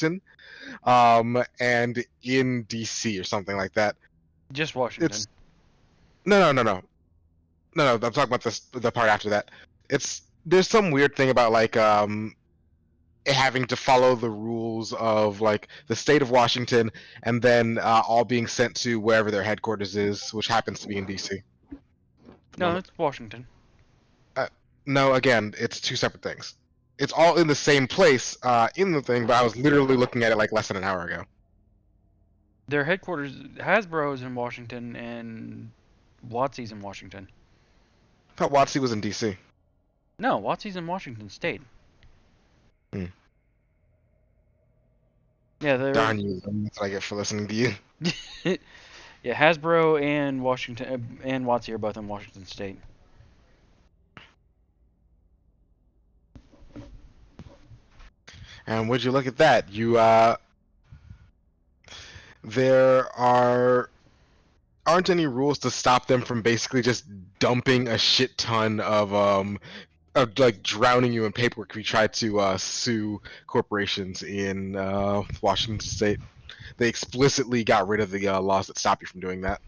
and in DC or something like that. Just Washington. It's no. I'm talking about the part after that. There's some weird thing about like having to follow the rules of like the state of Washington, and then all being sent to wherever their headquarters is, which happens to be in DC. No, it's Washington. No, again, it's two separate things. It's all in the same place in the thing, but I was literally looking at it like less than an hour ago. Their headquarters, Hasbro's in Washington, and WotC's in Washington. I thought WotC was in DC. No, WotC's in Washington State. Hmm. Yeah, they're... Darn you! That's what I get for listening to you. Yeah, Hasbro and Washington and WotC are both in Washington State. And would you look at that? There aren't any rules to stop them from basically just dumping a shit ton of like drowning you in paperwork if you try to sue corporations in Washington State. They explicitly got rid of the laws that stop you from doing that.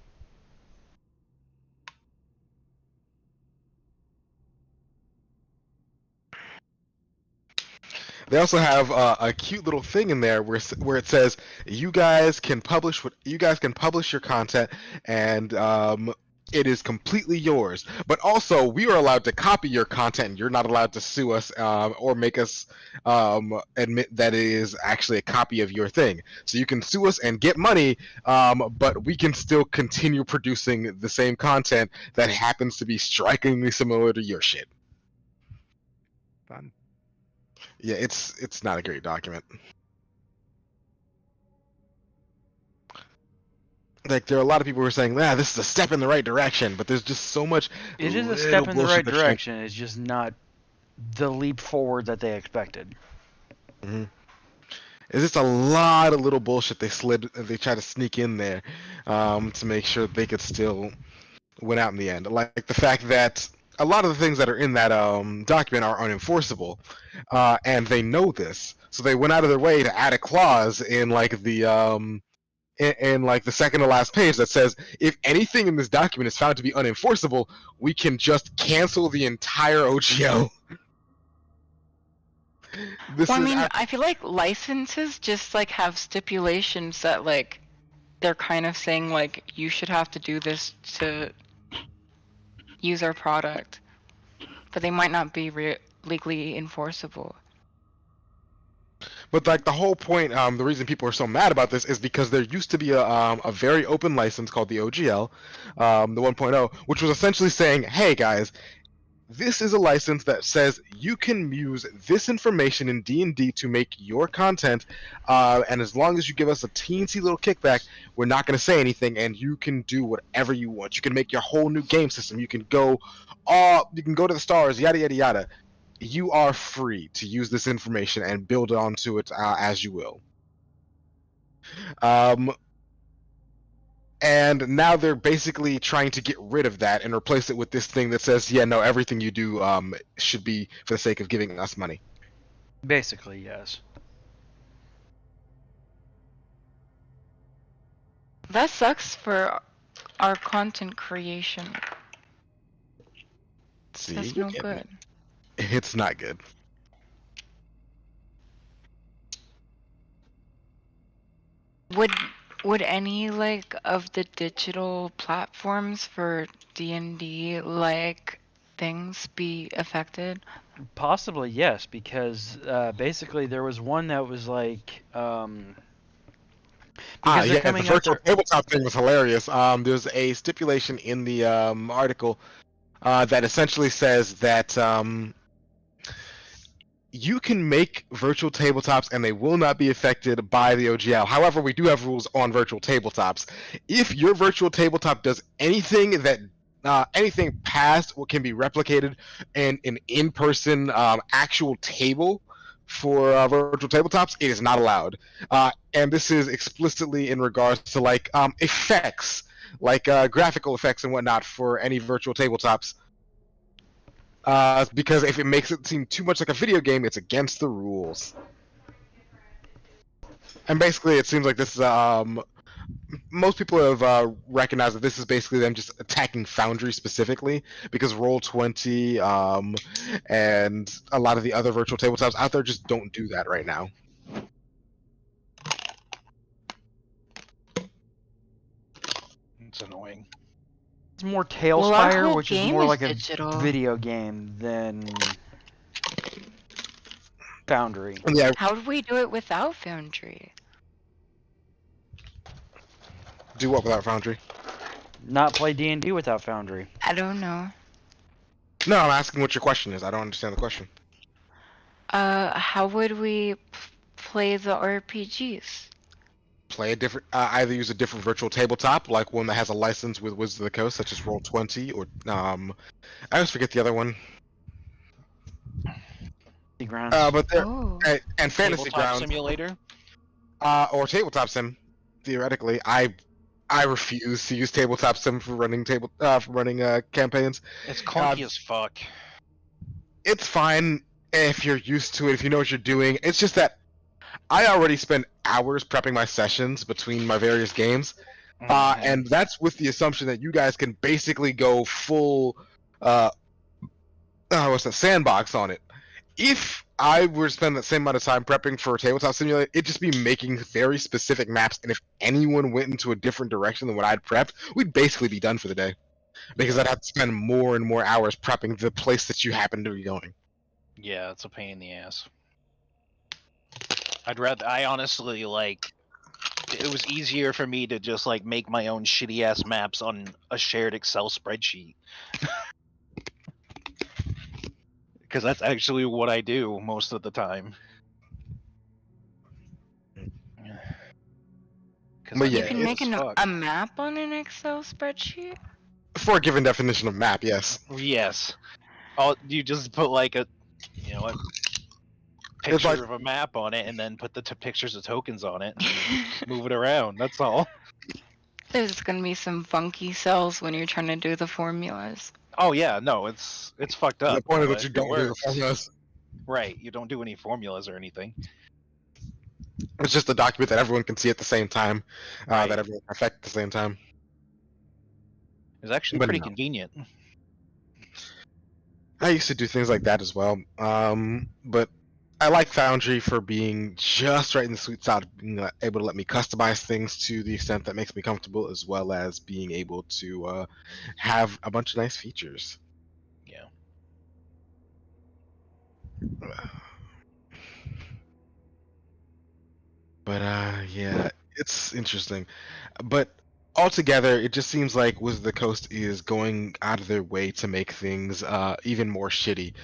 They also have a cute little thing in there where it says you guys can publish your content, and it is completely yours. But also, we are allowed to copy your content, and you're not allowed to sue us or make us admit that it is actually a copy of your thing. So you can sue us and get money, but we can still continue producing the same content that happens to be strikingly similar to your shit. Fun. Yeah, it's not a great document. Like, there are a lot of people who are saying, this is a step in the right direction, but there's just so much. It is a step in the right direction. It's just not the leap forward that they expected. Mm-hmm. It's just a lot of little bullshit they try to sneak in there to make sure they could still win out in the end. Like the fact that a lot of the things that are in that document are unenforceable, and they know this, so they went out of their way to add a clause in like the in like the second to last page that says if anything in this document is found to be unenforceable, we can just cancel the entire OGL. I feel like licenses just like have stipulations that like they're kind of saying like you should have to do this to use our product, but they might not be legally enforceable. But like the whole point, the reason people are so mad about this is because there used to be a very open license called the OGL, the 1.0, which was essentially saying, hey guys, this is a license that says you can use this information in D&D to make your content, and as long as you give us a teensy little kickback, we're not going to say anything, and you can do whatever you want. You can make your whole new game system. You can go to the stars, yada yada yada. You are free to use this information and build onto it as you will. And now they're basically trying to get rid of that and replace it with this thing that says, yeah, no, everything you do should be for the sake of giving us money. Basically, yes. That sucks for our content creation. See, that's no good. It's not good. Would any like of the digital platforms for D&D like things be affected? Possibly, yes, because basically there was one that was like the virtual tabletop thing was hilarious. There's a stipulation in the article that essentially says that you can make virtual tabletops and they will not be affected by the OGL. However, we do have rules on virtual tabletops. If your virtual tabletop does anything that anything past what can be replicated in an in-person actual table for virtual tabletops, it is not allowed. And this is explicitly in regards to like effects, like graphical effects and whatnot for any virtual tabletops. Because if it makes it seem too much like a video game, it's against the rules. And basically, it seems like this is most people have recognized that this is basically them just attacking Foundry specifically because Roll20 and a lot of the other virtual tabletops out there just don't do that right now. It's annoying. It's more Well, our Tailspire, whole which is game more is like a digital. video game than Foundry. And yeah, How would we do it without Foundry? do what without Foundry? Not play D&D without Foundry. I don't know. No, I'm asking what your question is. I don't understand the question. How would we play the RPGs? Play a different, either use a different virtual tabletop, like one that has a license with Wizards of the Coast, such as Roll20, or I always forget the other one. Grounds. But there Oh. and Fantasy Tabletop Grounds, Simulator. or Tabletop Sim. Theoretically, I refuse to use Tabletop Sim for running campaigns. It's clunky as fuck. It's fine if you're used to it, if you know what you're doing. It's just that I already spend hours prepping my sessions between my various games, Mhm. and that's with the assumption that you guys can basically go full, what's that, sandbox on it. If I were to spend that same amount of time prepping for Tabletop Simulator, it'd just be making very specific maps, and if anyone went into a different direction than what I'd prepped, we'd basically be done for the day. Because I'd have to spend more and more hours prepping the place that you happen to be going. Yeah, it's a pain in the ass. I honestly, like, it was easier for me to just, like, make my own shitty ass maps on a shared Excel spreadsheet. Because that's actually what I do most of the time. But You yeah, can make it's a map on an Excel spreadsheet? for a given definition of map, yes. Yes. You just put like a picture like- of a map on it, and then put the pictures of tokens on it, and move it around. That's all. There's gonna be some funky cells when you're trying to do the formulas. Oh yeah, no, it's fucked up. The point is but that you it don't do the works. formulas. Right, you don't do any formulas or anything. It's just a document that everyone can see at the same time, Right. that everyone can affect at the same time. It's actually But pretty no. convenient. I used to do things like that as well, but I like Foundry for being just right in the sweet spot of being able to let me customize things to the extent that makes me comfortable, as well as being able to have a bunch of nice features. Yeah. But yeah, it's interesting. But altogether, it just seems like Wizards of the Coast is going out of their way to make things even more shitty,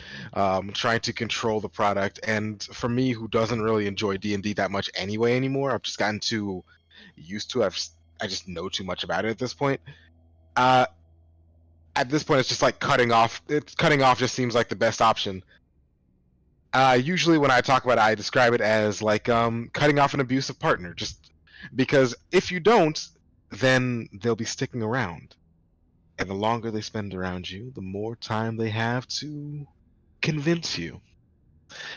trying to control the product. And for me, who doesn't really enjoy D&D that much anyway anymore, I've just gotten too used to it. I just know too much about it at this point. At this point, it's just like cutting off. Cutting off just seems like the best option. Usually, when I talk about it, I describe it as like cutting off an abusive partner. Just because if you don't, then they'll be sticking around, and the longer they spend around you, the more time they have to convince you,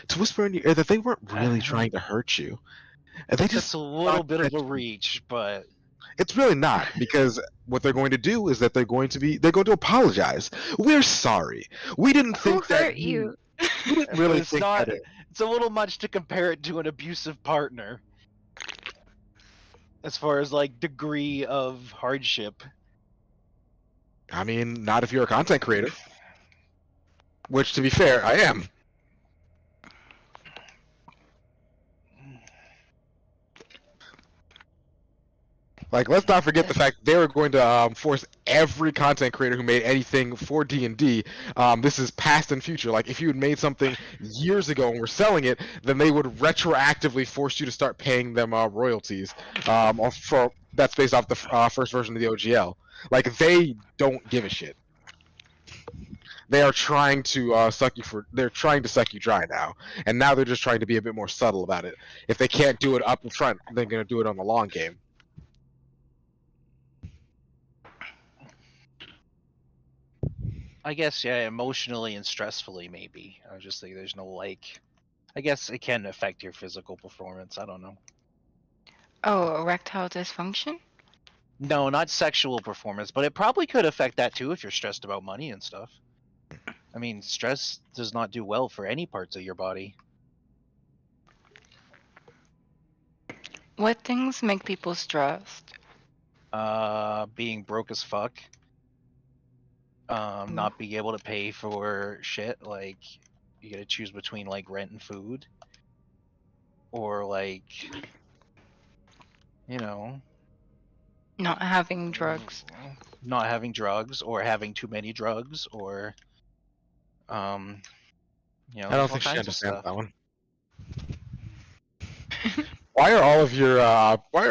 to whisper in your ear that they weren't really trying to hurt you. And they That's just a little bit of a that- reach, but It's really not, because what they're going to do is that they're going to apologize. We're sorry. We didn't Who think that hurt you? We didn't really it's think not. that. It's a little much to compare it to an abusive partner. As far as like degree of hardship. I mean, not if you're a content creator. Which, to be fair, I am. Like, let's not forget the fact they were going to force every content creator who made anything for D&D. This is past and future. Like, if you had made something years ago and were selling it, then they would retroactively force you to start paying them royalties. That's based off the first version of the OGL. Like, they don't give a shit. They are trying to they're trying to suck you dry now, and now they're just trying to be a bit more subtle about it. If they can't do it up in front, they're gonna do it on the long game. I guess, yeah, emotionally and stressfully, maybe. I just think there's no, like... I guess it can affect your physical performance. I don't know. Oh, erectile dysfunction? No, not sexual performance, but it probably could affect that too if you're stressed about money and stuff. I mean, stress does not do well for any parts of your body. What things make people stressed? Being broke as fuck. Not being able to pay for shit, like you gotta choose between like rent and food. Or like, you know, Not having drugs. not having drugs or having too many drugs or um you know, I don't there's all think she kinds of understands stuff. that one. Why are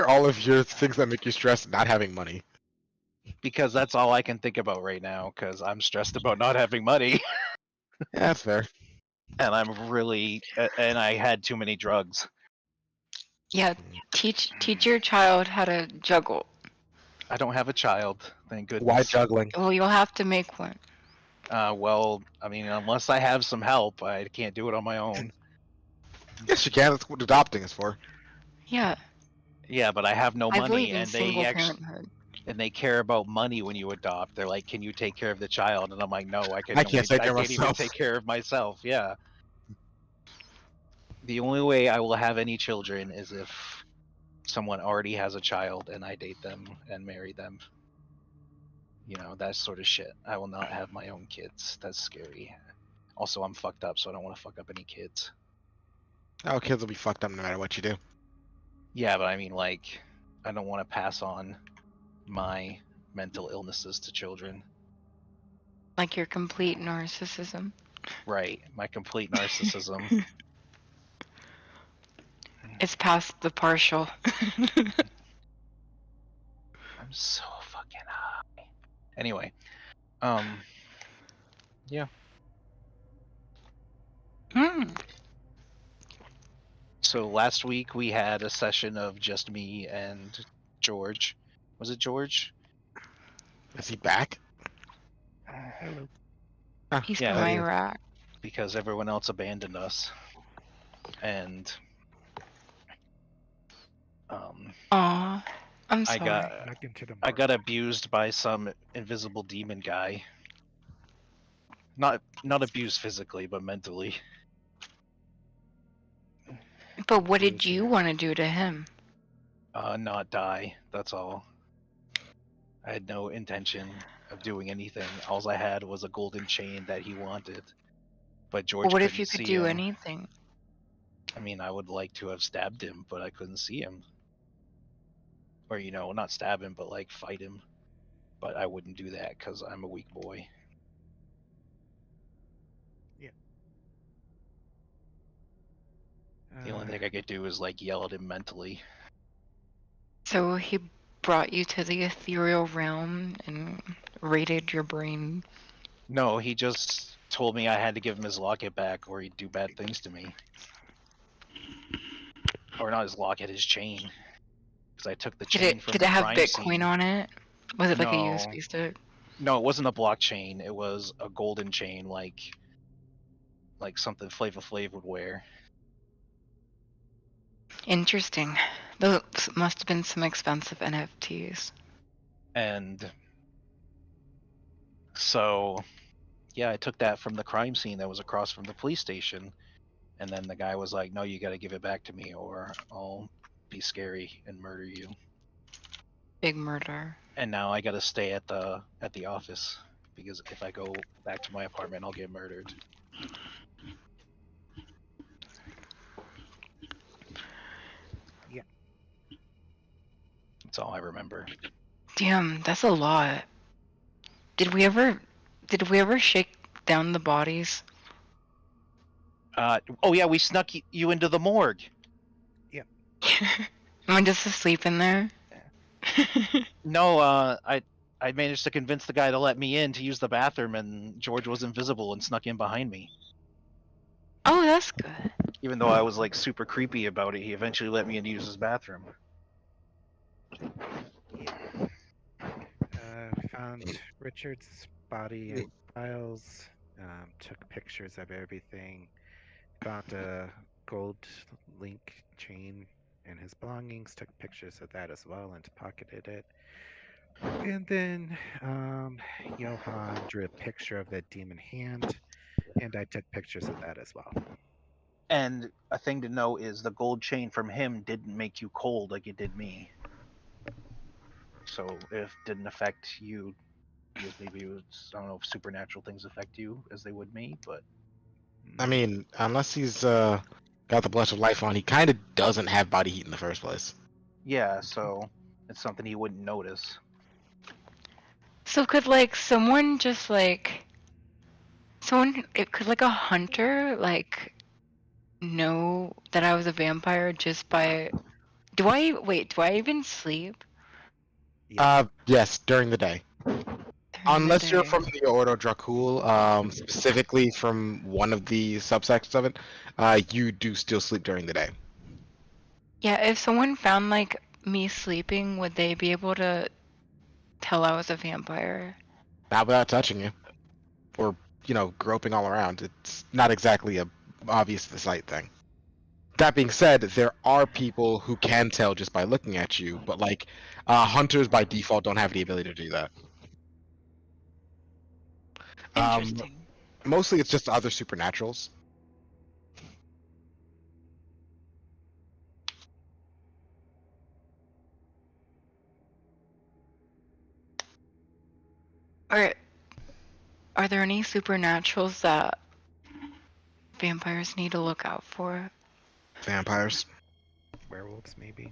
all of your things that make you stressed not having money? Because that's all I can think about right now because I'm stressed about not having money. Yeah, that's fair. And I'm really and I had too many drugs. Yeah, teach your child how to juggle. I don't have a child, thank Why goodness. juggling? Well, you'll have to make one. Well, I mean, unless I have some help, I can't do it on my own. Yes, you can. That's what adopting is for. Yeah, Yeah, but I have no I believe money, in and they single actually parenthood. and they care about money when you adopt. They're like, "Can you take care of the child?" And I'm like, "No, I can I only, can't take I care of can't even myself. take care of myself." Yeah. The only way I will have any children is if someone already has a child and I date them and marry them. You know, that sort of shit. I will not have my own kids. That's scary. Also, I'm fucked up, so I don't want to fuck up any kids. Oh, kids will be fucked up no matter what you do. Yeah, but I mean, like, I don't want to pass on my mental illnesses to children. Like your complete narcissism. Right. My complete narcissism. It's past the partial. I'm so fucking high. Anyway, yeah. Hmm. So last week we had a session of just me and George. Was it George? Is he back? Hello. Ah, He's Yeah, from there he is. Iraq. Because everyone else abandoned us. And Aw, I'm I sorry. got Back into the I mark. got abused by some invisible demon guy. Not abused physically, but mentally. But what He did was you there. want to do to him? Not die. That's all. I had no intention of doing anything. All I had was a golden chain that he wanted. But George What if couldn't you could see do him. anything? I mean, I would like to have stabbed him, but I couldn't see him. Or, you know, not stab him, but like fight him. But I wouldn't do that because I'm a weak boy. The only thing I could do is like yell at him mentally. So he brought you to the ethereal realm and raided your brain. No, he just told me I had to give him his locket back or he'd do bad things to me. Or not his locket, his chain. Because I took the chain from Did the it have crime Bitcoin scene. on it? Was it like a No. USB stick? No, it wasn't a blockchain. It was a golden chain, like something Flava Flav would wear. Interesting. Those must have been some expensive NFTs. And so, yeah, I took that from the crime scene that was across from the police station. And then the guy was like, "No, you got to give it back to me, or I'll be scary and murder you." Big murder. And now I got to stay at the office because if I go back to my apartment, I'll get murdered. Yeah. That's all I remember. Damn, that's a lot. Did we ever shake down the bodies? Oh yeah, we snuck you into the morgue. Am I just asleep in there? No, I managed to convince the guy to let me in to use the bathroom, and George was invisible and snuck in behind me. Oh, that's good. Even though I was like super creepy about it, he eventually let me in to use his bathroom. We found Richard's body and files. Took pictures of everything. Found a gold link chain and his belongings, took pictures of that as well, and pocketed it. And then Johann drew a picture of the demon hand, and I took pictures of that as well. And a thing to know is the gold chain from him didn't make you cold like it did me. So if it didn't affect you, because maybe it was, I don't know if supernatural things affect you as they would me, but I mean, unless he's got the blush of life on, he kind of doesn't have body heat in the first place. yeah, so it's something he wouldn't notice. So could like someone just like it could like a hunter like know that I was a vampire just by do I even sleep Yes. Yes, during the day. during the Unless you're day? from the Ordo Dracul, specifically from one of the subsects of it, you do still sleep during the day. Yeah, if someone found like me sleeping, would they be able to tell I was a vampire? Not without touching you. Or, groping all around. It's not exactly a obvious to the sight thing. That being said, there are people who can tell just by looking at you, but like hunters by default don't have the ability to do that. Um, Interesting. Mostly it's just other supernaturals. Are there any supernaturals that vampires need to look out for? Vampires. Werewolves, maybe.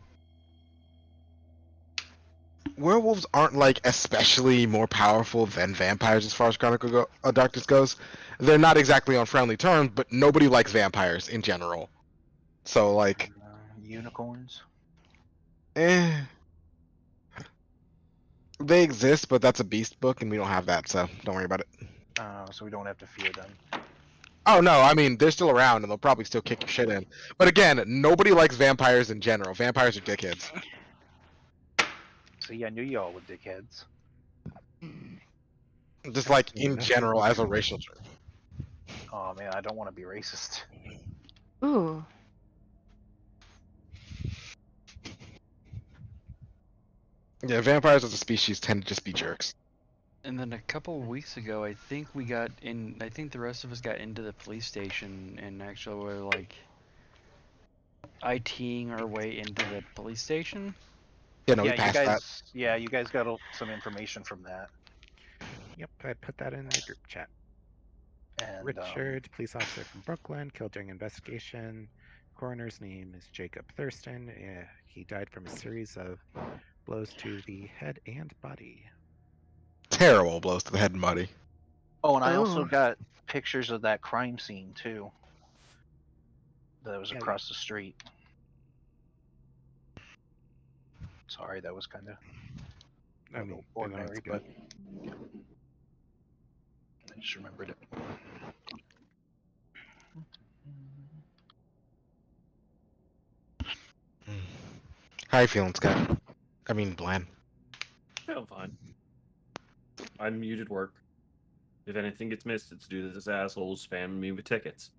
Werewolves aren't like especially more powerful than vampires as far as Chronicle Darkness goes. They're not exactly on friendly terms, but nobody likes vampires in general. So like, Unicorns. eh, they exist, but that's a beast book, and we don't have that, so don't worry about it. So we don't have to fear them. Oh no, I mean they're still around, and they'll probably still kick your shit in. But again, nobody likes vampires in general. Vampires are dickheads. See, I knew y'all were dickheads. Mm. Just like Me, in nothing general but as a good. racial term. Oh man, I don't want to be racist. Ooh. Yeah, vampires as a species tend to just be jerks. And then a couple of weeks ago, I think the rest of us got into the police station and actually were like ITing our way into the police station. You know, we Yeah, passed that. you guys got some information from that. Yep, I put that in the group chat. And Richard, police officer from Brooklyn, killed during investigation. Coroner's name is Jacob Thurston. He died from a series of blows to the head and body. Terrible blows to the head and body. oh, and I also Oh. got pictures of that crime scene too. That was Yeah, across the street. Sorry, that was kind of I mean, no, it's ordinary, good. but I just remembered it. How you feeling, Scott? I mean, Bland. Feel fine. I muted work. If anything gets missed, it's due to this asshole spamming me with tickets.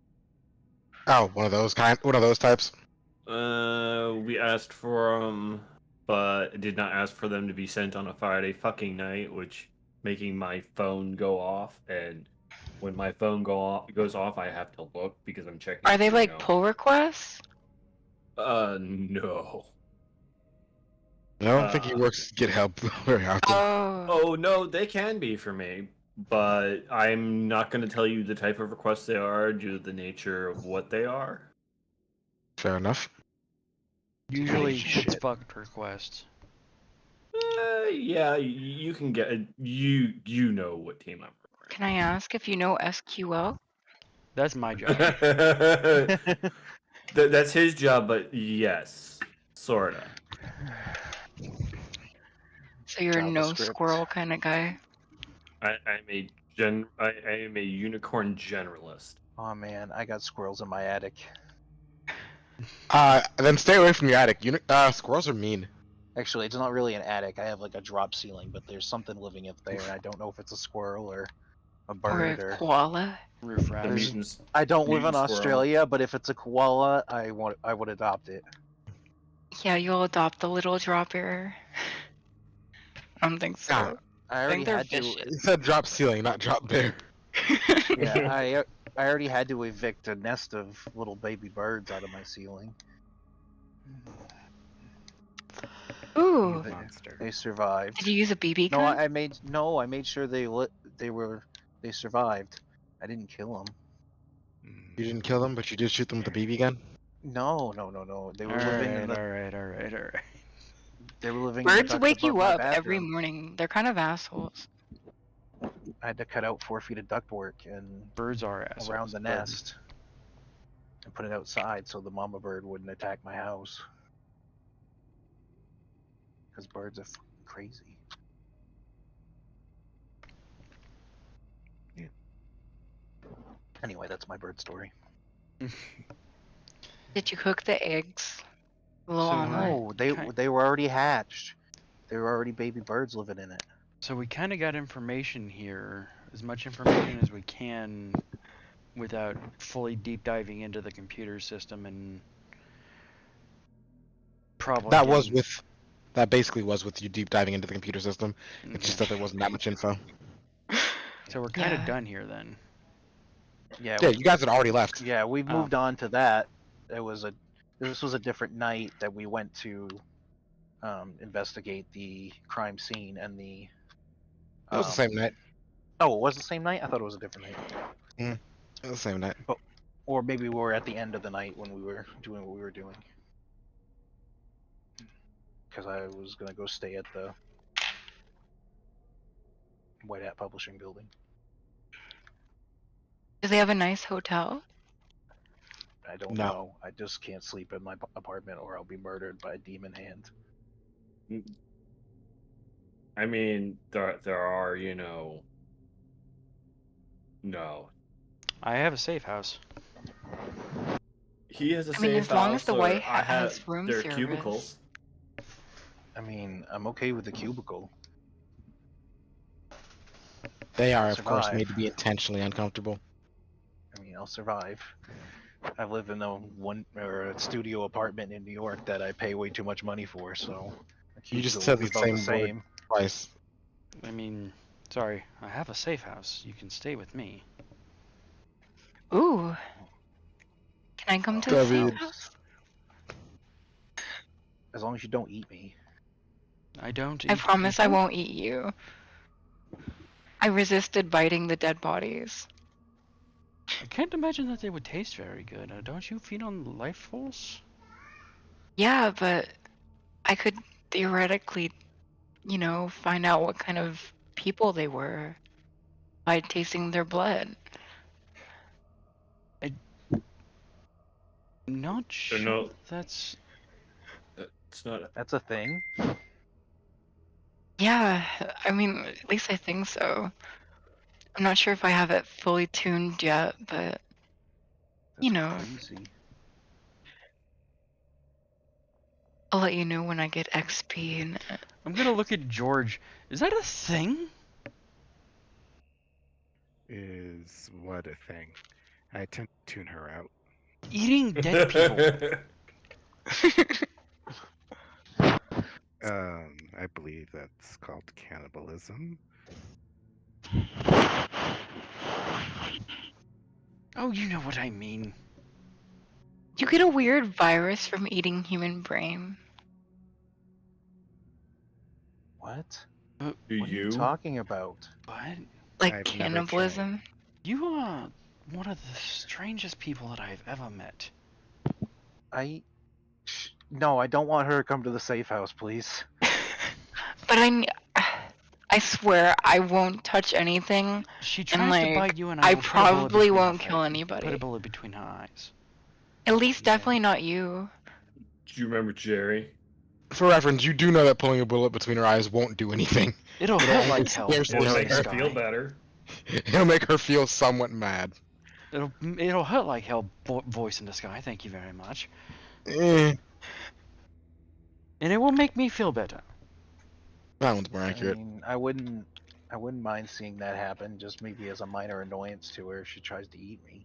Oh, one of those types. We asked for them, but did not ask for them to be sent on a Friday fucking night, which making my phone go off. And when my phone goes off, I have to look because I'm checking. Are they like pull requests? No. I don't think he works get help very often. Oh. Oh no, they can be for me, but I'm not going to tell you the type of requests they are due to the nature of what they are. Fair enough. Usually, Shit. it's fucked requests. Yeah, you can get you know what team I'm Can I ask if you know SQL? That's my job. That's his job, but yes, sorta. So you're a no JavaScript. squirrel kind of guy. I am a unicorn generalist. Oh man, I got squirrels in my attic. Then stay away from your attic. Squirrels are mean. Actually, it's not really an attic. I have like a drop ceiling, but there's something living up there, and I don't know if it's a squirrel or a Or bird a or. koala. Roof The ratters. mutants. I don't live in mutant squirrel. Australia, but if it's a koala, I would adopt it. Yeah, you'll adopt the little dropper. I don't think so. God, I I already think they're had to. vicious. you said drop ceiling, not drop bear. Yeah, I already had to evict a nest of little baby birds out of my ceiling. Ooh, They, Monster. they survived. did you use a BB No, gun? I made sure they survived. I didn't kill them. Mm. You didn't kill them, but you did shoot them with a BB gun. No. They were living in the Alright. they were living in the Birds duct wake above you my up every bathroom. morning. They're kind of assholes. I had to cut out 4 feet of ductwork and Birds are assholes. around the but- nest and put it outside so the mama bird wouldn't attack my house. Because birds are fucking crazy. Yeah. Anyway, that's my bird story. Did you cook the eggs? So, Luana? No, Ki- they were already hatched. There were already baby birds living in it. So we kind of got information here, as much information as we can, without fully deep diving into the computer system and probably getting- That basically was with you deep diving into the computer system. It's just Okay. that there wasn't that much info. So we're kind of Yeah. done here then. Yeah, Yeah, you guys had already left. yeah, we've Oh. moved on to that. This was a different night that we went to investigate the crime scene and the. It was the same night. Oh, it was the same night. I thought it was a different night. It was the same night. Or maybe we were at the end of the night when we were doing what we were doing. Because I was gonna go stay at the White Hat Publishing building. Do they have a nice hotel? I don't No. know. I just can't sleep in my apartment or I'll be murdered by a demon hand. I mean, there are, you know. No. I have a safe house. He has a I mean, safe as long house, as the or White I Hat have has room their service. cubicles. I mean, I'm okay with the cubicle. They are, I'll of course, survive. made to be intentionally uncomfortable. I mean, I'll survive. I live in a studio apartment in New York that I pay way too much money for, so a You just cubicle said is the about same word twice. I mean, sorry, I have a safe house. You can stay with me. Ooh. Can I come to the David. safe house? As long as you don't eat me. I don't. I eat promise I people. won't eat you. I resisted biting the dead bodies. I can't imagine that they would taste very good. Don't you feed on life force? Yeah, but I could theoretically, find out what kind of people they were by tasting their blood. Not sure. no- That's. It's not. That's a thing. Yeah, I mean, at least I think so. I'm not sure if I have it fully tuned yet, but That's know. crazy. I'll let you know when I get XP in it. I'm gonna look at George. Is that a thing? Is what a thing. I tend to tune her out. Eating dead people. I believe that's called cannibalism. Oh, you know what I mean. You get a weird virus from eating human brain. What? Do What are you you? talking about? What? Like I've never cannibalism. You are one of the strangest people that I've ever met. No, I don't want her to come to the safe house, please. But I swear I won't touch anything. She tries to like, bite you, and I I will put a bullet probably between her won't face- kill Put anybody. a bullet between her eyes. At least Yeah. definitely not you. Do you remember Jerry? For reference, you do know that pulling a bullet between her eyes won't do anything. It'll It'll hurt only like hell. scare Voice It'll Voice in make the her sky. feel better. It'll make her feel somewhat mad. It'll hurt like hell. Voice in the sky. Thank you very much. Eh, And it will make me feel better. that one's more I accurate. mean, I wouldn't mind seeing that happen, just maybe as a minor annoyance to her if she tries to eat me.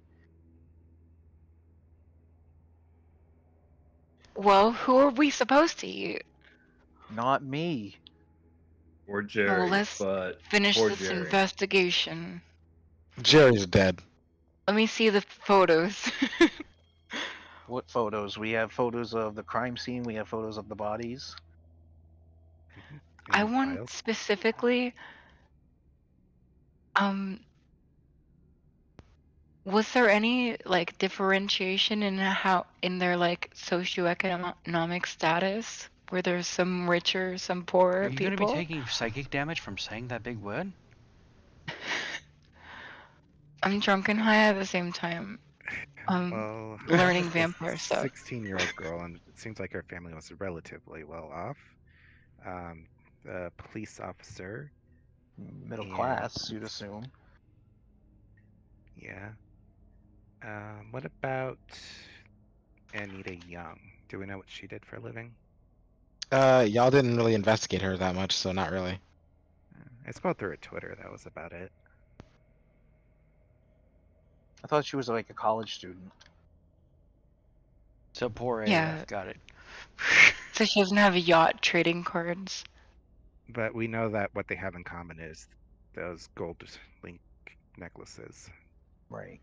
Well, who are we supposed to eat? Not me. Or Well, Jerry, let's but finish poor this Jerry. investigation. Jerry's dead. Let me see the photos. What photos? We have photos of the crime scene. We have photos of the bodies. In I the want files. specifically, um, was there any like differentiation in their like socioeconomic status? Were there some richer, some Are poorer you going to be people? taking psychic damage from saying that big word? I'm drunk and high at the same time. Well, Learning this vampire stuff. 16-year-old girl, and it seems like her family was relatively well off. The police officer, Middle and class, you'd assume. yeah. What about Anita Young? Do we know what she did for a living? Y'all didn't really investigate her that much, so not really. I spelled through her Twitter. That was about it. I thought she was like a college student. So poor AF, Yeah. got it. So she doesn't have yacht trading cards. But we know that what they have in common is those gold link necklaces. Right.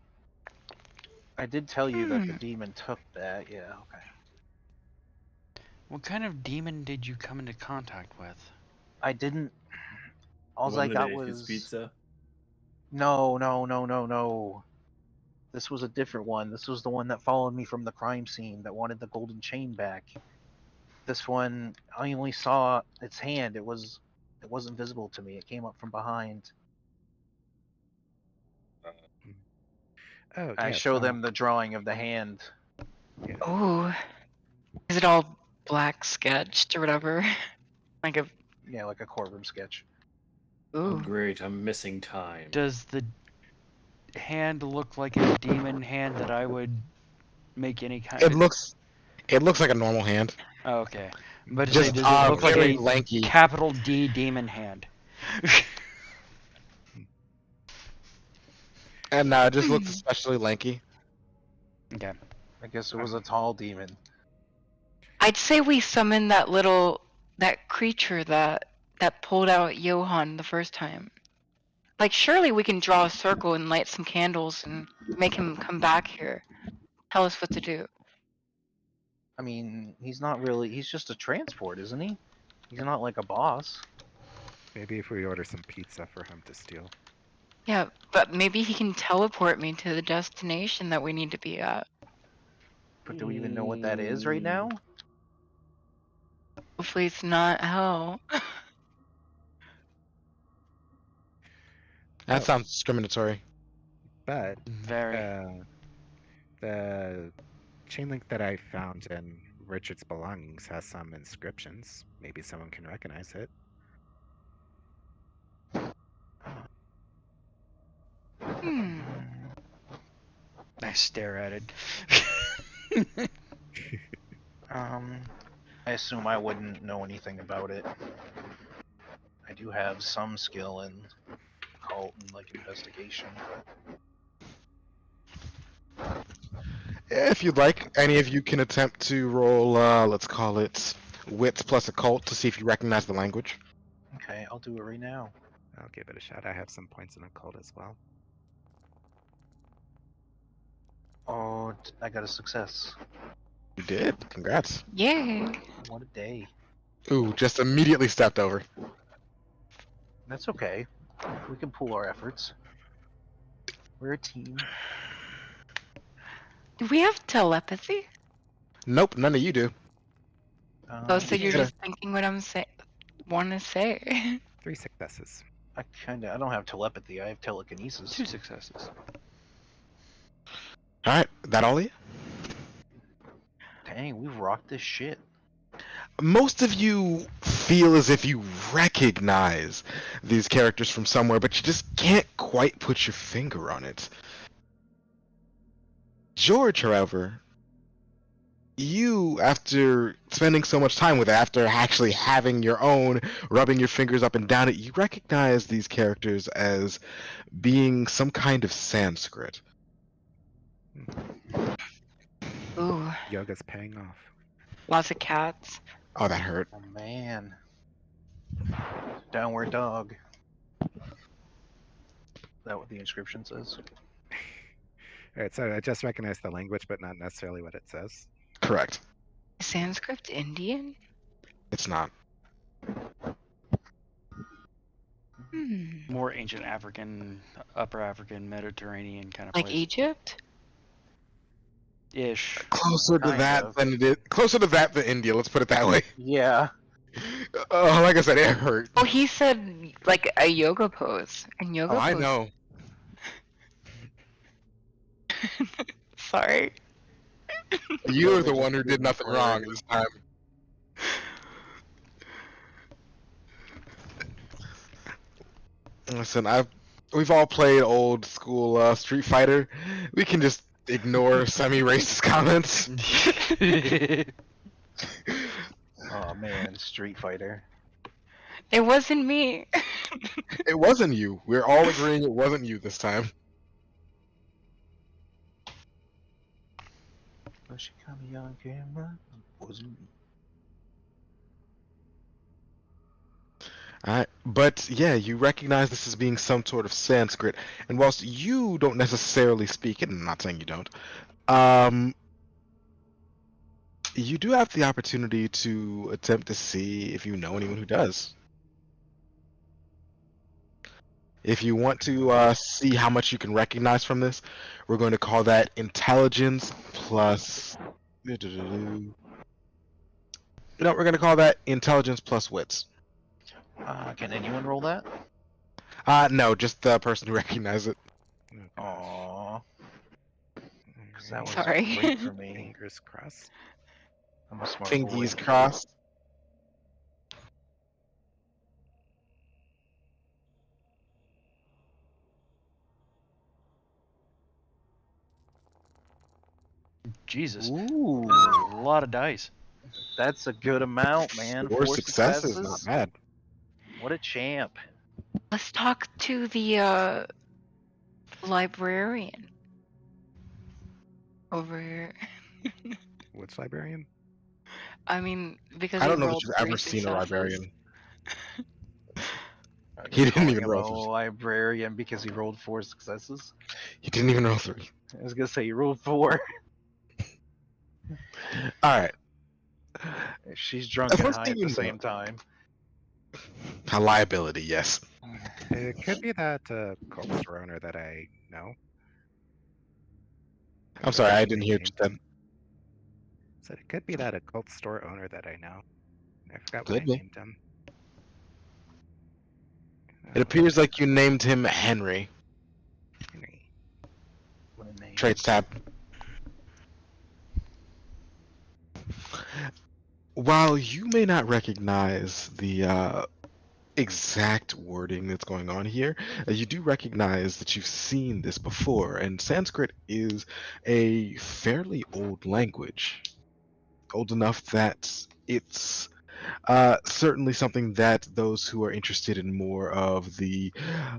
I did tell you that the Hmm. demon took that. Yeah, okay. What kind of demon did you come into contact with? I didn't. All One I that got ate his was pizza. no. This was a different one. This was the one that followed me from the crime scene that wanted the golden chain back. This one, I only saw its hand. It wasn't visible to me. It came up from behind. Oh, I yes. show them the drawing of the hand. Yeah. Oh, is it all black sketched or whatever? Like a Yeah, like a courtroom sketch. Oh, ooh. great! I'm missing time. Does the hand look like a demon hand that I would make any kind It of... looks like a normal hand. Oh, okay. But to say, Just does it look like very a lanky. capital D demon hand? And it just looks especially lanky. Okay. I guess it was a tall demon. I'd say we summon that creature that pulled out Johann the first time. Like surely we can draw a circle and light some candles and make him come back here. Tell us what to do. I mean, he's not really. He's just a transport, isn't he? He's not like a boss. Maybe if we order some pizza for him to steal. Yeah, but maybe he can teleport me to the destination that we need to be at. But do we even know what that is right now? Hopefully it's not hell. That Oh. sounds discriminatory. But Very. the chain link that I found in Richard's belongings has some inscriptions. Maybe someone can recognize it. Hmm. I stare at it. I assume I wouldn't know anything about it. I do have some skill in occult and like investigation. If you'd like, any of you can attempt to roll, let's call it wits plus occult to see if you recognize the language. Okay, I'll do it right now. I'll give it a shot. I have some points in occult as well. Oh, I got a success. You did. Congrats. Yay. What a day. Ooh, just immediately stepped over. That's okay. We can pool our efforts. We're a team. Do we have telepathy? Nope, none of you do. Oh, so you you're could've- just thinking what I'm want to say. 3 successes. I don't have telepathy. I have telekinesis. 2 successes. Alright, that all of you? Dang, we've rocked this shit. Most of you feel as if you recognize these characters from somewhere, but you just can't quite put your finger on it. George, however, you, after spending so much time with it, after actually having your own, rubbing your fingers up and down it, you recognize these characters as being some kind of Sanskrit. Ooh. Yoga's paying off. Lots of cats. Oh, that hurt. Oh man. Downward dog. Is that what the inscription says? All right, so I just recognize the language, but not necessarily what it says. Correct. Is Sanskrit Indian? It's not. More ancient African, Upper African, Mediterranean kind of Like place. Egypt? Ish. Closer to Kind that of. than it is. Closer to that than India. Let's put it that way. Yeah. Like I said, it hurt. Oh, he said like a yoga pose. And yoga Oh, I pose. know. Sorry. You're the Yoga's one a who did good nothing word. wrong this time. Listen, we've all played old school Street Fighter. We can just ignore semi-racist comments. Oh man, Street Fighter. It wasn't me. It wasn't you. We're all agreeing it wasn't you this time. Was she coming on camera? Wasn't me. But yeah, you recognize this as being some sort of Sanskrit, and whilst you don't necessarily speak it, and I'm not saying you don't, you do have the opportunity to attempt to see if you know anyone who does. If you want to see how much you can recognize from this, we're going to call that intelligence plus. No, we're going to call that intelligence plus wits. Can anyone roll that? No, just the person who recognizes it. Oh, gosh. Aww. Because that was Sorry. great for me. Fingers crossed. I'm a smart Fingies boy. crossed. Jesus. Ooh, A lot of dice. that's a good amount, man. Four Four successes, not bad. What a champ. Let's talk to the librarian over here. Which librarian? I mean, because I he don't know that rolled you've 3 ever seen a successes. librarian. Are He you didn't calling even him roll a for- librarian because he rolled 4 successes. He didn't even roll 3. I was gonna say he rolled 4. All right. She's drunk The and first high thing at you the know- same time. A liability, yes. It could be that cult store owner that I know. I'm sorry, I didn't hear Named that. him. Said it could be that a cult store owner that I know. I forgot Could what I be. named him. It appears like you named him Henry. Henry. What a name. Traits tab. While you may not recognize the exact wording that's going on here, you do recognize that you've seen this before, and Sanskrit is a fairly old language. Old enough that it's certainly something that those who are interested in more of the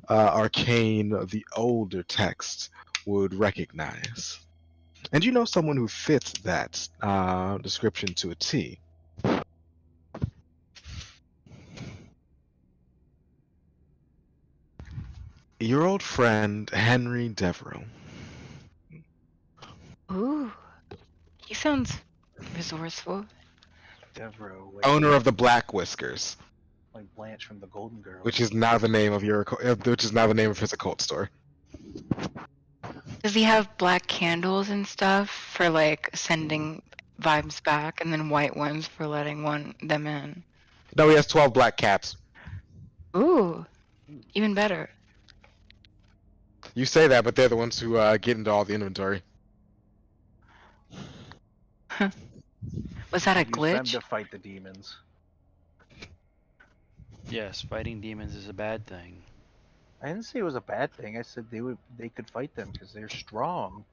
arcane, the older text would recognize. And you know someone who fits that description to a T. Your old friend, Henry Devereaux. Ooh, he sounds resourceful. Devereaux, like, Owner of the Black Whiskers, like Blanche from the Golden Girls. which is now the name of his occult store. Does he have black candles and stuff for like sending vibes back, and then white ones for letting them in? No, he has 12 black cats. Ooh, even better. You say that, but they're the ones who get into all the inventory. Was that a Use them glitch? to fight the demons. Yes, fighting demons is a bad thing. I didn't say it was a bad thing. I said they could fight them because they're strong.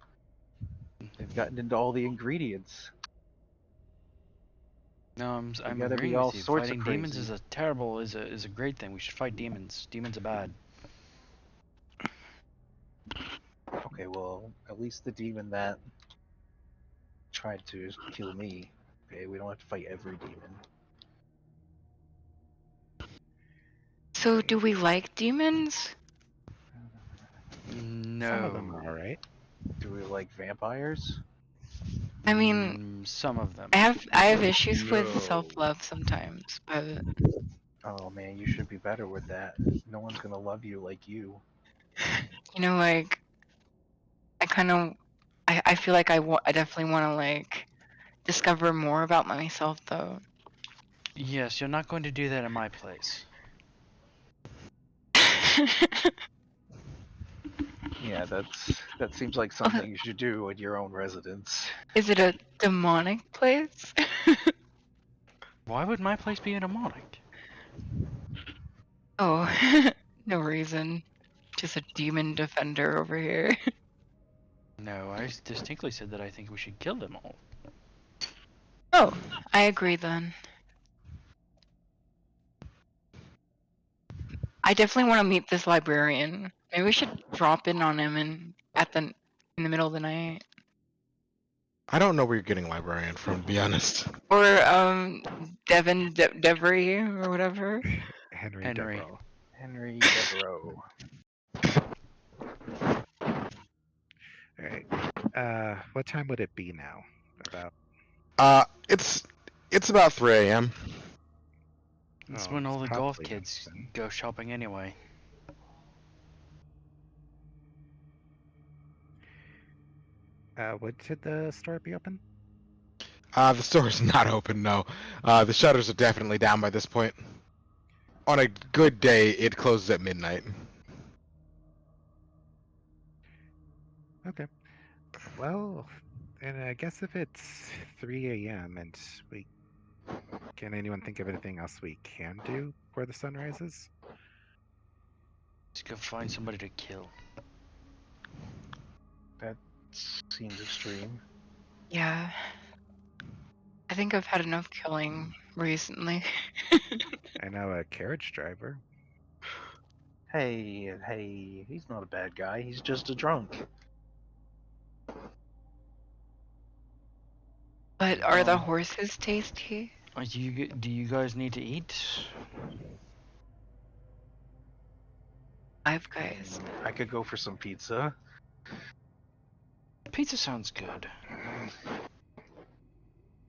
They've gotten into all the ingredients. No, I'm gotta be agreeing all with you. sorts of Fighting demons crazy. is a great thing. We should fight demons. Demons are bad. Okay, well, at least the demon that tried to kill me Okay, we don't have to fight every demon. So, do we like demons? No. Some of them are alright. Do we like vampires? I mean, some of them. I have issues No. with self-love sometimes, but Oh man, you should be better with that. No one's gonna love you like you. you know, like, I feel like I definitely want to like discover more about myself, though. Yes, you're not going to do that at my place. Yeah, that seems like something you should do at your own residence. Is it a demonic place? Why would my place be a demonic? Oh, no reason. Just a demon defender over here. No, I distinctly said that I think we should kill them all. Oh, I agree then. I definitely want to meet this librarian. Maybe we should drop in on him in the middle of the night. I don't know where you're getting librarian from, to be honest. Or Devin Devery or whatever. Henry. Henry. Devereaux. Henry Devereaux. Alright. What time would it be now? About. It's about 3 a.m. It's Oh, when it's all the golf probably kids then. go shopping anyway. When should the store be open? The store is not open, no. The shutters are definitely down by this point. On a good day, it closes at midnight. Okay. Well, and I guess if it's 3 a.m. and can anyone think of anything else we can do before the sun rises? Just go find somebody to kill. That seems extreme. Yeah. I think I've had enough killing recently. I know a carriage driver. Hey, he's not a bad guy. He's just a drunk. But are the Um, horses tasty? Do you guys need to eat? Five Guys. I could go for some pizza. Pizza sounds good.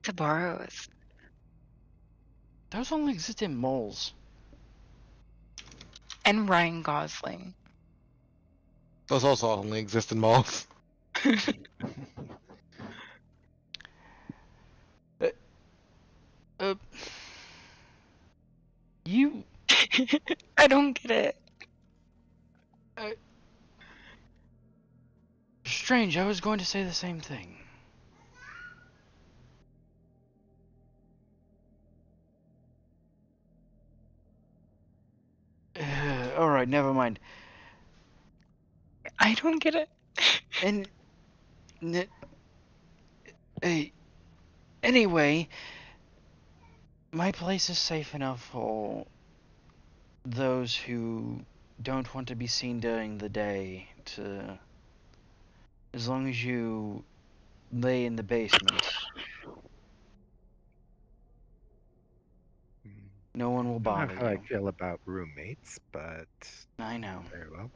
Tabaros. Those only exist in malls. And Ryan Gosling. Those also only exist in malls. You I don't get it. strange. I was going to say the same thing. All right, never mind. I don't get it. And anyway, my place is safe enough for those who don't want to be seen during the day to, as long as you lay in the basement, no one will I don't bother know how I you. feel about roommates, but I know. very well.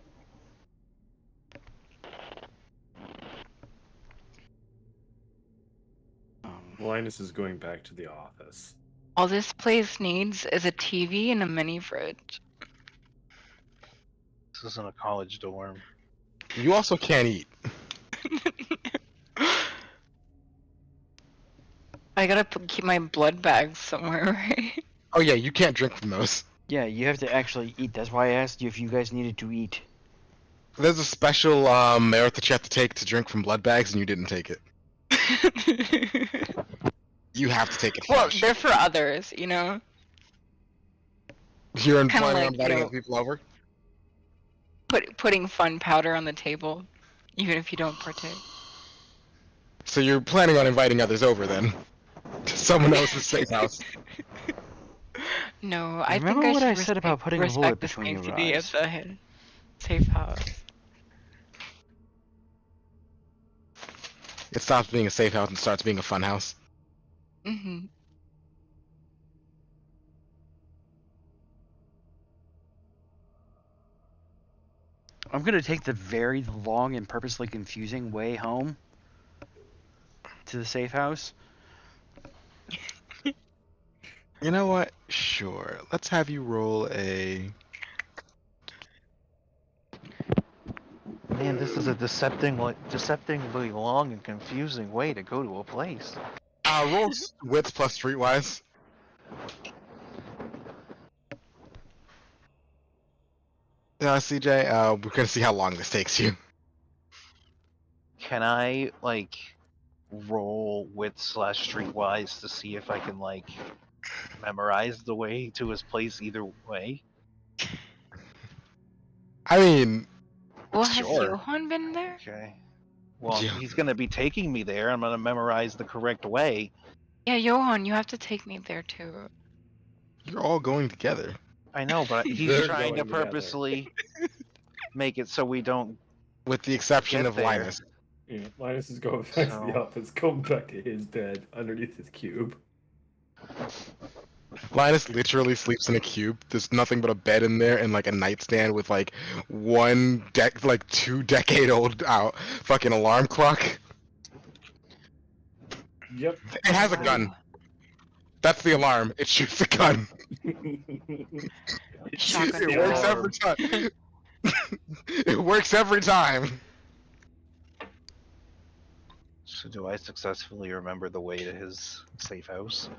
Linus is going back to the office. All this place needs is a TV and a mini fridge. This isn't a college dorm. You also can't eat. I gotta keep my blood bags somewhere, right? Oh yeah, you can't drink from those. Yeah, you have to actually eat. That's why I asked you if you guys needed to eat. There's a special merit that you have to take to drink from blood bags, and you didn't take it. You have to take it Well, fresh. they're for others, you know? You're kinda planning on like, inviting you know- other people over? Putting fun powder on the table, even if you don't partake. So you're planning on inviting others over then? To someone else's safe house. No, I Remember think what I I should said about putting a bullet respect the between your sanctity eyes. of the safe house. It stops being a safe house and starts being a fun house. Mm-hmm. I'm gonna take the very long and purposely confusing way home to the safe house. You know what? Sure. Let's have you roll a. Man, this is a deceptively long and confusing way to go to a place. Roll wits plus streetwise. CJ, we're gonna see how long this takes you. Can I like roll wit / streetwise to see if I can like memorize the way to his place either way? I mean, Well, has sure. Johan been there? Okay. Well, Yeah. he's gonna be taking me there. I'm gonna memorize the correct way. Yeah, Johan, you have to take me there too. You're all going together. I know, but he's They're trying to going together. purposely make it so we don't With the exception get of there. Linus. Yeah, Linus is going back to the So- office, going back to his bed underneath his cube. Linus literally sleeps in a cube. There's nothing but a bed in there and like a nightstand with like like 2-decade-old out fucking alarm clock. Yep. It has a gun. That's the alarm. It shoots the gun. It Shotgun shoots It the works alarm. every time. It works every time. So do I successfully remember the way to his safe house?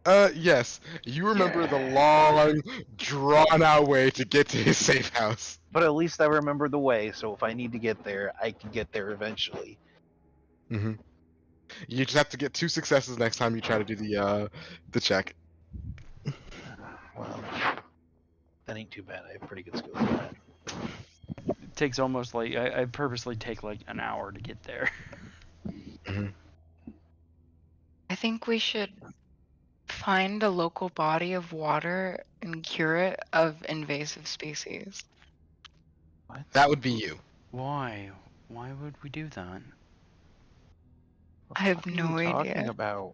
Yes. You remember the long, drawn-out way to get to his safe house. But at least I remember the way, so if I need to get there, I can get there eventually. Mm-hmm. You just have to get 2 successes next time you try to do the check. Well, that ain't too bad. I have pretty good skills at that. It takes almost like I purposely take like an hour to get there. I think we should find a local body of water and cure it of invasive species. What? That would be you. Why? Why would we do that? What I the have fuck are no you talking idea. about?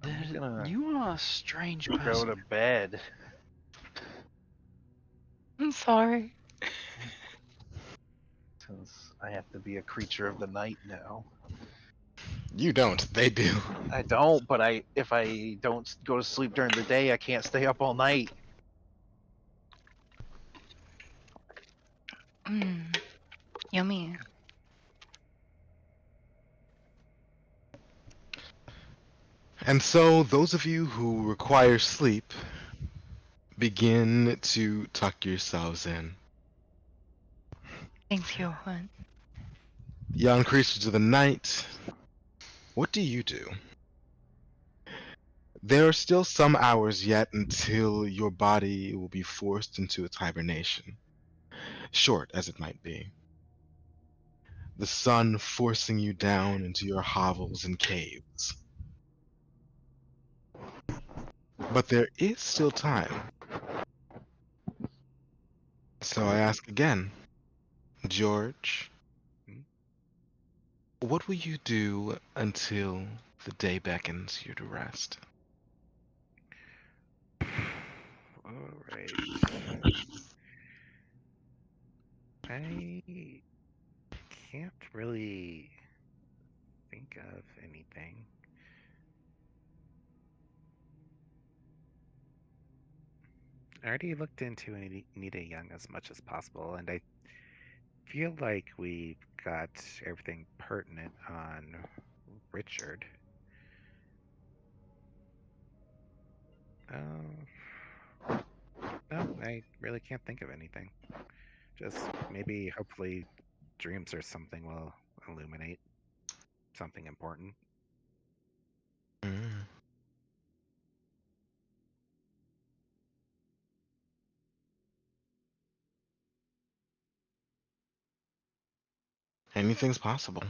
I'm gonna You are a strange go person. to bed. I'm sorry. Since I have to be a creature of the night now. You don't. They do. I don't, but if I don't go to sleep during the day, I can't stay up all night. Mm, yummy. And so, those of you who require sleep, begin to tuck yourselves in. Thanks, Johan. Young creatures of the night, what do you do? There are still some hours yet until your body will be forced into its hibernation, short as it might be. The sun forcing you down into your hovels and caves. But there is still time. So I ask again, George, Hmm? what will you do until the day beckons you to rest? All right. I can't really think of anything. I already looked into Anita Young as much as possible, and I feel like we've got everything pertinent on Richard. No, I really can't think of anything. Just maybe, hopefully, dreams or something will illuminate something important. Mm. Anything's possible.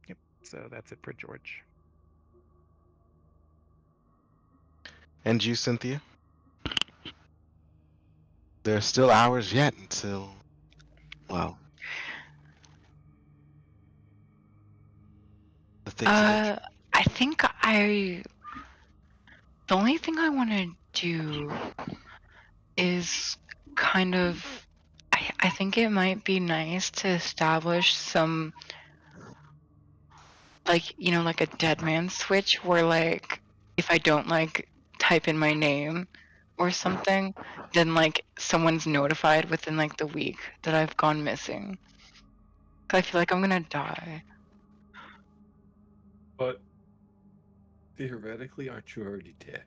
Yep. So that's it for George. And you, Cynthia? There are still hours yet until, well, the things of interest. I think the only thing I want to do is kind of, I think it might be nice to establish some, like, you know, like a dead man switch where, like, if I don't, like, type in my name or something, then, like, someone's notified within, like, the week that I've gone missing. 'Cause I feel like I'm gonna die. But theoretically, aren't you already dead?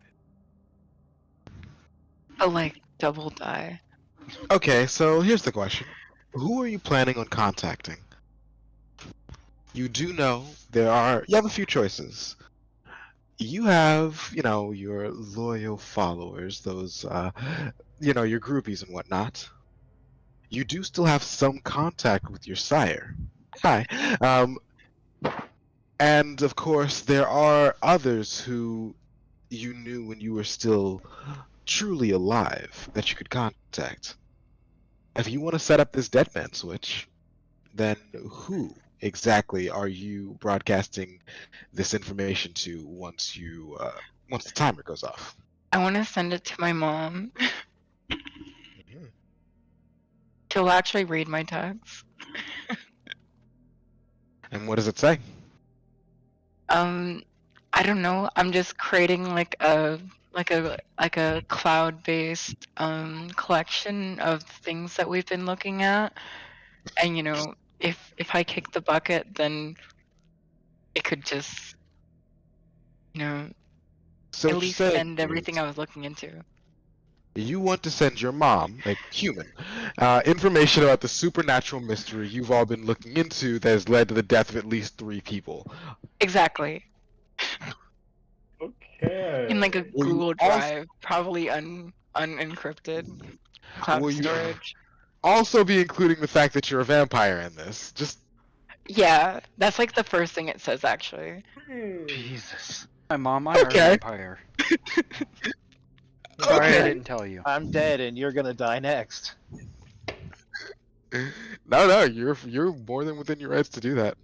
But, like, double die. Okay, so here's the question. Who are you planning on contacting? You do know you have a few choices. You have, your loyal followers, those, your groupies and whatnot. You do still have some contact with your sire. Hi. And of course, there are others who you knew when you were still truly alive that you could contact. If you want to set up this dead man switch, then who exactly are you broadcasting this information to once the timer goes off? I want to send it to my mom. Mhm. She'll actually read my texts. And what does it say? I don't know. I'm just creating like a cloud-based collection of things that we've been looking at. And you know, if I kick the bucket, then it could just, you know, So at what you're least saying send everything is I was looking into. you want to send your mom, a human, information about the supernatural mystery you've all been looking into that has led to the death of at least 3 people. Exactly. In like a Okay. Will you Google also, Drive, probably unencrypted cloud will you storage. also be including the fact that you're a vampire in this? Just Yeah, that's like the first thing it says actually. Jesus. My mom, I'm a okay, vampire. Sorry I okay. didn't tell you. I'm dead and you're gonna die next. No, you're more than within your rights to do that.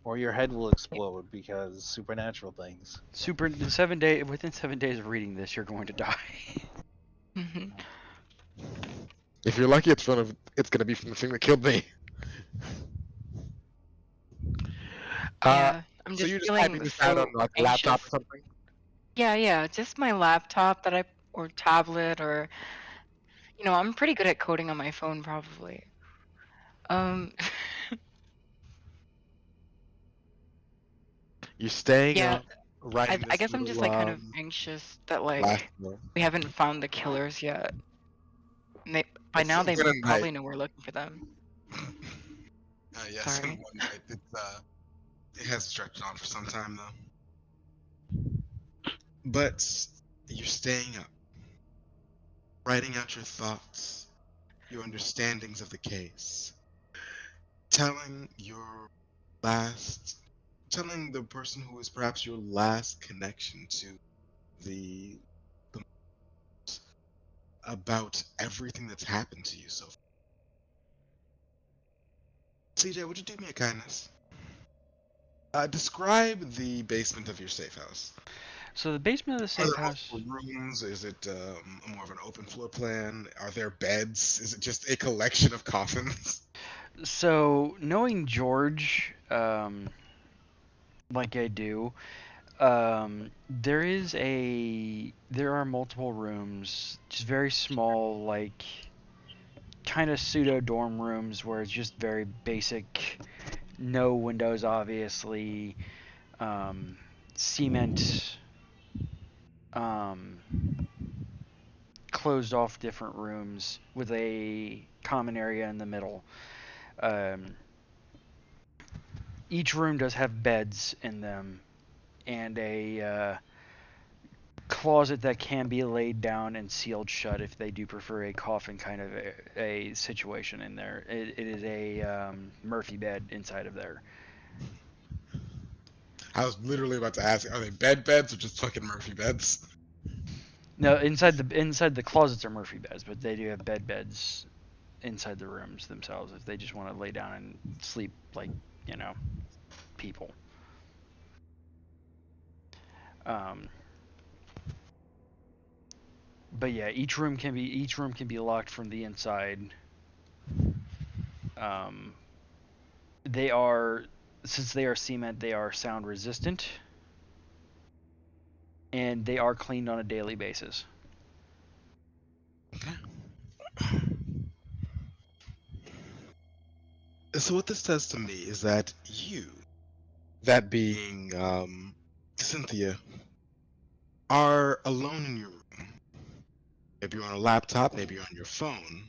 Or your head will explode because supernatural things. Within 7 days of reading this, you're going to die. Hmm. If you're lucky, it's gonna be from the thing that killed me. Yeah, I'm So just you're just feeling typing this out on so like a anxious. laptop or something? Yeah, just my laptop or tablet or I'm pretty good at coding on my phone probably. Um, You're staying yeah, up, writing I this guess I'm just little like kind of anxious that last like note. we haven't found the killers yet. And by It's now they been a night. probably know we're looking for them. Yes, in Sorry. one night. It has stretched on for some time though. But you're staying up, writing out your thoughts, your understandings of the case, telling telling the person who is perhaps your last connection to the about everything that's happened to you so far. CJ, would you do me a kindness? Describe the basement of your safe house. So the basement of the Are safe there house. multiple rooms? Is it more of an open floor plan? Are there beds? Is it just a collection of coffins? So knowing George, like I do, there are multiple rooms, just very small, like kind of pseudo dorm rooms where it's just very basic, no windows, obviously, cement, um, closed off different rooms with a common area in the middle. Um, each room does have beds in them and a closet that can be laid down and sealed shut if they do prefer a coffin kind of a situation in there. It is a Murphy bed inside of there. I was literally about to ask, are they beds or just fucking Murphy beds? No, inside the closets are Murphy beds, but they do have beds inside the rooms themselves if they just want to lay down and sleep like, you know, people. But yeah, each room can be locked from the inside. They are, since they are cement, they are sound resistant, and they are cleaned on a daily basis. So what this says to me is that you, that being Cynthia, are alone in your room. Maybe you're on a laptop, maybe you're on your phone,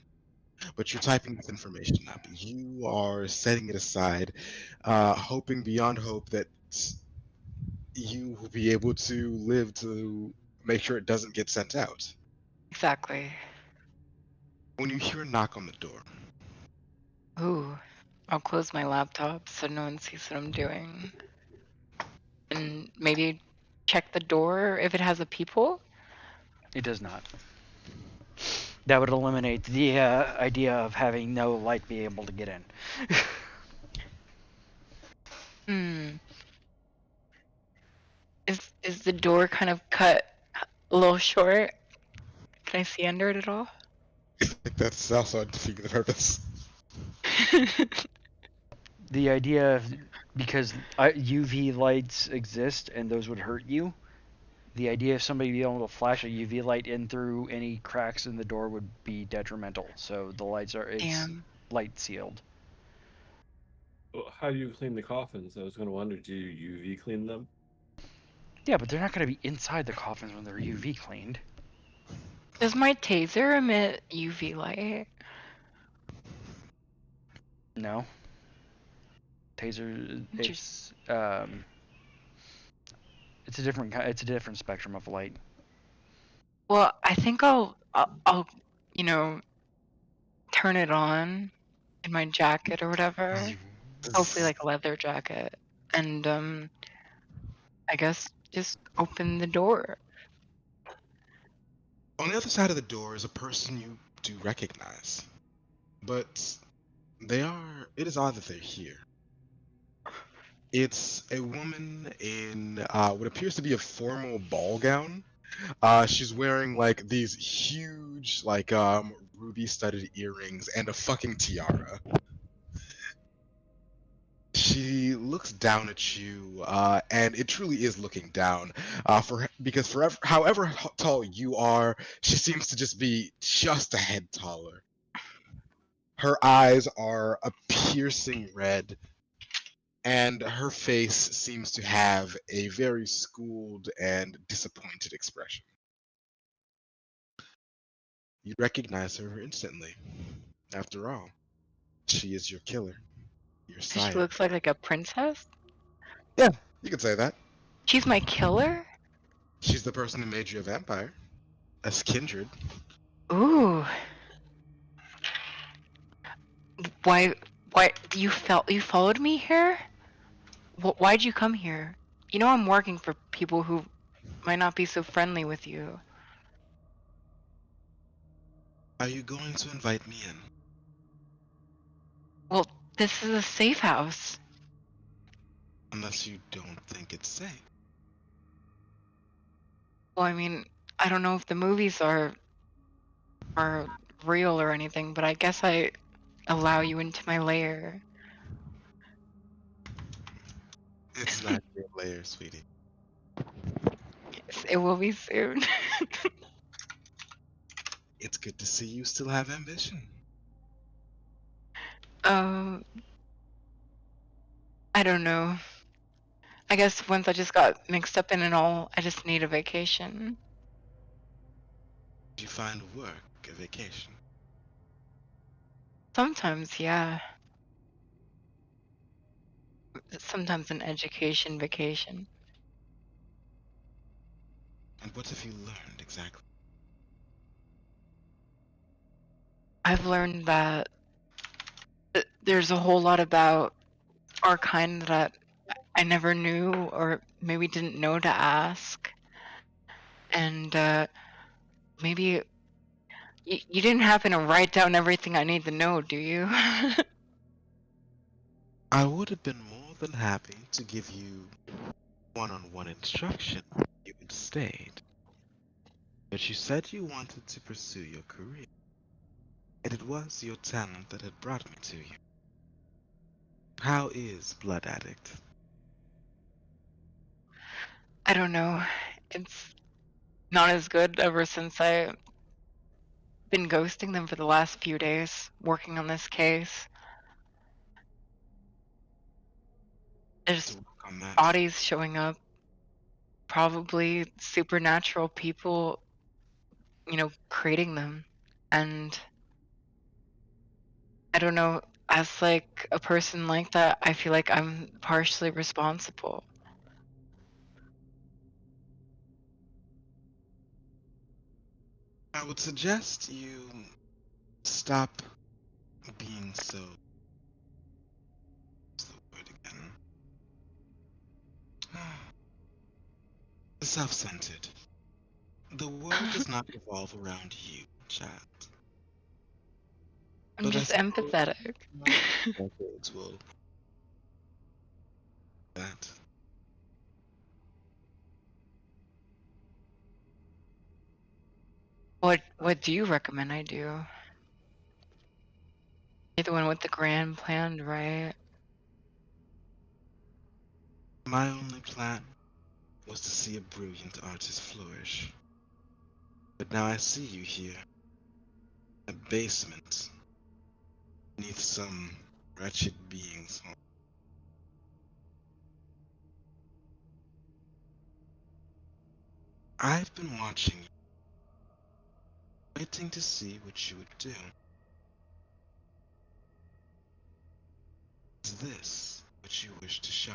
but you're typing this information up. You are setting it aside, hoping beyond hope that you will be able to live to make sure it doesn't get sent out. Exactly. When you hear a knock on the door, Ooh. I'll close my laptop so no one sees what I'm doing. And maybe check the door if it has a peephole. It does not. That would eliminate the idea of having no light be able to get in. Is the door kind of cut a little short? Can I see under it at all? that's also defeating the purpose. The idea of, because UV lights exist and those would hurt you, the idea of somebody being able to flash a UV light in through any cracks in the door would be detrimental. So the lights are, it's Damn. light sealed. Well, how do you clean the coffins? I was going to wonder, do you UV clean them? Yeah, but they're not going to be inside the coffins when they're UV cleaned. Does my taser emit UV light? No. Taser, it's a different spectrum of light. Well, I think I'll you know, turn it on in my jacket or whatever. Hopefully like a leather jacket. And I guess just open the door. On the other side of the door is a person you do recognize, but it is odd that they're here. It's a woman in what appears to be a formal ball gown. She's wearing like these huge, like ruby-studded earrings and a fucking tiara. She looks down at you, and it truly is looking down. Because however tall you are, she seems to just be just a head taller. Her eyes are a piercing red, and her face seems to have a very schooled and disappointed expression. You recognize her instantly. After all, she is your killer, your She sire. looks like a princess? Yeah, you could say that. She's my killer? She's the person who made you a vampire. As kindred. Ooh. Why you followed me here? Why'd you come here? You know I'm working for people who might not be so friendly with you. Are you going to invite me in? Well, this is a safe house. Unless you don't think it's safe. Well, I mean, I don't know if the movies are real or anything, but I guess I allow you into my lair. It's not your lair, sweetie. Yes, it will be soon. It's good to see you still have ambition. I don't know. I guess once I just got mixed up in it all, I just need a vacation. Do you find work a vacation? Sometimes, yeah. Sometimes an education vacation. And what have you learned exactly? I've learned that there's a whole lot about our kind that I never knew or maybe didn't know to ask. And maybe you didn't happen to write down everything I need to know, do you? I would have been more than happy to give you one-on-one instruction if you had stayed. But you said you wanted to pursue your career, and it was your talent that had brought me to you. How is Blood Addict? I don't know. It's not as good ever since I've been ghosting them for the last few days, working on this case. To There's work on that. bodies showing up, probably supernatural people, creating them. And I don't know, as like a person like that, I feel like I'm partially responsible. I would suggest you stop being so. What's the word again? Self-centered. The world does not revolve around you, child. I'm But I just suppose empathetic. decades will that. What do you recommend I do? You're the one with the grand plan, right? My only plan was to see a brilliant artist flourish. But now I see you here, a basement, beneath some wretched being's home. I've been watching you, waiting to see what you would do. Is this what you wish to show?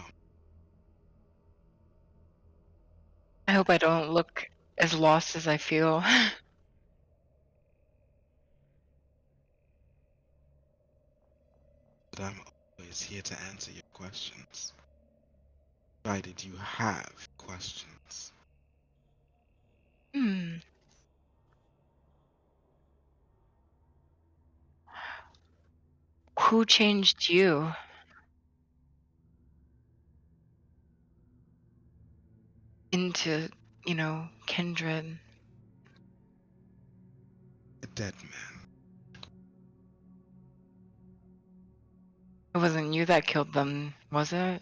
I hope I don't look as lost as I feel. But I'm always here to answer your questions. Provided you have questions. Hmm. Who changed you? Into, kindred. A dead man. It wasn't you that killed them, was it?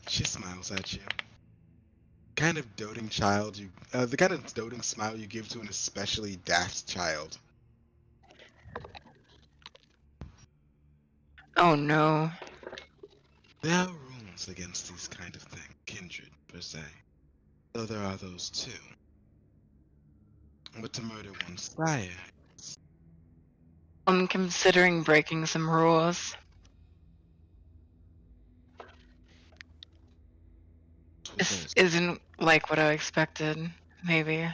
She smiles at you. Kind of doting child you, the kind of doting smile you give to an especially daft child. Oh no. There are rules against these kind of things, kindred per se, though there are those too. But to murder one's sire, I'm considering breaking some rules. This there's isn't like what I expected, maybe.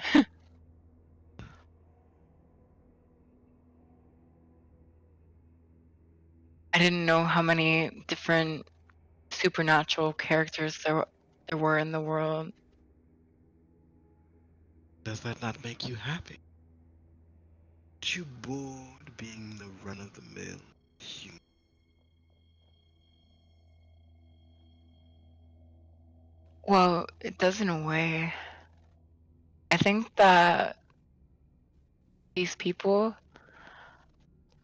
I didn't know how many different supernatural characters there were in the world. does that not make you happy? Aren't you bored being the run-of-the-mill human? Well, it does in a way. I think that these people,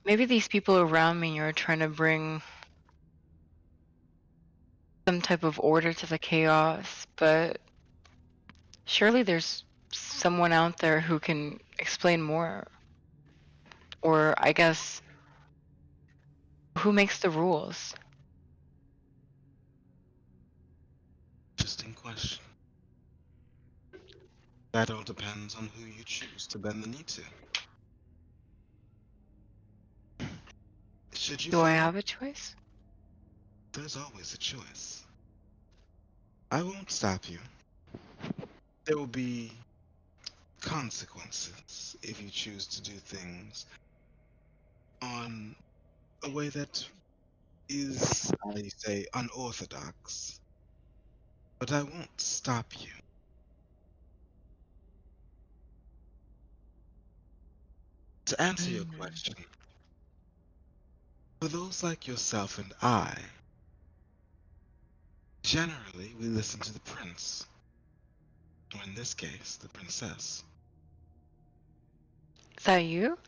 maybe these people around me are trying to bring some type of order to the chaos, but surely there's someone out there who can explain more. Or I guess, who makes the rules? Interesting question. That all depends on who you choose to bend the knee to. Should you Do I feel have a choice? there's always a choice. I won't stop you. There will be consequences if you choose to do things on a way that is, I say, unorthodox. But I won't stop you. To answer your question, for those like yourself and I, generally we listen to the prince, or in this case, the princess. Is that you?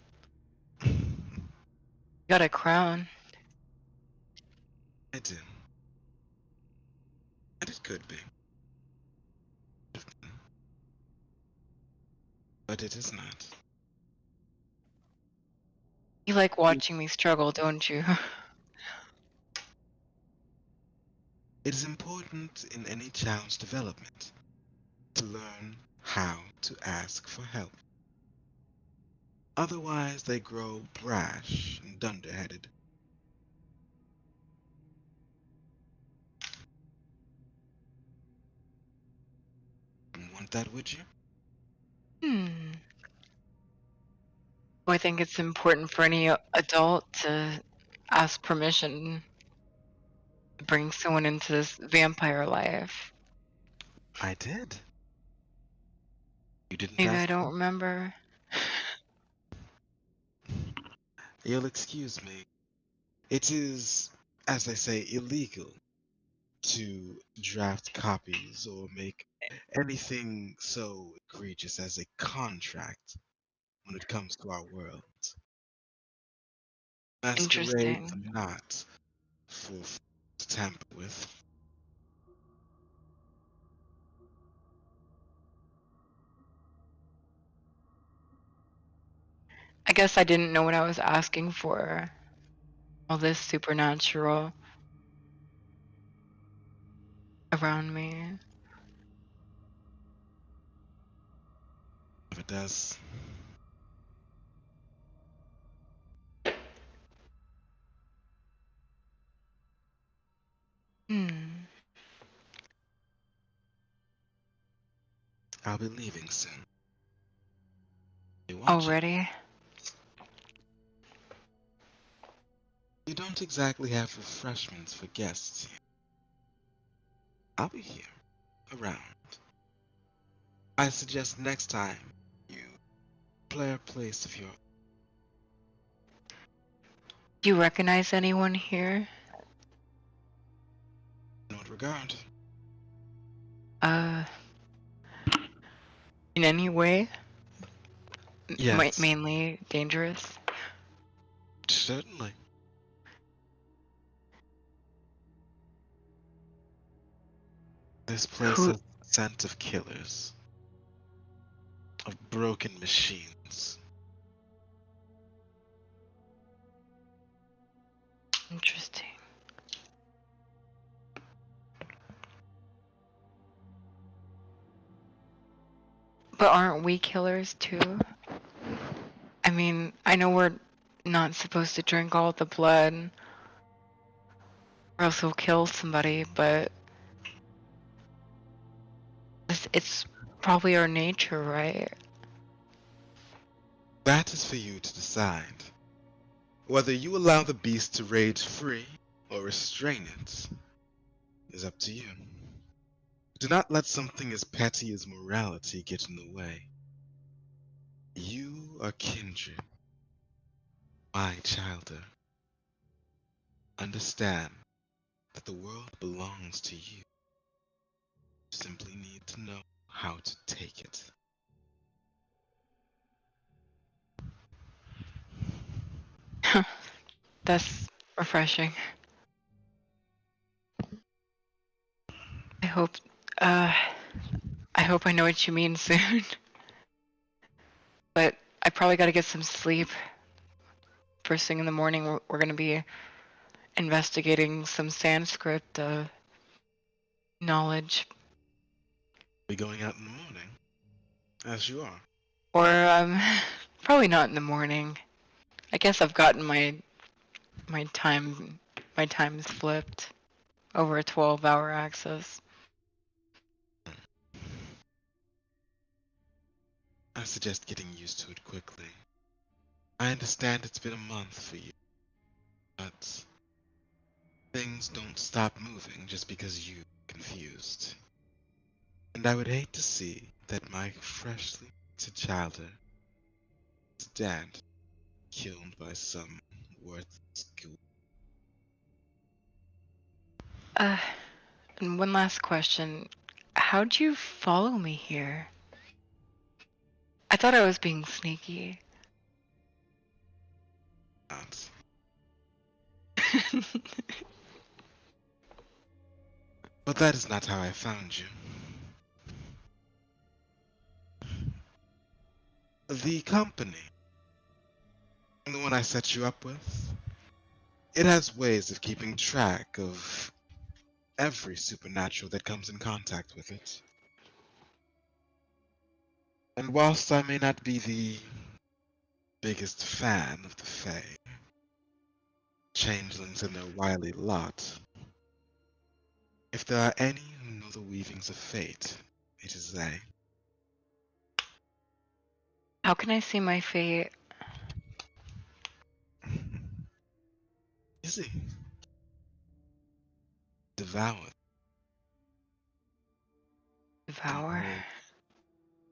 You got a crown. I do. And it could be. But it is not. You like watching me struggle, don't you? It is important in any child's development to learn how to ask for help. Otherwise, they grow brash and dunderheaded. Wouldn't want that, would you? Hmm. Well, I think it's important for any adult to ask permission to bring someone into this vampire life. I did. You didn't Maybe I ask don't me? remember. You'll excuse me. It is, as they say, illegal to draft copies or make anything so egregious as a contract when it comes to our world. Masquerades Interesting. are not for to tamper with. I guess I didn't know what I was asking for. All this supernatural around me. If it does, Hmm. I'll be leaving soon. You watching? Already? You don't exactly have refreshments for guests here. I'll be here, around. I suggest next time you play a place of your Do you recognize anyone here? in what regard. Uh, in any way? Yes, Mainly dangerous? certainly. This place Who? has the scent of killers, of broken machines. Interesting. But aren't we killers too? I mean, I know we're not supposed to drink all the blood or else we'll kill somebody, but it's probably our nature, right? That is for you to decide. Whether you allow the beast to rage free or restrain it is up to you. Do not let something as petty as morality get in the way. You are kindred, my childer. Understand that the world belongs to you. You simply need to know how to take it. That's refreshing. I hope, uh, I hope I know what you mean soon. But I probably gotta get some sleep. First thing in the morning, we're gonna be investigating some Sanskrit knowledge. Be going out in the morning, as you are. Or, probably not in the morning. I guess I've gotten my time's flipped over a 12-hour axis. I suggest getting used to it quickly. I understand it's been a month for you, but things don't stop moving just because you're confused. And I would hate to see that my freshly to childer is dead. killed by some worthless ghoul. And one last question. How'd you follow me here? I thought I was being sneaky. Not. But that is not how I found you. The company, the one I set you up with, it has ways of keeping track of every supernatural that comes in contact with it. And whilst I may not be the biggest fan of the Fae, changelings and their wily lot, if there are any who know the weavings of fate, it is they. How can I see my fate? Easy. Devour. Devour?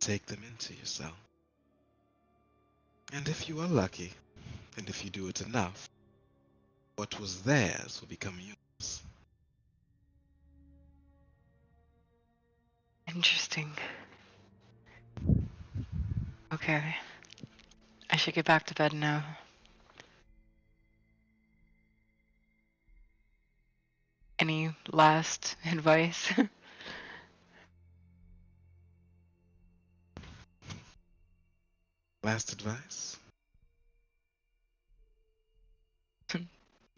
Take them into yourself. And if you are lucky, and if you do it enough, what was theirs will become yours. Interesting. Okay. I should get back to bed now. Any last advice? Last advice?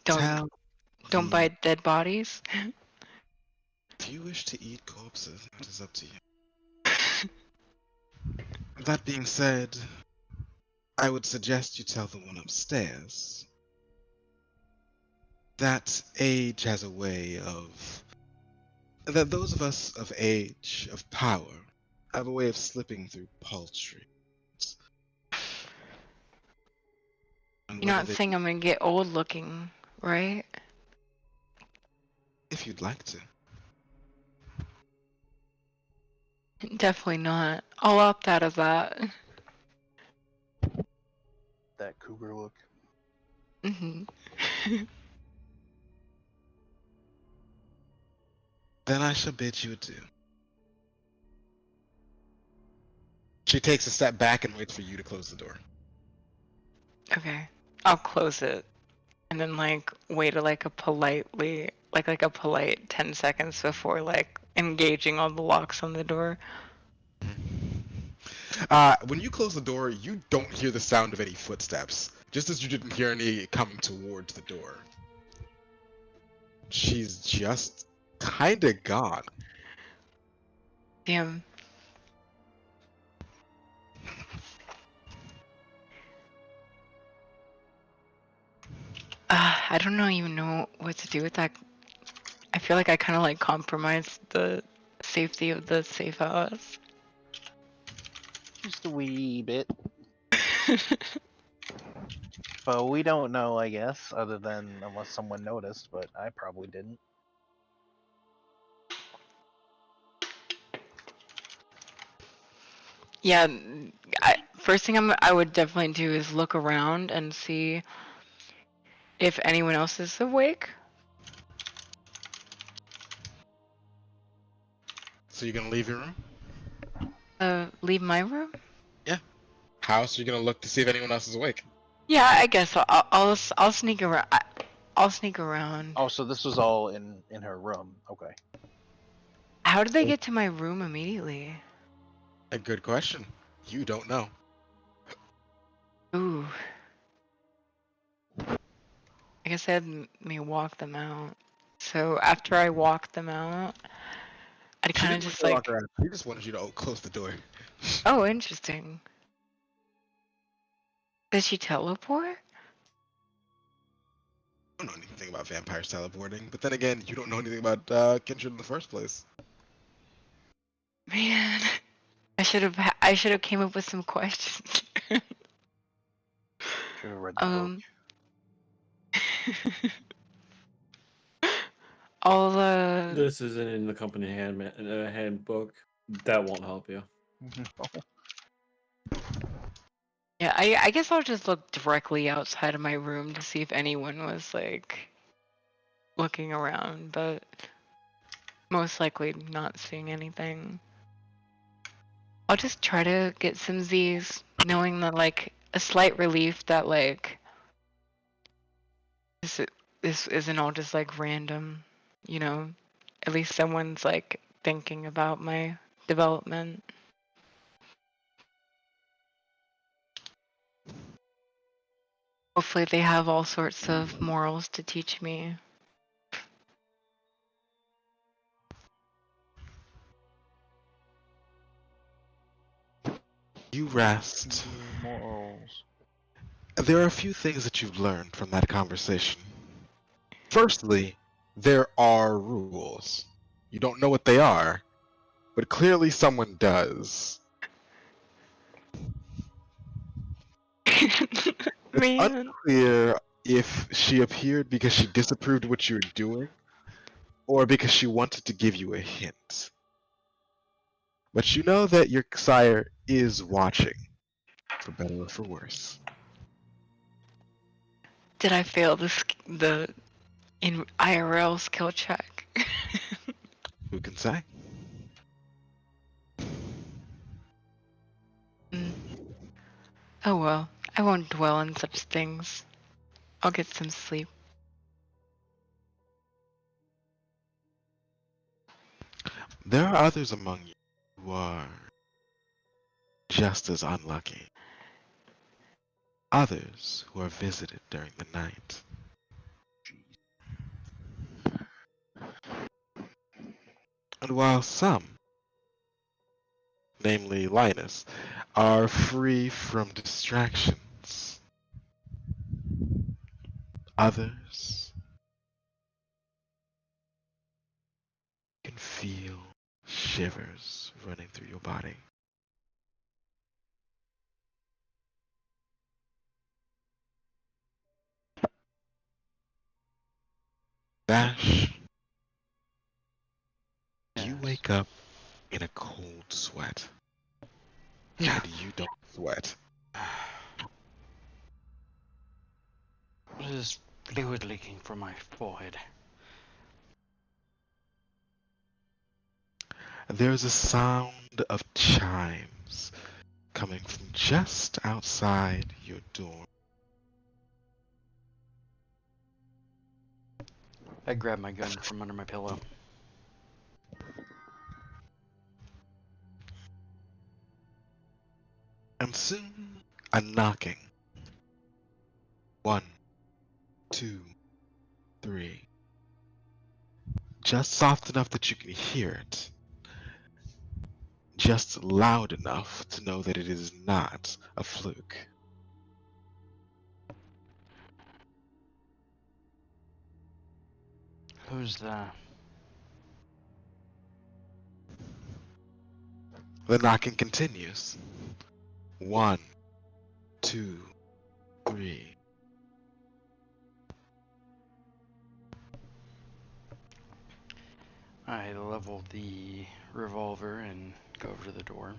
Don't Tell don't the- bite dead bodies. If you wish to eat corpses, that is up to you. That being said, I would suggest you tell the one upstairs that age has a way of. That those of us of age, of power, have a way of slipping through paltry. And You're whether not they, saying I'm gonna get old looking, right? if you'd like to. Definitely not. I'll opt out of that. That cougar look. hmm Then I shall bid you adieu. She takes a step back and waits for you to close the door. Okay. I'll close it. And then wait like a politely like a polite 10 seconds before engaging all the locks on the door. When you close the door, you don't hear the sound of any footsteps, just as you didn't hear any coming towards the door. She's just kinda gone. Damn. I don't even know what to do with that. I feel like I kind of compromised the safety of the safe house. Just a wee bit. But we don't know, I guess, other than unless someone noticed, but I probably didn't. Yeah, first thing I would definitely do is look around and see if anyone else is awake. So you're gonna leave your room? Leave my room? How else are you gonna look to see if anyone else is awake? Yeah, I guess I'll sneak around. I'll sneak around. Oh, so this was all in her room. Okay. How did they get to my room immediately? A good question. You don't know. Ooh. I guess they had me walk them out. So after I walked them out, I'd She kind of didn't just want you to walk around. She just wanted you to close the door. oh, interesting. Did she teleport? I don't know anything about vampires teleporting, but then again, you don't know anything about Kindred in the first place. Man, I should have came up with some questions. Should have read the book. I'll This isn't in the company handbook. That won't help you. Yeah, I guess I'll just look directly outside of my room to see if anyone was like looking around, but most likely not seeing anything. I'll just try to get some Z's, knowing that like a slight relief that like this isn't all just like random, you know. At least someone's like thinking about my development. Hopefully they have all sorts of morals to teach me. You rest. Morals. There are a few things that you've learned from that conversation. Firstly, there are rules. You don't know what they are, but clearly someone does. It's Man. unclear if she appeared because she disapproved what you were doing, or because she wanted to give you a hint. But you know that your sire is watching, for better or for worse. Did I fail the in IRL skill check? Who can say? Mm. Oh well, I won't dwell on such things. I'll get some sleep. There are others among you who are just as unlucky. Others who are visited during the night. And while some, namely Linus, are free from distractions, others can feel shivers running through your body. Bash, you Yes. wake up in a cold sweat. And you don't sweat. What is fluid leaking from my forehead? There's a sound of chimes coming from just outside your door. I grab my gun from under my pillow. And soon, a knocking. 1, 2, 3. Just soft enough that you can hear it. Just loud enough to know that it is not a fluke. Who's that? The knocking continues. 1, 2, 3. I level the revolver and go over to the door.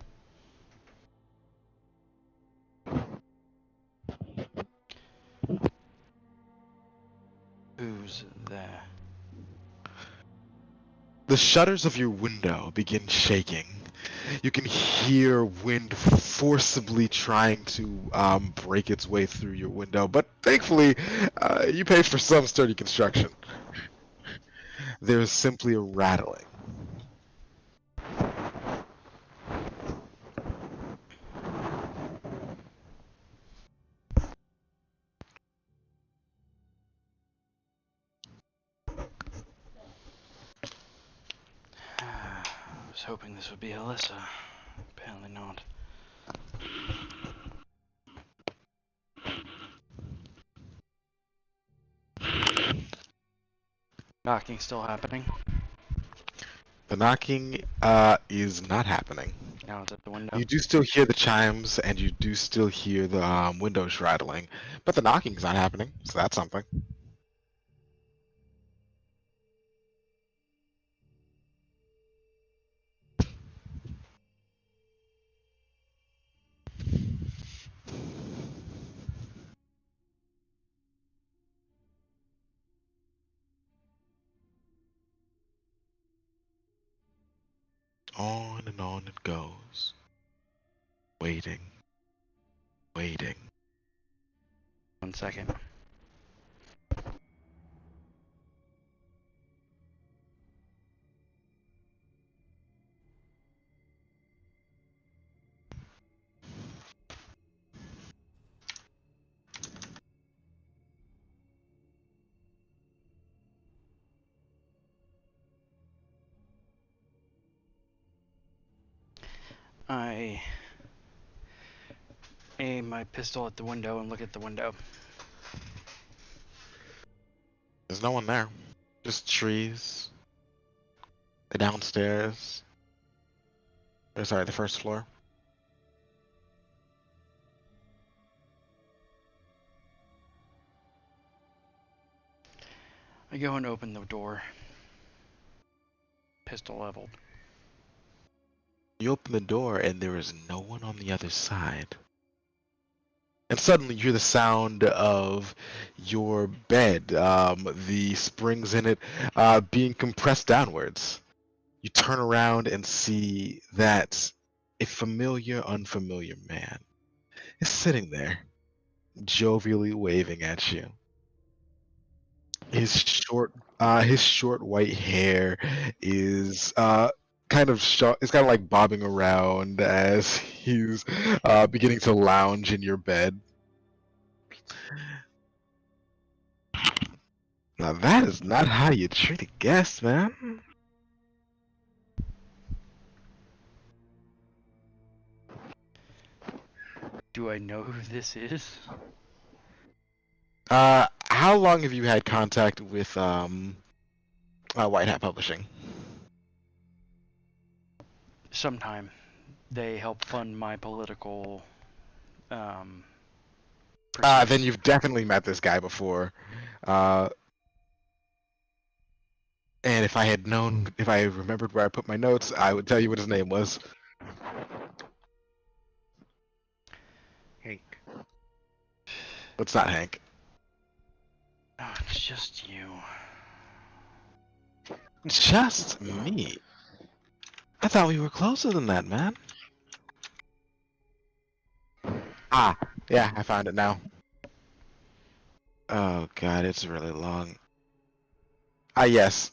Who's there? The shutters of your window begin shaking. You can hear wind forcibly trying to break its way through your window, but thankfully, you paid for some sturdy construction. There's simply a rattling. I was hoping this would be Alyssa. Apparently not. Knocking still happening? The knocking is not happening. Now it's at the window. You do still hear the chimes, and you do still hear the windows rattling, but the knocking's not happening, so that's something. On and on it goes. Waiting. Waiting. 1 second. I aim my pistol at the window and look at the window. There's no one there. Just trees. The downstairs. Or sorry, the first floor. I go and open the door. Pistol leveled. You open the door and there is no one on the other side. And suddenly you hear the sound of your bed, the springs in it, being compressed downwards. You turn around and see that a familiar, unfamiliar man is sitting there, jovially waving at you. His short white hair is kind of short. It's kind of like bobbing around as he's beginning to lounge in your bed. Now that is not how you treat a guest, man. Do I know who this is? How long have you had contact with White Hat Publishing? Sometime. They help fund my political. Then pursuits. you've definitely met this guy before. And if I had known, if I remembered where I put my notes, I would tell you what his name was. Hank. It's not Hank. Oh, it's just you. Just me. I thought we were closer than that, man. Ah, yeah, I found it now. Oh god, it's really long. Ah, yes.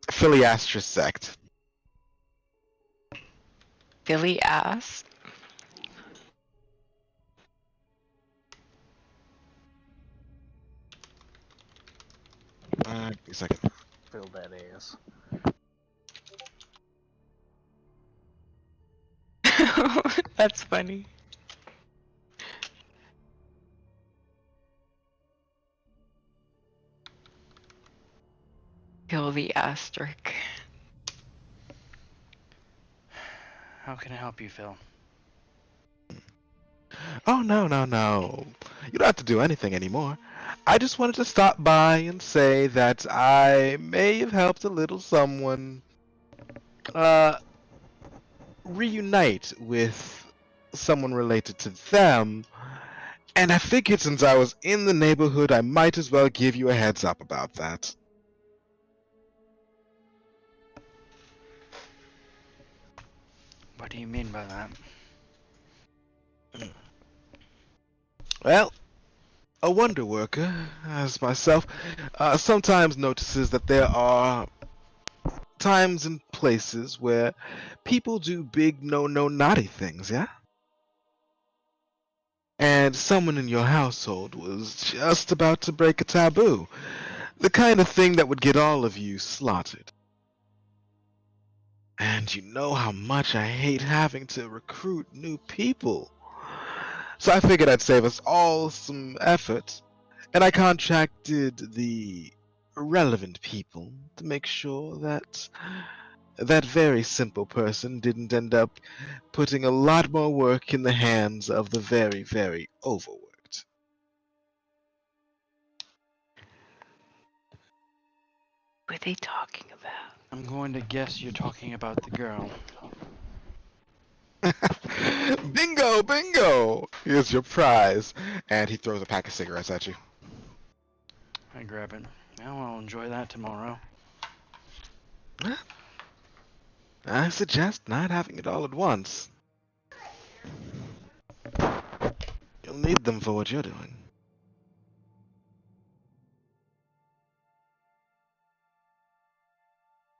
Philiaster sect. Billy ass. Give me a second. Fill that ass. That's funny. Kill the asterisk. How can I help you, Phil? Oh, no, no, no. You don't have to do anything anymore. I just wanted to stop by and say that I may have helped a little someone reunite with someone related to them. And I figured since I was in the neighborhood, I might as well give you a heads up about that. What do you mean by that? Well, a wonder worker, as myself, sometimes notices that there are times and places where people do big no naughty things, yeah? And someone in your household was just about to break a taboo. The kind of thing that would get all of you slaughtered. And you know how much I hate having to recruit new people. So I figured I'd save us all some effort, and I contracted the relevant people to make sure that that very simple person didn't end up putting a lot more work in the hands of the very, very overworked. What are they talking about? I'm going to guess you're talking about the girl. Bingo, bingo! Here's your prize. And he throws a pack of cigarettes at you. I grab it. Well, I'll enjoy that tomorrow. I suggest not having it all at once. You'll need them for what you're doing.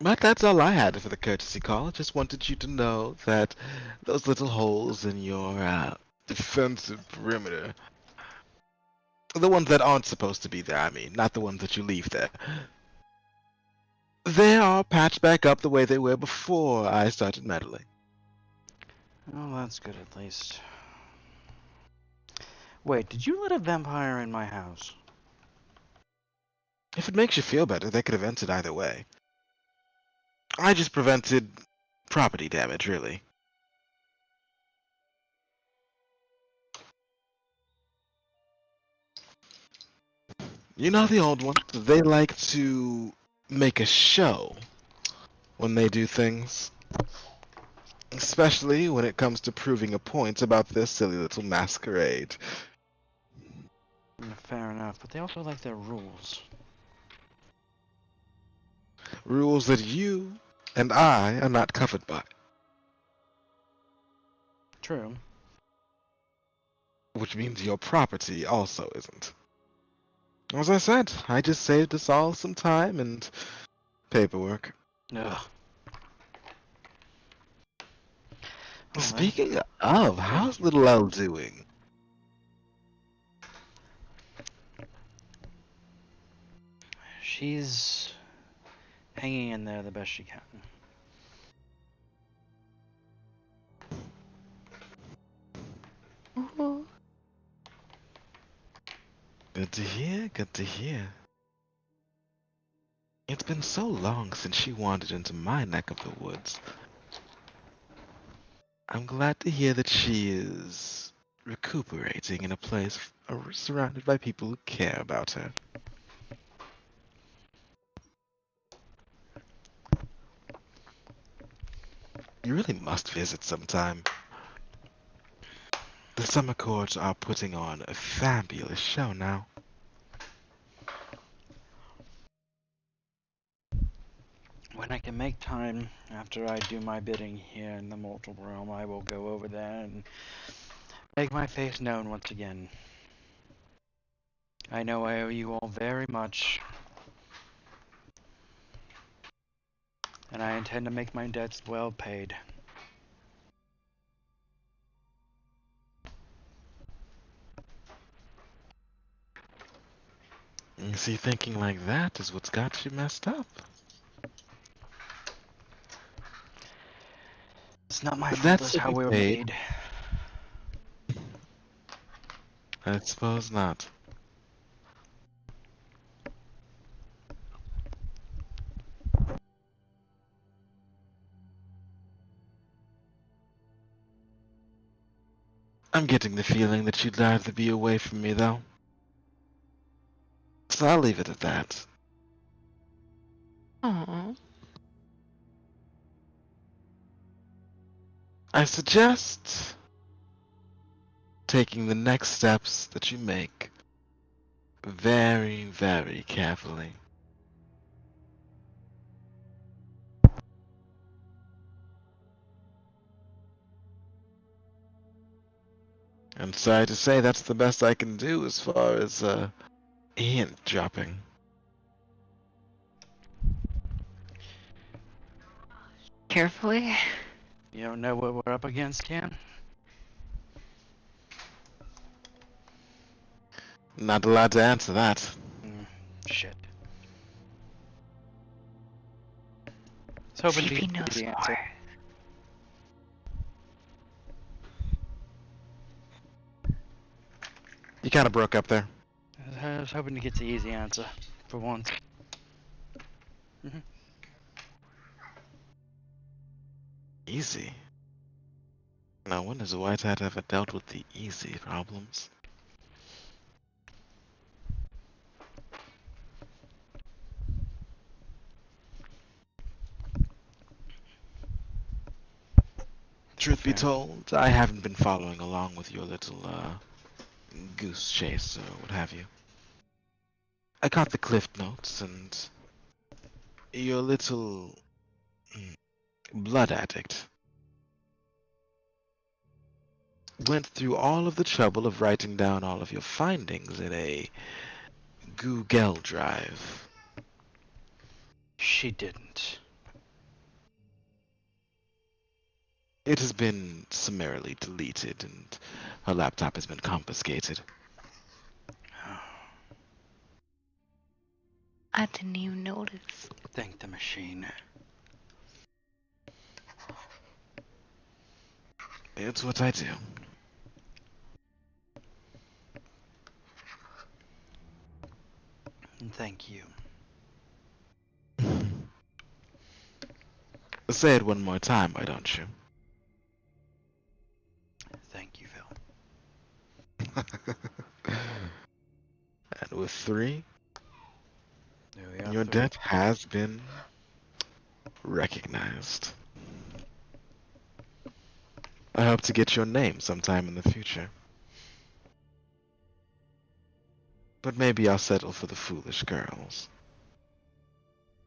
But that's all I had for the courtesy call. Just wanted you to know that those little holes in your defensive perimeter, the ones that aren't supposed to be there, I mean, not the ones that you leave there, they are patched back up the way they were before I started meddling. Well, that's good at least. Wait, did you let a vampire in my house? If it makes you feel better, they could have entered either way. I just prevented property damage, really. You know the old one? They like to make a show when they do things. Especially when it comes to proving a point about this silly little masquerade. Fair enough, but they also like their rules. Rules that you and I are not covered by. True. Which means your property also isn't. As I said, I just saved us all some time and paperwork. Ugh. Oh, Speaking of, how's little Elle doing? she's hanging in there the best she can. Good to hear, good to hear. It's been so long since she wandered into my neck of the woods. I'm glad to hear that she is recuperating in a place surrounded by people who care about her. You really must visit sometime. The summer courts are putting on a fabulous show now. When I can make time after I do my bidding here in the mortal realm, I will go over there and make my face known once again. I know I owe you all very much, and I intend to make my debts well paid. You see, thinking like that is what's got you messed up. It's not my But fault that's that's to how be we were paid. made. I suppose not. I'm getting the feeling that you'd rather be away from me, though. So I'll leave it at that. Aw. I suggest taking the next steps that you make very, very carefully. I'm sorry to say that's the best I can do as far as hint dropping. Carefully. You don't know what we're up against, Ken? Not allowed to answer that. Shit. I was hoping to CP get knows the more. answer. You kind of broke up there. I was hoping to get the easy answer, for once. Easy. Now, when has White Hat ever dealt with the easy problems? Truth be Fair. told, I haven't been following along with your little, goose chase or what have you. I caught the cliff notes and your little blood addict, went through all of the trouble of writing down all of your findings in a Google Drive. She didn't. It has been summarily deleted, and her laptop has been confiscated. I didn't even notice. Thank the machine. It's what I do. And thank you. Say it one more time, why don't you? Thank you, Phil. And with 3, There we are, your 3. debt has been recognized. I hope to get your name sometime in the future. But maybe I'll settle for the foolish girls.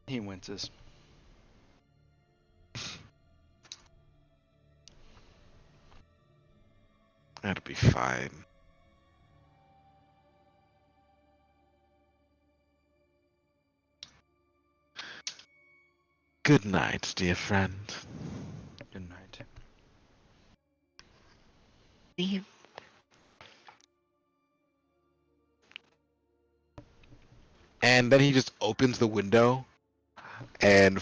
He winces. That'll be fine. Good night, dear friend. Good night. Leave. And then he just opens the window and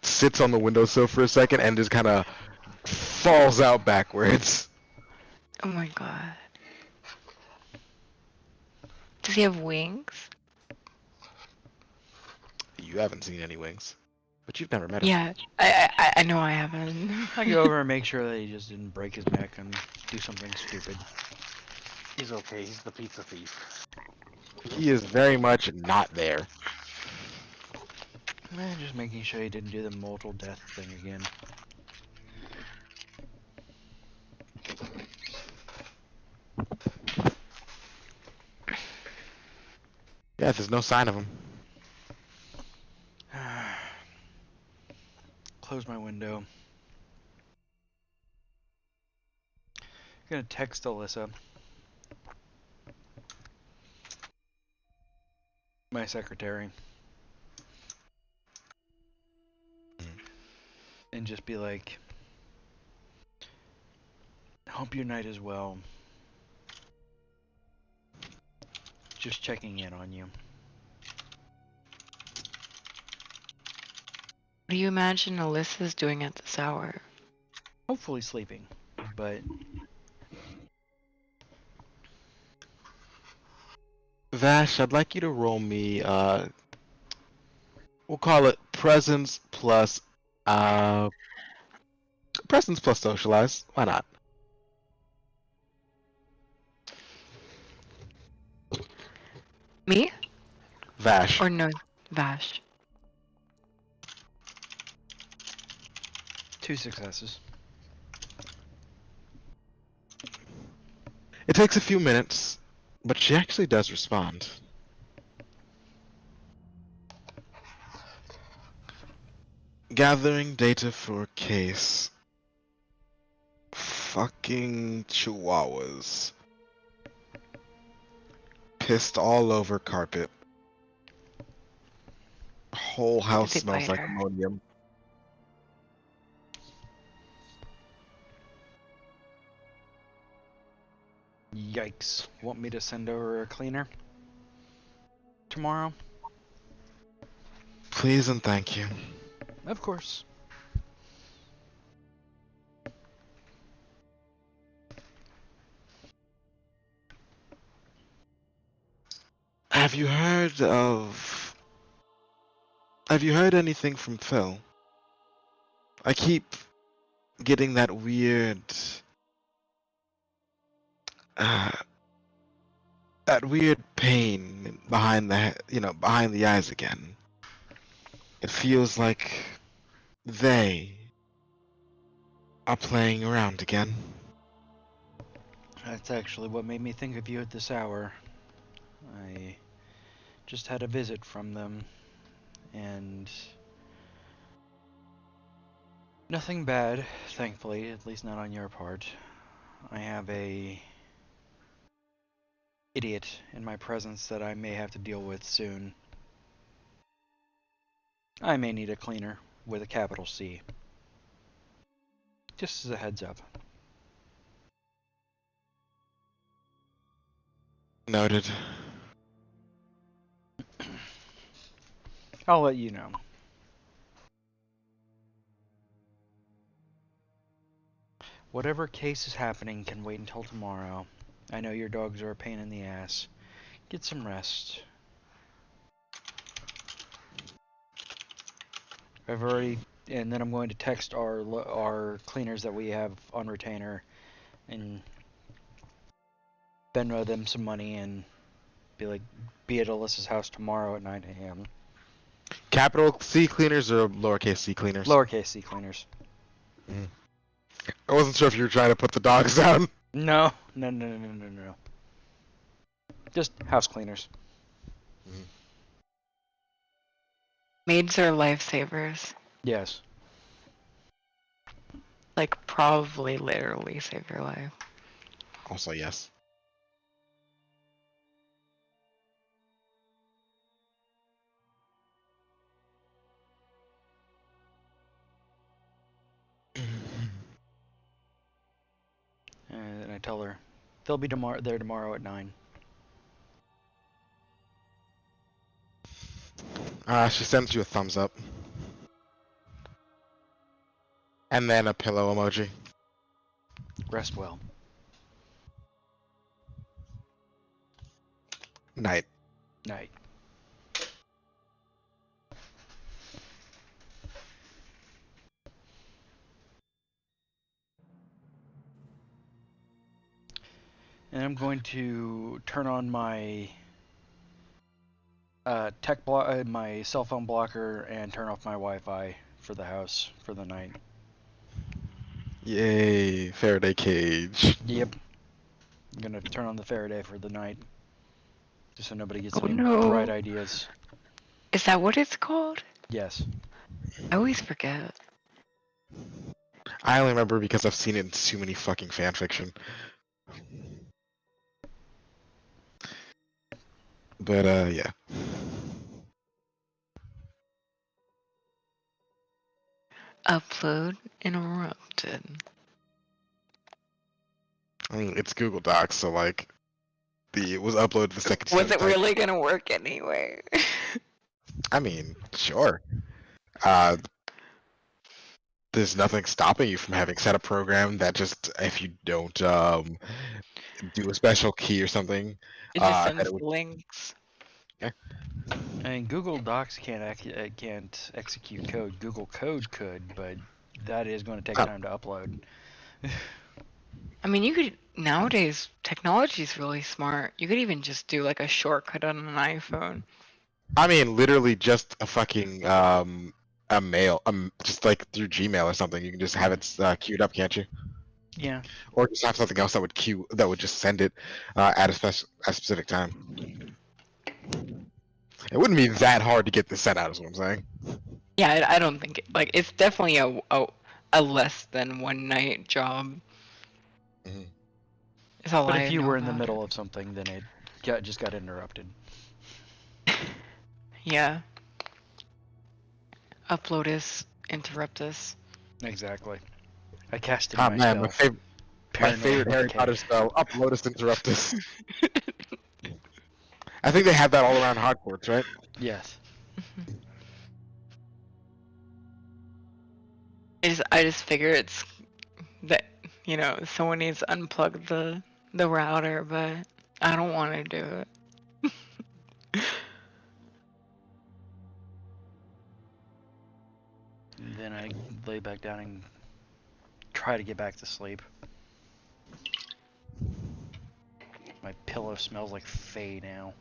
sits on the windowsill for a second and just kind of falls out backwards. Oh my god. Does he have wings? You haven't seen any wings, but you've never met him. Yeah, I know I haven't. I go over and make sure that he just didn't break his neck and do something stupid. He's okay. He's the pizza thief. He is very much not there. Just making sure he didn't do the mortal death thing again. Yeah, there's no sign of him. Close my window. Gonna text Alyssa, my secretary, and just be like, hope your night is well. Just checking in on you. What do you imagine Alyssa's doing at this hour? Hopefully sleeping, but Vash, I'd like you to roll me, we'll call it presence plus socialize. Why not? Me? Vash. Or no, Vash? 2 successes. It takes a few minutes, but she actually does respond. Gathering data for case. Fucking chihuahuas. Pissed all over carpet. Whole house Did they smells bite like her? ammonium. Yikes. Want me to send over a cleaner? Tomorrow? Please and thank you. Of course. Have you heard of... Have you heard anything from Phil? I keep getting that weird... that weird pain behind behind the eyes again. It feels like they are playing around again. That's actually what made me think of you at this hour. I just had a visit from them, and Nothing bad, thankfully, at least not on your part. I have a idiot in my presence that I may have to deal with soon. I may need a cleaner with a capital C. Just as a heads up. Noted. I'll let you know. Whatever case is happening can wait until tomorrow. I know your dogs are a pain in the ass. Get some rest. I've already, and then I'm going to text our cleaners that we have on retainer, and Venmo them some money and be at Alyssa's house tomorrow at 9 a.m. Capital C cleaners or lowercase c cleaners? Lowercase c cleaners. I wasn't sure if you were trying to put the dogs down. No. Just house cleaners. Maids are lifesavers. Yes. Like, probably literally save your life. Also, yes. And I tell her they'll be there tomorrow at 9. She sends you a thumbs up. And then a pillow emoji. Rest well. Night. Night. And I'm going to turn on my my cell phone blocker and turn off my Wi-Fi for the house for the night. Yay, Faraday cage. Yep. I'm gonna turn on the Faraday for the night, just so nobody gets Oh, any no. bright ideas. Is that what it's called? Yes. I always forget. I only remember because I've seen it in too many fucking fanfiction. But, yeah. Upload interrupted. I mean, it's Google Docs, so, like, it was uploaded the second Was it time. really gonna work anyway? I mean, sure. There's nothing stopping you from having set a program that just, if you don't do a special key or something, It just that sends it would. links. I mean, Google Docs can't execute code. Google Code could, but that is going to take Oh. time to upload. I mean, you could nowadays technology is really smart. You could even just do like a shortcut on an iPhone. I mean, literally just a fucking a mail, just like through Gmail or something. You can just have it queued up, can't you? Yeah. Or just have something else that would just send it at a specific time. It wouldn't be that hard to get this sent out, is what I'm saying. Yeah, I don't think like it's definitely a less than one night job. Mhm. Is all But I if you know were in the about middle of something, then it just got interrupted. it. Yeah. Uploadus, interruptus. Exactly. I cast it Ah myself. man, my favorite Harry Potter spell, Uploadus Interruptus. I think they have that all around Hogwarts, right? Yes. I just figure it's that someone needs to unplug the router, but I don't want to do it. And then I lay back down and try to get back to sleep. My pillow smells like Faye now.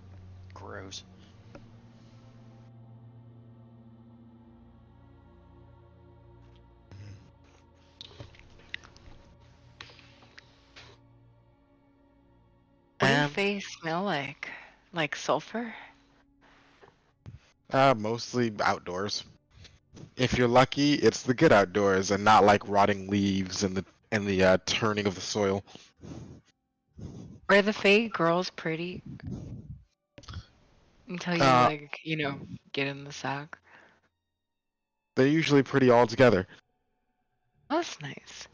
Gross. What do And face smell like? Like sulfur? mostly outdoors. If you're lucky, it's the good outdoors and not like rotting leaves and the turning of the soil. Are the fake girls pretty until you Uh, like, you know, get in the sack? they're usually pretty all together, That's nice.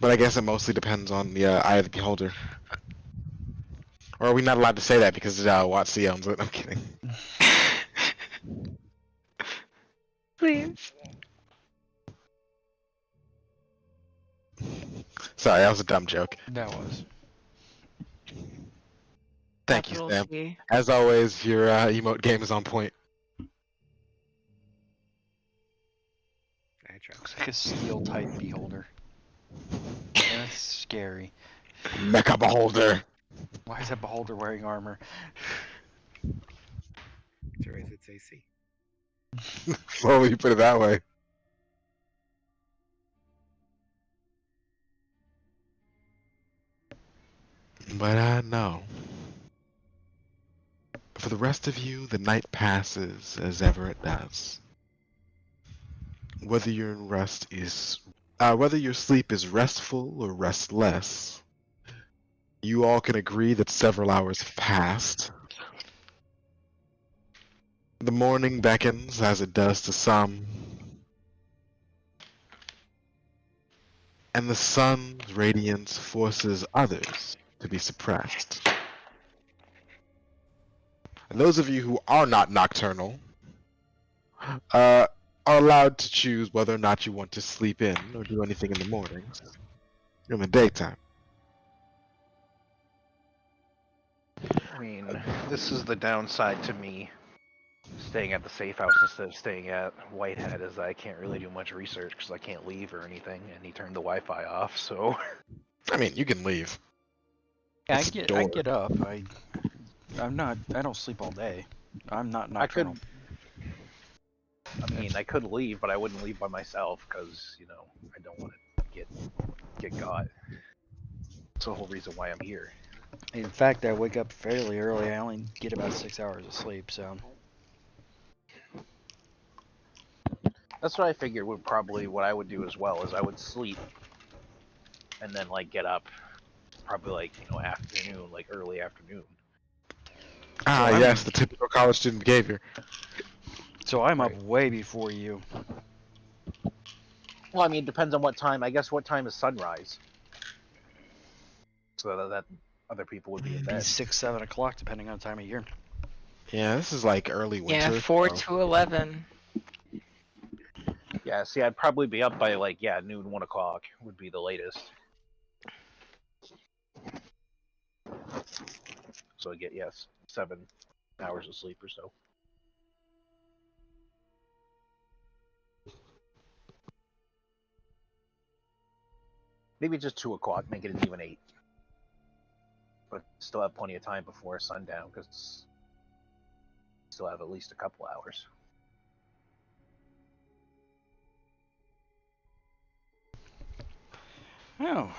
but I guess it mostly depends on the eye of the beholder. Or are we not allowed to say that because Watsy owns it? I'm kidding. Please. Sorry, that was a dumb joke. That was. Thank you, Capital Sam. C. As always, your emote game is on point. I try. Looks like a steel type beholder. That's scary. Mecha beholder. Why is that beholder wearing armor? To raise its AC. Well, you put it that way. But no. For the rest of you, the night passes as ever it does. Whether your whether your sleep is restful or restless, you all can agree that several hours have passed. The morning beckons as it does to some, and the sun's radiance forces others to be suppressed. And those of you who are not nocturnal are allowed to choose whether or not you want to sleep in or do anything in the mornings, in the daytime. I mean, this is the downside to me staying at the safe house instead of staying at Whitehead, is I can't really do much research because I can't leave or anything, and he turned the Wi-Fi off. So I mean, you can leave. Yeah, It's I door. get up. I don't sleep all day. I'm not I could. nocturnal. I mean, I could leave, but I wouldn't leave by myself because I don't want to get caught. That's the whole reason why I'm here. In fact, I wake up fairly early. I only get about 6 hours of sleep, so. That's what I figured would probably what I would do as well is I would sleep and then like get up probably like afternoon, like early afternoon. Ah, So yes, the typical college student behavior. So I'm up Right. way before you. Well, I mean, it depends on what time. I guess what time is sunrise, so that other people would be in It'd be bed. 6, 7 o'clock, depending on the time of year. Yeah, this is like early winter. Yeah, 4 so- to 11. Yeah, see, I'd probably be up by like noon, 1 o'clock would be the latest. So I get 7 hours of sleep or so. Maybe just 2 o'clock, make it an even 8. But still have plenty of time before sundown because still have at least a couple hours. Oh.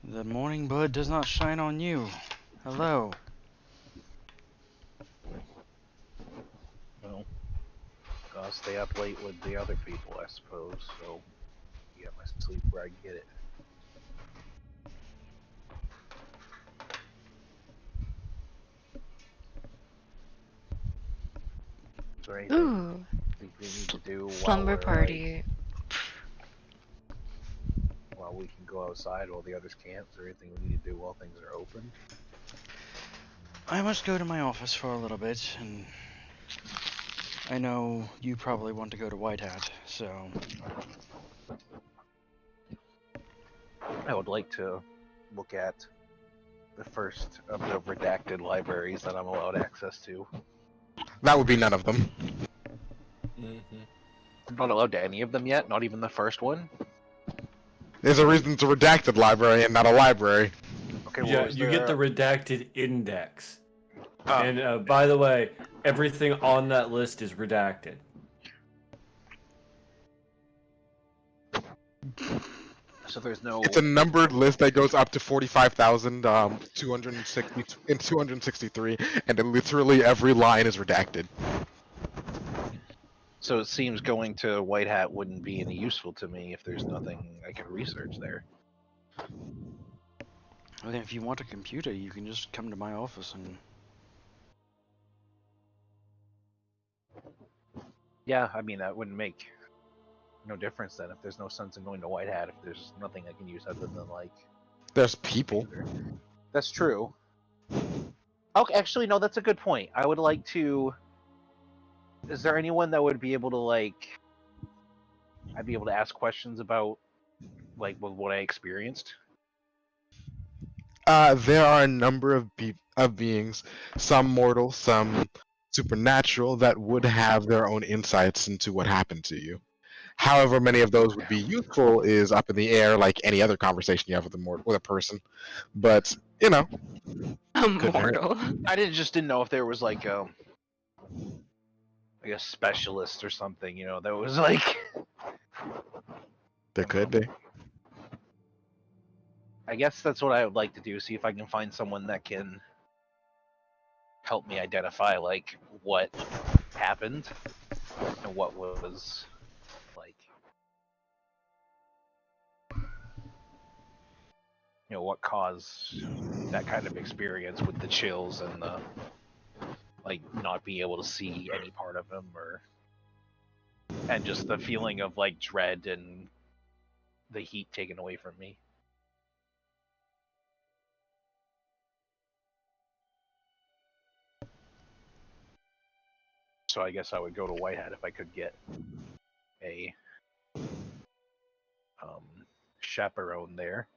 The morning bud does not shine on you. Hello. Well, I'll stay up late with the other people, I suppose. So get my sleep where I get it. Is there anything Ooh, we need to do slumber party. while we can go outside while the others can't? Is there anything we need to do while things are open? I must go to my office for a little bit, and I know you probably want to go to White Hat, so. I would like to look at the first of the redacted libraries that I'm allowed access to. That would be none of them. I'm not allowed to any of them yet, not even the first one. There's a reason it's a redacted library and not a library. Okay, well, Yeah, is you there get the redacted index. Oh. And by the way, everything on that list is redacted. So there's no. It's a numbered list that goes up to 45,263, and literally every line is redacted. So it seems going to White Hat wouldn't be any useful to me if there's nothing I can research there. Well, then if you want a computer, you can just come to my office and... Yeah, I mean that wouldn't make no difference then if there's no sense in going to White Hat if there's nothing I can use other than like. There's people. That's true. Okay, actually no, that's a good point. I would like to. Is there anyone that would be able to like? I'd be able to ask questions about like what I experienced. There are a number of beings, some mortal, some supernatural, that would have their own insights into what happened to you. However, many of those would be useful is up in the air, like any other conversation you have with a person. But you know, couldn't hurt. Immortal. I didn't know if there was like a specialist or something, you know, that was like. There could be. I guess that's what I would like to do. See if I can find someone that can help me identify like what happened and what was like, you know, what caused that kind of experience with the chills and the like not being able to see any part of him, or and just the feeling of like dread and the heat taken away from me. So I guess I would go to White Hat if I could get a chaperone there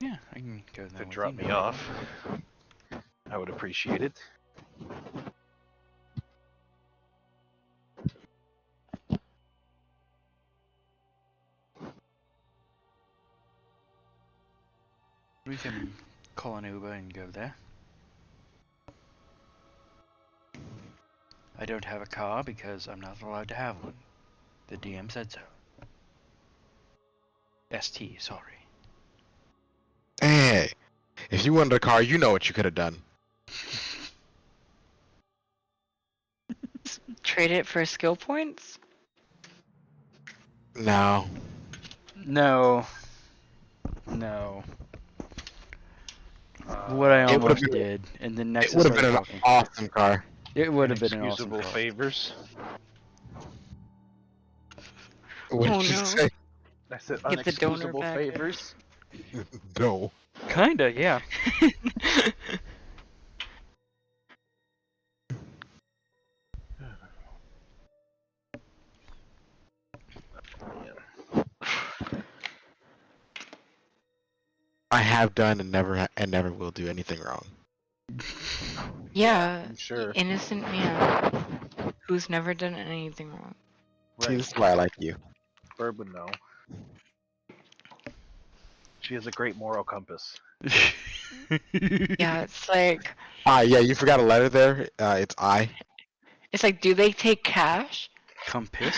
Yeah, I can go there to with drop you. me off. I would appreciate it. We can call an Uber and go there. I don't have a car because I'm not allowed to have one. The DM said so. ST, sorry. Hey, if you wanted a car, you know what you could have done. Trade it for skill points? No. No. No. What I It would've almost been- did, and then next It would have been an talking. awesome car. It would have been an awesome Inexcusable car. favors. What Oh, did you no. say? I said Get the donor unexcusable back. favors. No. Kinda, yeah. I have done and never will do anything wrong. Yeah, I'm sure. innocent man who's never done anything wrong. See, this is why I like you. Bird would know. She has a great moral compass. Yeah, it's like Yeah, you forgot a letter there. It's I. do they take cash? Compass?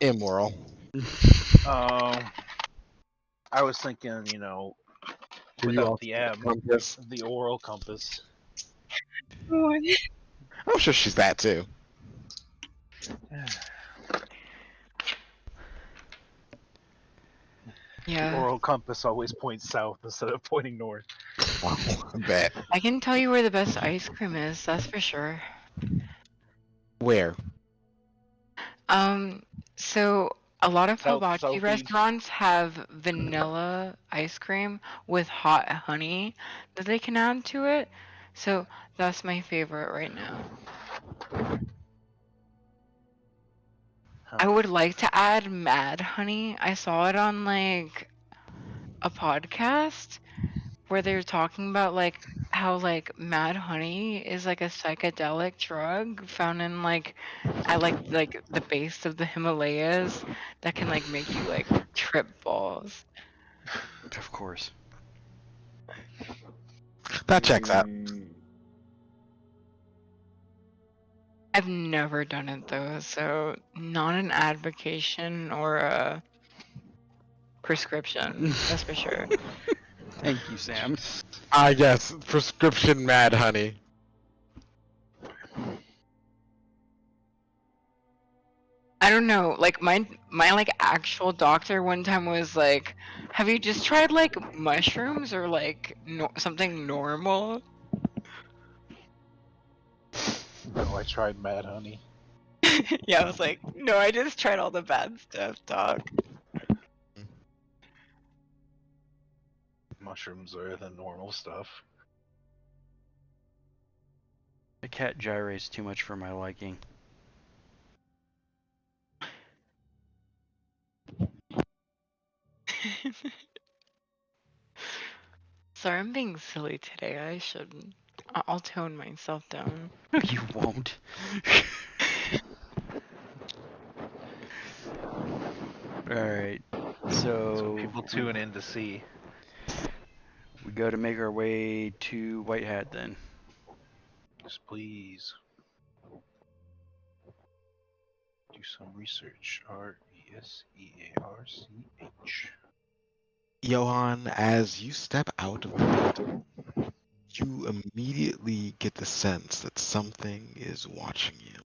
Immoral. I was thinking, you know, Were you without also the M, compass? the oral compass. I'm sure she's that too. The Yeah. oral compass always points south instead of pointing north. Wow, I bet. I can tell you where the best ice cream is, that's for sure. Where? So a lot of hibachi Southeast. restaurants have vanilla ice cream with hot honey that they can add to it. So that's my favorite right now. I would like to add mad honey. I saw it on like a podcast where they were talking about like how like mad honey is like a psychedelic drug found in like at like the base of the Himalayas that can like make you like trip balls. Of course. That checks out. I've never done it though, so not an advocation or a prescription, that's for sure. Thank you, Sam. Yes, prescription mad honey. I don't know. Like my like actual doctor one time was like, "Have you just tried like mushrooms or like something normal?" No, I tried Mad Honey. Yeah, I was like, "No, I just tried all the bad stuff, doc." Mushrooms are the normal stuff. The cat gyrates too much for my liking. Sorry, I'm being silly today. I shouldn't. I'll tone myself down. No, you won't. Alright, So so people tune in to see. we go to make our way to White Hat then. Yes, please. Do some research. Research. Johan, as you step out of the building, you immediately get the sense that something is watching you.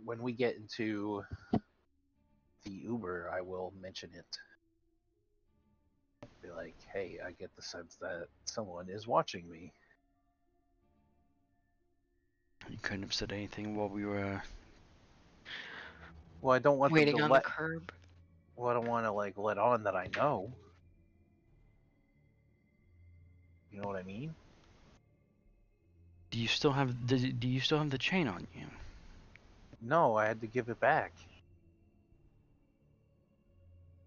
When we get into the Uber, I will mention it. Be like, hey, I get the sense that someone is watching me. You couldn't have said anything while we were. Well, I don't want Waiting them on to the let. curb. Well, I don't want to like let on that I know. You know what I mean? Do you still have the chain on you? No, I had to give it back.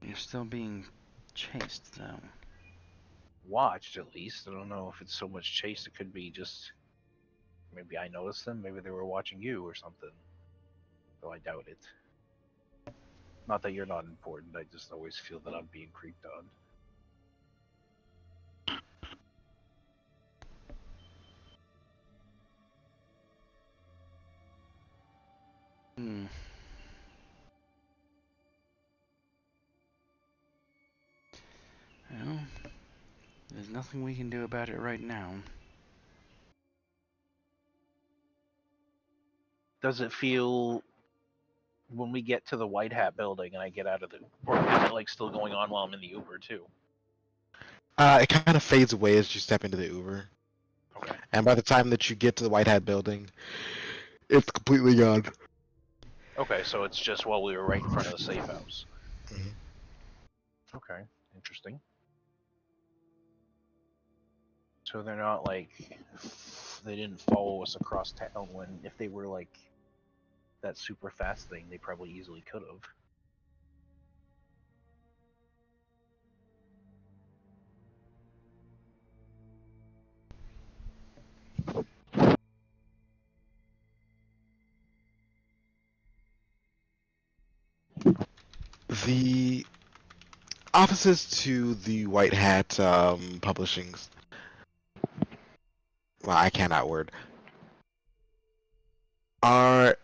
You're still being chased though. Watched at least. I don't know if it's so much chase. It could be just maybe I noticed them. Maybe they were watching you or something. Though I doubt it. Not that you're not important. I just always feel that I'm being creeped on. Hmm. Well, there's nothing we can do about it right now. Does it feel when we get to the White Hat building and I get out of the, or is it like still going on while I'm in the Uber too? It kind of fades away as you step into the Uber. Okay. And by the time that you get to the White Hat building, it's completely gone. Okay, so it's just while we were right in front of the safe house. Mhm. Okay, interesting. So they're not like they didn't follow us across town when if they were like that super fast thing, they probably easily could have. The offices to the White Hat publishings. Well, I cannot word. Are,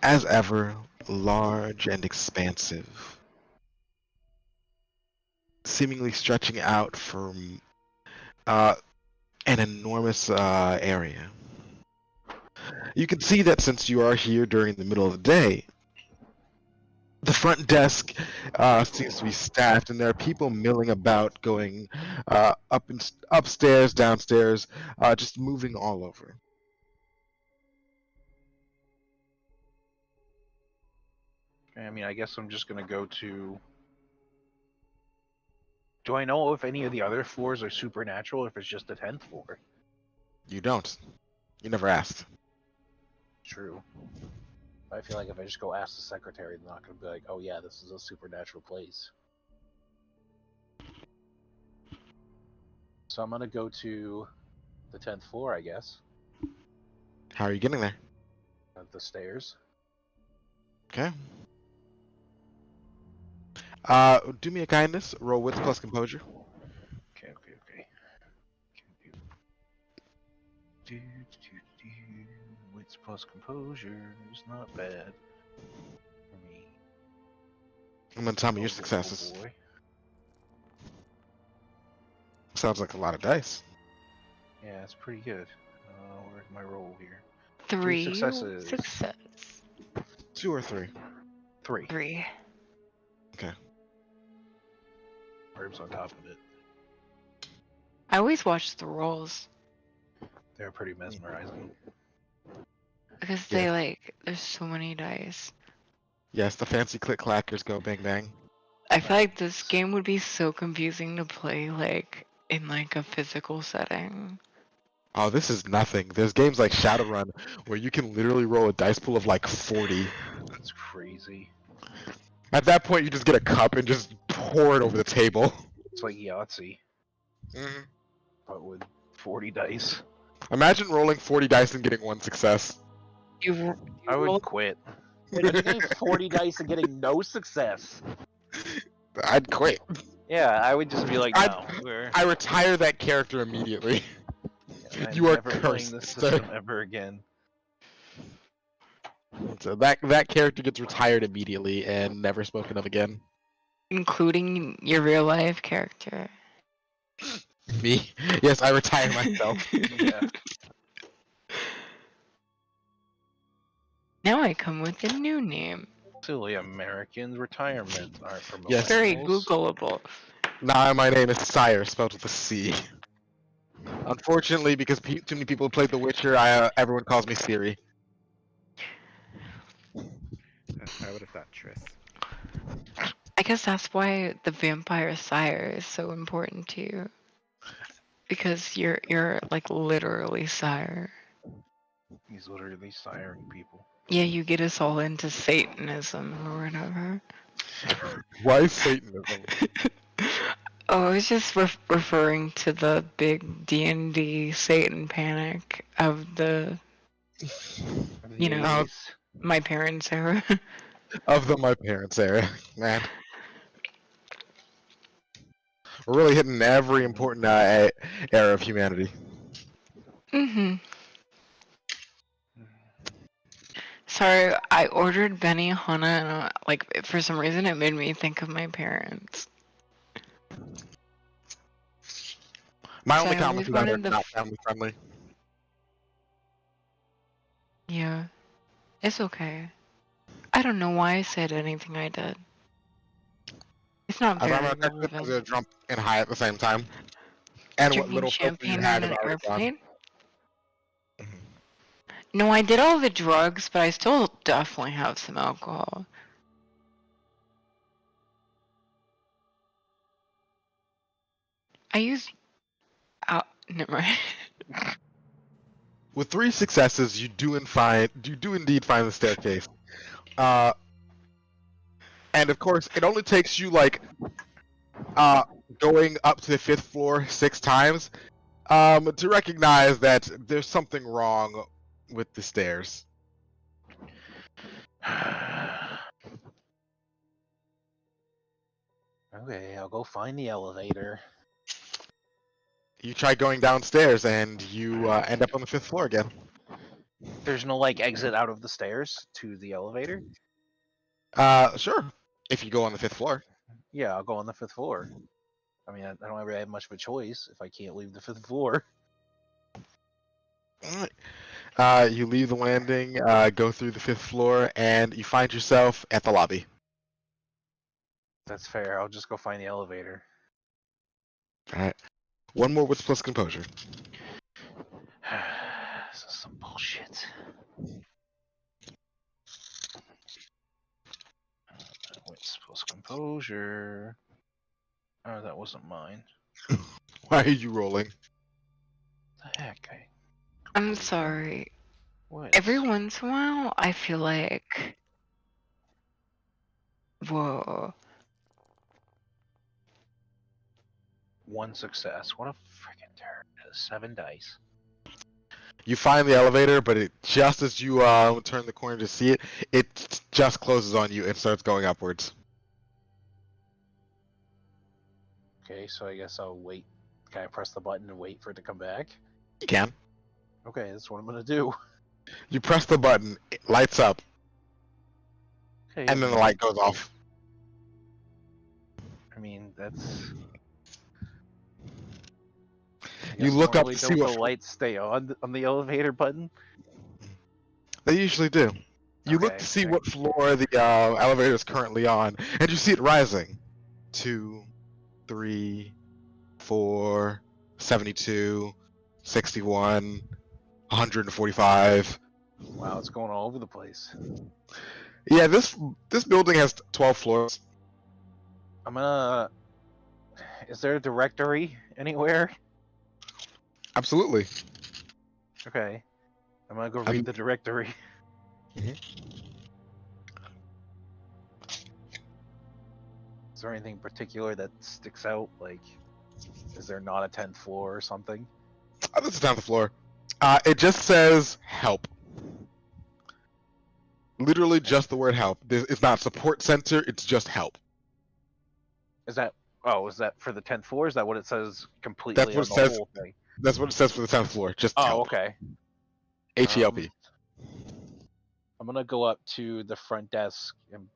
as ever, large and expansive, seemingly stretching out from an enormous area. You can see that since you are here during the middle of the day, the front desk seems to be staffed, and there are people milling about, going upstairs, downstairs, just moving all over. I mean, I guess I'm just gonna go to. Do I know if any of the other floors are supernatural? If it's just the 10th floor? You don't. You never asked. True. I feel like if I just go ask the secretary, they're not gonna be like, "Oh yeah, this is a supernatural place." So I'm gonna go to the 10th floor, I guess. How are you getting there? The stairs. Okay. Do me a kindness. Roll wits plus composure. Okay. Wits plus composure is not bad for me. I'm gonna tell me your Oh successes. boy. Sounds like a lot of dice. Yeah, it's pretty good. Where's my roll here? 3 successes. success. 2 or 3? 3. 3. Herbs on top of it. I always watch the rolls They're pretty mesmerizing. because Yeah. they like there's so many dice. Yes, the fancy click clackers go bang bang. I feel like this game would be so confusing to play like in like a physical setting. Oh, this is nothing. There's games like Shadowrun where you can literally roll a dice pool of like 40. That's crazy. At that point, you just get a cup and just pour it over the table. It's like Yahtzee, Mhm. but with 40 dice. Imagine rolling 40 dice and getting 1 success. You I roll- would quit. Getting 40 dice and getting no success. I'd quit. Yeah, I would just be like, I- no, we're I retire that character immediately. I'm you are never playing cursed, this sir. system ever again. So that character gets retired immediately and never spoken of again. including your real life character. Me? Yes, I retire myself. Yeah. Now I come with a new name. Silly Americans, retirement aren't for Yes. Very millennials. Googleable. Nah, my name is Sire, spelled with a C. Unfortunately, because too many people played The Witcher, everyone calls me Siri. I would have thought Triss. I guess that's why the vampire sire is so important to you. Because you're like literally sire. He's literally siring people. Yeah, you get us all into Satanism or whatever. Why Satanism? Oh, I was just referring to the big D&D Satan panic of the You know, Oh, my parents' era. of my parents' era, man. We're really hitting every important era of humanity. Mm-hmm. Sorry, I ordered Benihana and like for some reason it made me think of my parents. My So only I comment always to that are wanted the not family friendly. Yeah, it's okay. I don't know why I said anything I did. It's not I very found out that relevant. was drunk and high at the same time. And what Drinking little filter you champagne had on an about it gone. airplane? No, I did all the drugs, but I still definitely have some alcohol. I use never mind. With 3 successes, you do indeed find the staircase. And of course, it only takes you like going up to the 5th floor 6 times to recognize that there's something wrong with the stairs. Okay, I'll go find the elevator. You try going downstairs and you end up on the 5th floor again. There's no like exit out of the stairs to the elevator? Sure. If you go on the 5th floor. Yeah, I'll go on the 5th floor. I mean, I don't really have much of a choice if I can't leave the 5th floor. Alright. You leave the landing, go through the 5th floor, and you find yourself at the lobby. That's fair. I'll just go find the elevator. Alright. One more wits plus composure. This is some bullshit. Wits plus composure. Oh, that wasn't mine. Why are you rolling? The heck? I'm sorry. What? Every once in a while, I feel like, whoa. 1 success. What a freaking turn. 7 dice. You find the elevator, but just as you turn the corner to see it, it just closes on you and starts going upwards. Okay, so I guess I'll wait. Can I press the button and wait for it to come back? You can. Okay, that's what I'm gonna do. You press the button, it lights up, Okay. and then the light goes off. I mean, that's. You look up Normally to see don't what the lights stay on the elevator button. they usually do. You look Okay, to see okay. what floor the elevator is currently on, and you see it rising. 2, 3, 4, 72, 61, 145. Wow, it's going all over the place. Yeah, this building has 12 floors. I'm gonna. Is there a directory anywhere? Absolutely. Okay. I'm gonna go I'm- read the directory. Mhm. Is there anything particular that sticks out? Like, is there not a 10th floor or something? Oh, this is down the floor. It just says help. Literally just the word help. It's not support center, it's just help. Is that? Oh, is that for the 10th floor? Is that what it says That's completely what on it the says. whole thing? That's what it says for the 10th floor. Just Oh, help. okay. H-E-L-P. I'm gonna go up to the front desk and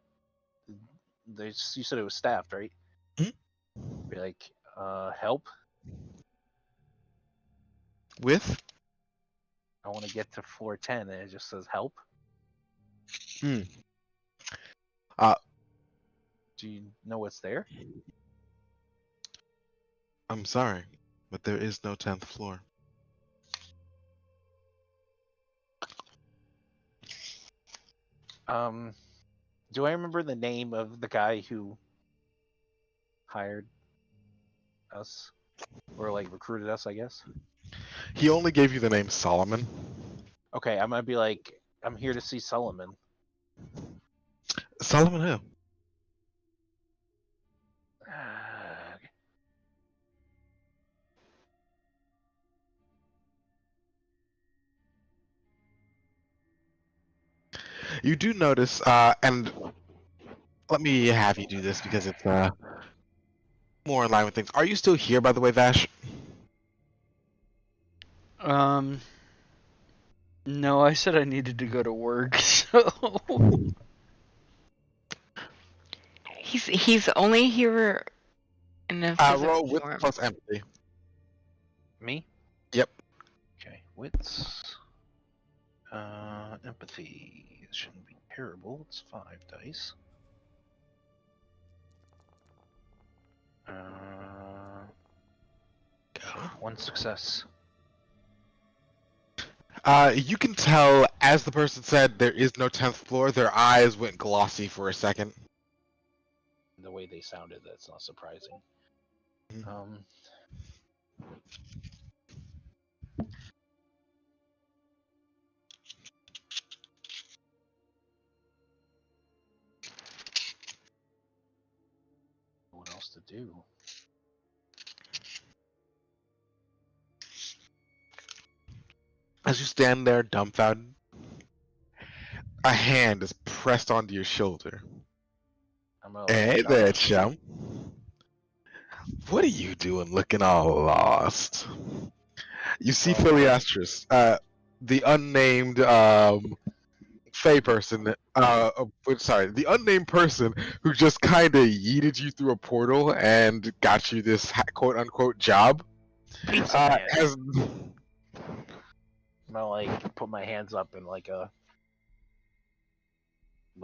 you said it was staffed, right? Mhm. Be like, help. With? I want to get to floor 10, and it just says help. Hmm. Do you know what's there? I'm sorry, but there is no 10th floor. Do I remember the name of the guy who hired us, or like recruited us? I guess. He only gave you the name Solomon. Okay, I'm gonna be like, I'm here to see Solomon. Solomon who? You do notice, and let me have you do this because it's more in line with things. Are you still here, by the way, Vash? No, I said I needed to go to work, so. He's only here in a physical Roll with form. plus empathy. Me? Yep. Okay, wits. Empathy. It shouldn't be terrible. It's 5 dice. One success. You can tell, as the person said, there is no 10th floor, their eyes went glossy for a second. The way they sounded, that's not surprising. Mhm. What else to do? As you stand there dumbfounded, a hand is pressed onto your shoulder. I'm gonna Hey look there, up. chum. What are you doing looking all lost? You see Well, Philiastris, the unnamed Fey person, sorry, the unnamed person who just kind of yeeted you through a portal and got you this quote unquote job. Pizza Man. Has I'm gonna like put my hands up in like a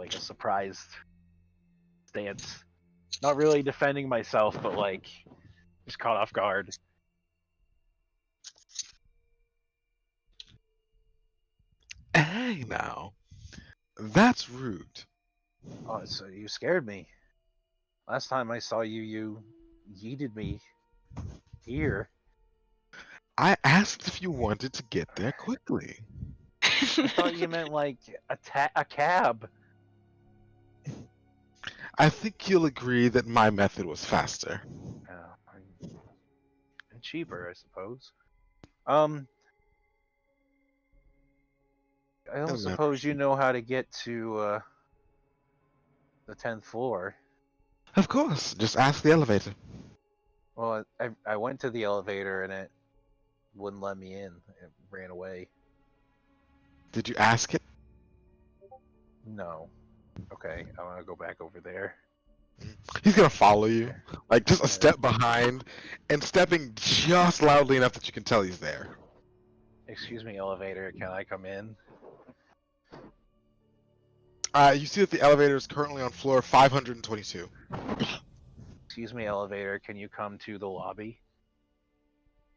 surprised stance. Not really defending myself, but like just caught off guard. hey now, that's rude. Oh, so you scared me. Last time I saw you, you yeeted me here. I asked if you wanted to get there quickly. I thought you meant like a cab. I think you'll agree that my method was faster. And cheaper, I suppose. I don't Doesn't matter. suppose you know how to get to the 10th floor. Of course, just ask the elevator. Well, I went to the elevator and it wouldn't let me in. It ran away. Did you ask it? No. Okay, I want to go back over there. He's gonna follow you, like just a step behind, and stepping just loudly enough that you can tell he's there. Excuse me, elevator. Can I come in? You see that the elevator is currently on floor 522. Excuse me, elevator. Can you come to the lobby,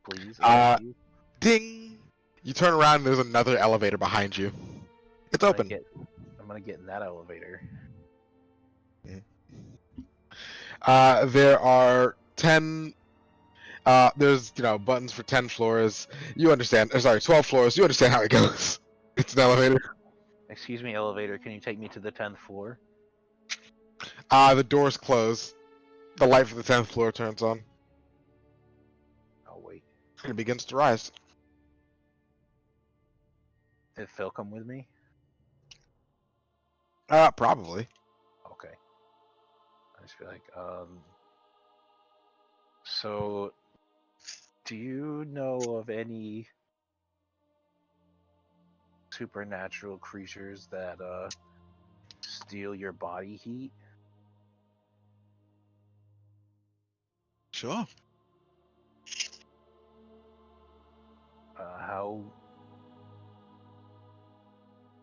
please? Uh, Thank you. Ding! You turn around and there's another elevator behind you. It's I'm open. gonna get in that elevator. There are 10. There's buttons for 10 floors. You understand? Sorry, 12 floors. You understand how it goes. It's an elevator. Excuse me, elevator. Can you take me to the 10th floor? The doors close. The light for the 10th floor turns on. Oh wait, And it begins to rise. did Phil come with me? Probably. Okay. I just feel like, so, do you know of any supernatural creatures that steal your body heat? Sure.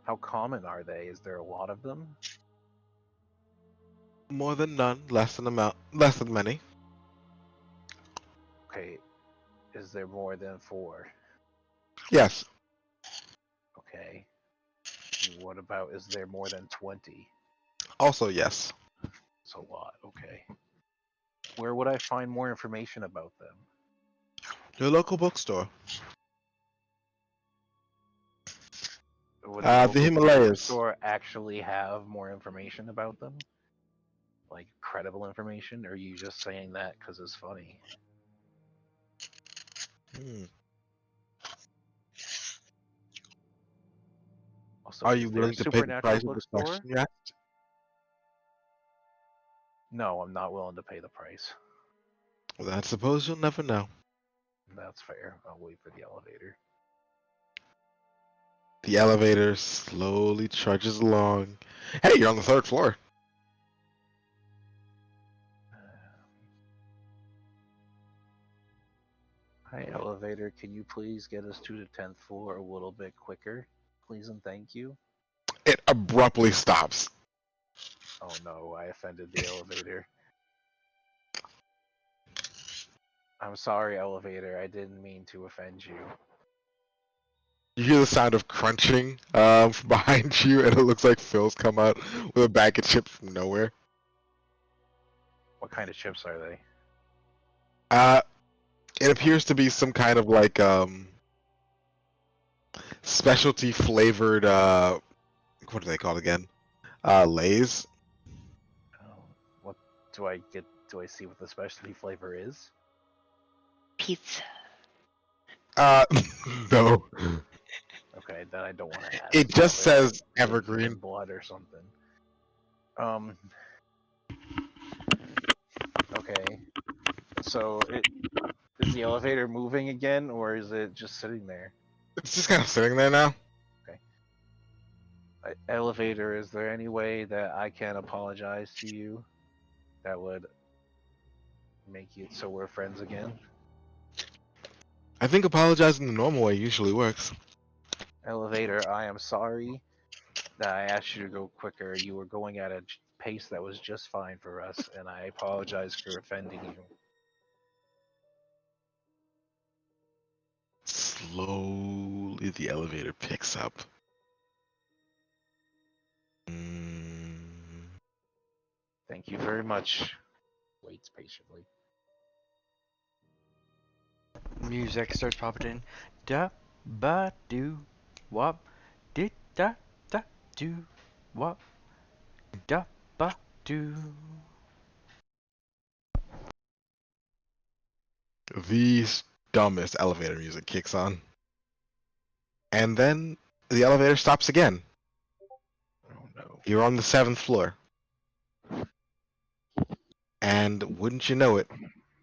How common are they? Is there a lot of them? More than none, less than many. Okay, is there more than 4? Yes. Okay. What about, is there more than 20? Also, yes. It's a lot. Okay. Where would I find more information about them? Your local bookstore. Would The local Himalayas. store actually have more information about them? Like credible information? Or are you just saying that because it's funny? Hmm. Also, Are is you there a willing to pay the supernatural price of this bookstore? question you asked? No, I'm not willing to pay the price. Well, I suppose you'll never know. That's fair. I'll wait for the elevator. The elevator slowly trudges along. Hey, you're on the 3rd floor. Hi, elevator. Can you please get us to the 10th floor a little bit quicker? Please and thank you. It abruptly stops. Oh no, I offended the elevator. I'm sorry, elevator. I didn't mean to offend you. You hear the sound of crunching from behind you, and it looks like Phil's come out with a bag of chips from nowhere. What kind of chips are they? It appears to be some kind of like specialty flavored what are they called again? Lay's. Oh, what do I get? Do I see what the specialty flavor is? Pizza. No. Okay, then I don't want to ask. It just Probably says like Evergreen. human blood or something. Okay. So is the elevator moving again, or is it just sitting there? It's just kind of sitting there now. Elevator, is there any way that I can apologize to you that would make it so we're friends again? I think apologizing the normal way usually works. Elevator, I am sorry that I asked you to go quicker. You were going at a pace that was just fine for us, and I apologize for offending you. Slowly, the elevator picks up. Mm. Thank you very much. Waits patiently. Music starts popping in. Da ba do wop. Did da da do wop. Da ba do. The dumbest elevator music kicks on. And then the elevator stops again. Oh no. You're on the 7th floor. And wouldn't you know it,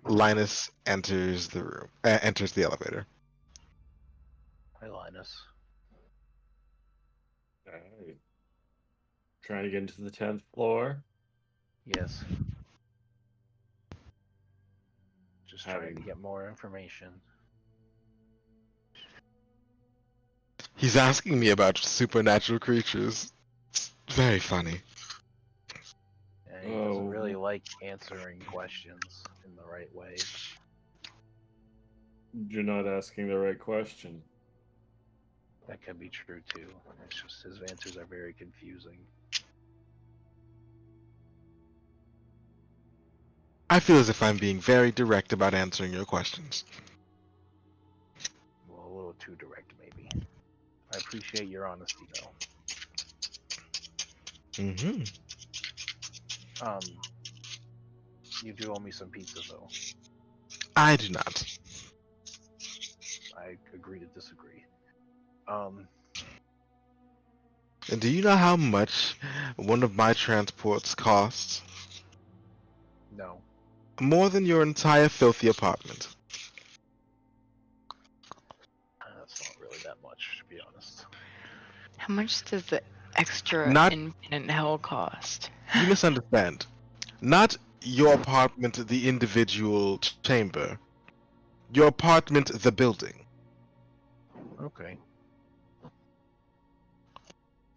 Linus enters the room, enters the elevator. Hi, Linus. Alright. Trying to get into the 10th floor. Yes. Just trying to Having- get more information. He's asking me about supernatural creatures. Very funny. And he doesn't really Oh. like answering questions in the right way. You're not asking the right question. That can be true too. It's just his answers are very confusing. I feel as if I'm being very direct about answering your questions. Well, a little too direct, maybe. I appreciate your honesty, though. Mm-hmm. You do owe me some pizza, though. I do not. I agree to disagree. And do you know how much one of my transports costs? No. More than your entire filthy apartment. That's not really that much, to be honest. How much does the extra Not- infinite hell cost? You misunderstand. Not your apartment, the individual chamber. Your apartment, the building. Okay.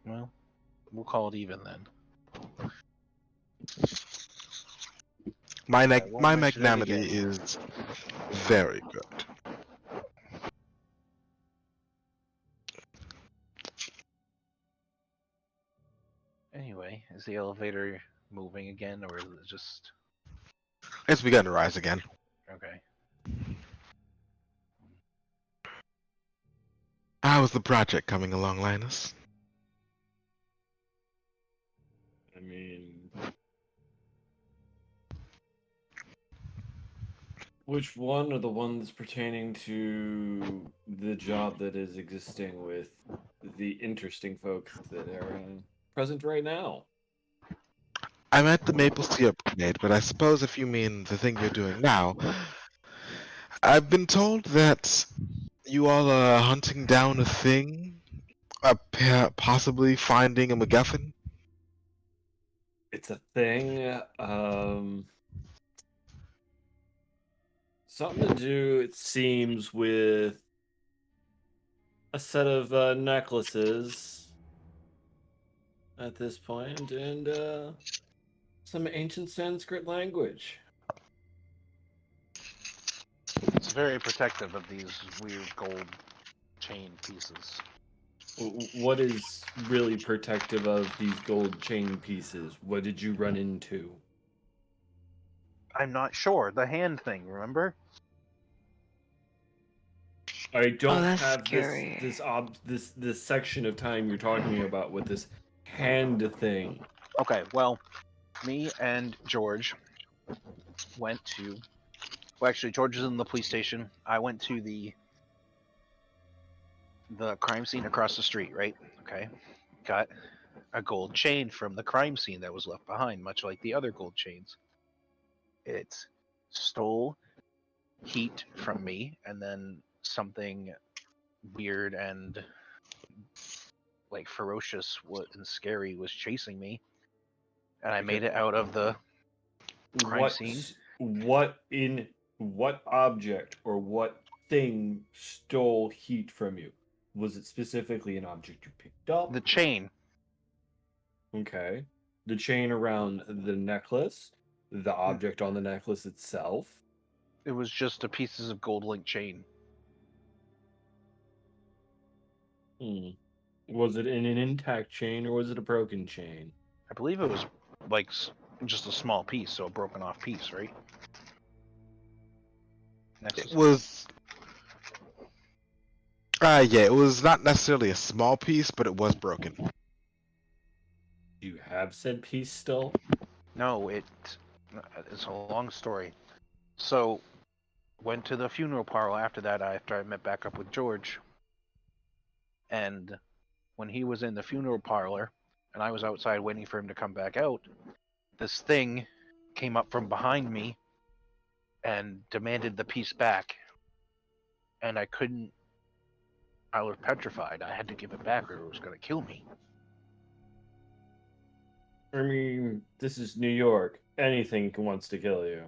Well, we'll call it even then. My I won't my mention it magnanimity again. is very good. Anyway, is the elevator moving again, or is it just It's begun to rise again. okay? How is the project coming along, Linus? I mean, which one are the ones pertaining to the job that is existing with the interesting folks that are present right now? I'm at the maple syrup grenade, but I suppose if you mean the thing you're doing now, I've been told that you all are hunting down a thing, possibly finding a MacGuffin. It's a thing. Something to do, it seems, with a set of necklaces at this point, and some ancient Sanskrit language. It's very protective of these weird gold chain pieces. What is really protective of these gold chain pieces? What did you run into? I'm not sure. The hand thing, remember? I don't that's have scary. this section of time you're talking about with this hand thing. Okay, well, me and George went to. Well, actually, George is in the police station. I went to the crime scene across the street, right? Okay. Got a gold chain from the crime scene that was left behind, much like the other gold chains. It stole heat from me, and then something weird and like ferocious and scary was chasing me, and I made it out of the crime scene. What object or what thing stole heat from you? Was it specifically an object you picked up? The chain. Okay. The chain around the necklace, the object on the necklace itself. It was just a pieces of gold link chain. Was it in an intact chain or was it a broken chain? I believe it was like just a small piece, so a broken off piece, right? It was. Yeah, it was not necessarily a small piece, but it was broken. Do you have said piece still? No, it's a long story. So, went to the funeral parlor after that, after I met back up with George. And when he was in the funeral parlor, and I was outside waiting for him to come back out, this thing came up from behind me and demanded the piece back. And I couldn't. I was petrified. I had to give it back or it was going to kill me. I mean, this is New York. Anything wants to kill you.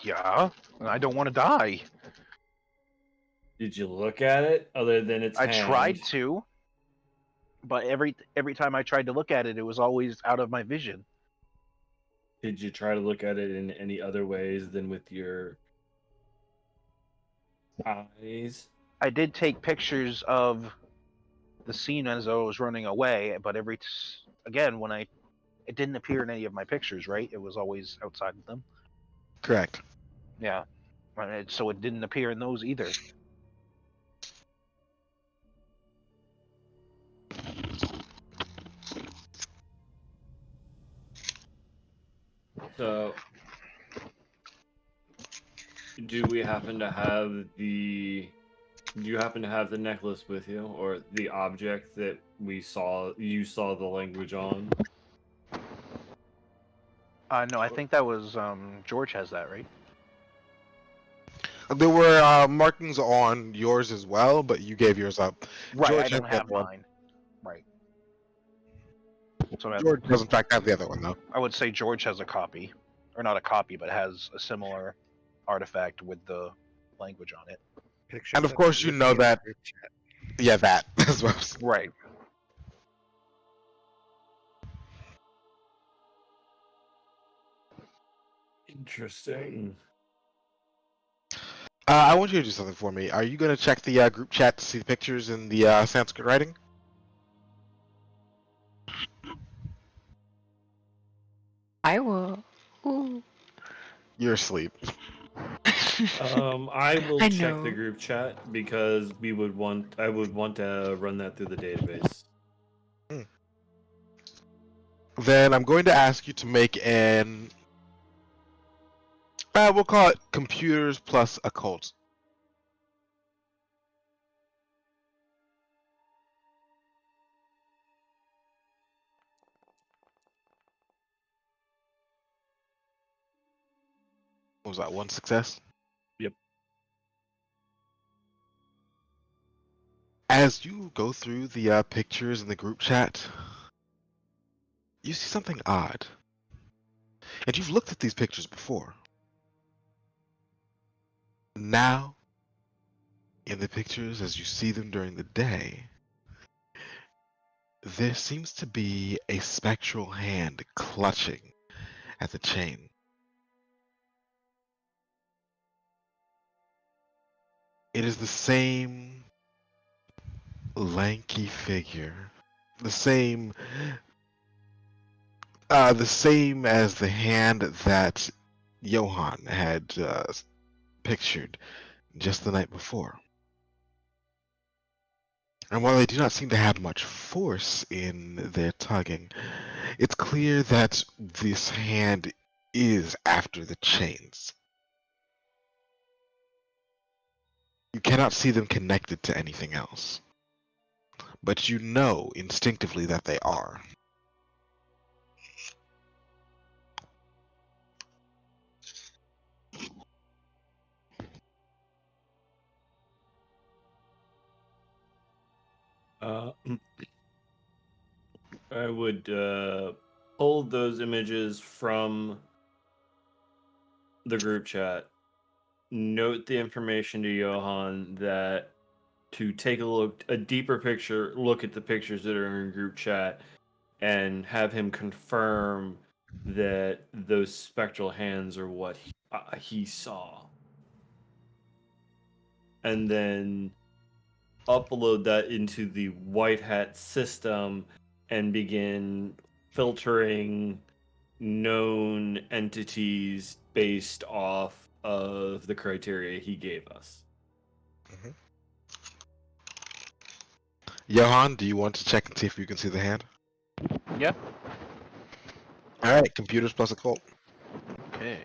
Yeah, and I don't want to die. Did you look at it other than its I hand? tried to. but every time I tried to look at it, it was always out of my vision. Did you try to look at it in any other ways than with your eyes? I did take pictures of the scene as I was running away, but again when it didn't appear in any of my pictures, right? It was always outside of them. Correct. Yeah, so it didn't appear in those either. So, do we happen to have the? Do you happen to have the necklace with you, or the object that we saw? You saw the language on. No, I think that was George has that, right? There were markings on yours as well, but you gave yours up. Right, George I has don't the have other one. mine. Right. So George does in fact have the other one though. I would say George has a copy, or not a copy, but has a similar artifact with the language on it. Pictures And of that course, are you with know me in the that. group chat. Yeah, that as well. Right. Interesting. I want you to do something for me. Are you going to check the group chat to see the pictures in the Sanskrit writing? I will. Ooh. You're asleep. I will I check the know. group chat because I would want to run that through the database. Then I'm going to ask you to make an. We'll call it computers plus occult. What was that, one success? Yep. As you go through the pictures in the group chat, you see something odd. And you've looked at these pictures before. Now, in the pictures as you see them during the day, there seems to be a spectral hand clutching at the chain. It is the same lanky figure, the same as the hand that Johann had pictured just the night before. And while they do not seem to have much force in their tugging, it's clear that this hand is after the chains. You cannot see them connected to anything else, but you know instinctively that they are. I would pull those images from the group chat, note the information to Johan that to take a deeper look at the pictures that are in group chat, and have him confirm that those spectral hands are what he saw. And then upload that into the White Hat system and begin filtering known entities based off of the criteria he gave us. Johan, do you want to check and see if you can see the hand? Yep. All right, computers plus occult. Okay.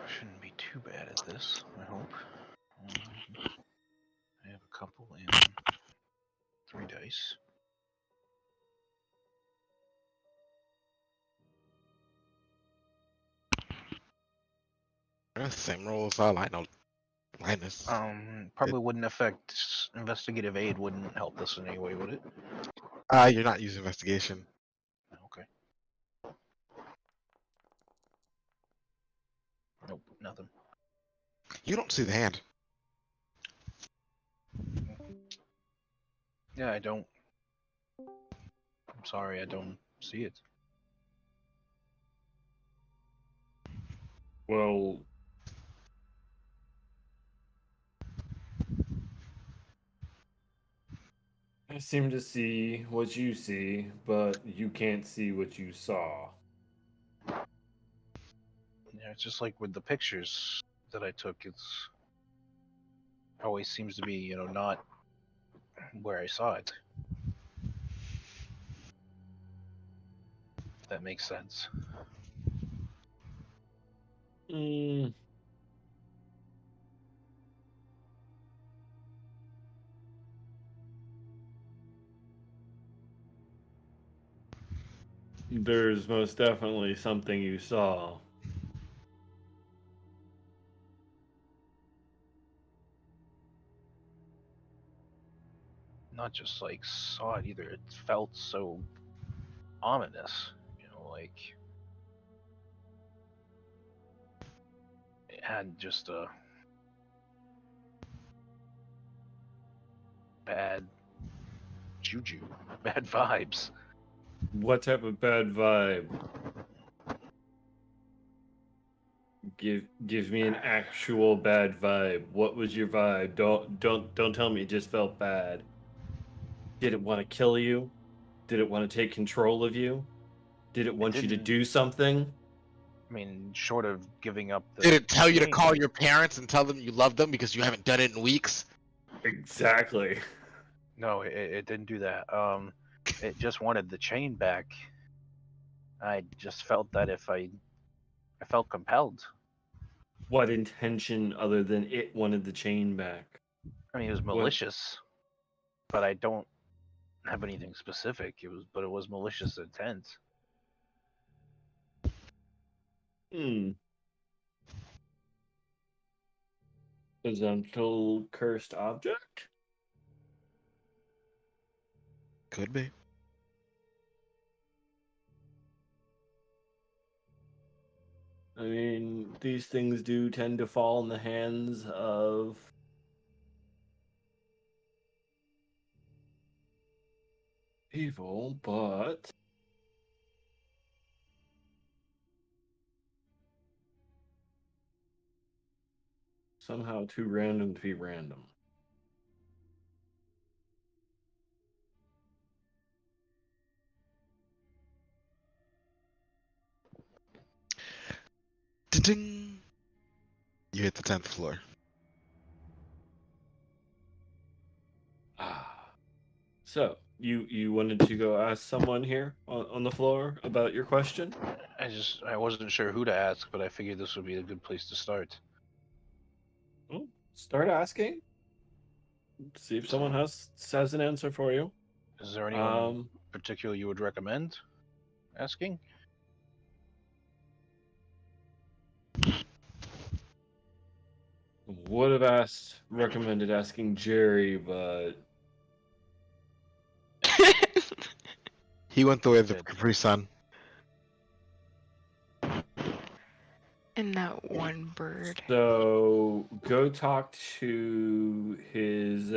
Shouldn't be too bad at this, I hope. I have a couple and 3 dice. Same roll as Linus. Probably wouldn't affect investigative aid. Wouldn't help this in any way, would it? You're not using investigation. Okay. Nope, nothing. You don't see the hand. Yeah, I don't. I'm sorry, I don't see it. Well, I seem to see what you see, but you can't see what you saw. Yeah, it's just like with the pictures that I took. It's always seems to be, not where I saw it. If that makes sense. Mm, there's most definitely something you saw. Not just like saw it either. It felt so ominous. Like it had just a bad juju, bad vibes. What type of bad vibe? Give me an actual bad vibe. What was your vibe? Don't tell me it just felt bad. Did it want to kill you? Did it want to take control of you? Did it want you to didn't. do something? I mean, short of giving up the Did it tell you to call chain, your parents and tell them you love them because you haven't done it in weeks? Exactly. no, it didn't do that. It just wanted the chain back. I just felt that I felt compelled. What intention other than it wanted the chain back? I mean, it was What? malicious, but I don't have anything specific. But it was malicious intent. Hmm. Potential cursed object? Could be. I mean, these things do tend to fall in the hands of evil, but somehow too random to be random. Ding. You hit the 10th floor. Ah. So, you wanted to go ask someone here on the floor about your question? I wasn't sure who to ask, but I figured this would be a good place to start. Well, start asking. See if someone has an answer for you. Is there anyone particular you would recommend asking? Would have recommended asking Jerry, but He went the way of the Good. Capri Sun. And that one bird. so go talk to his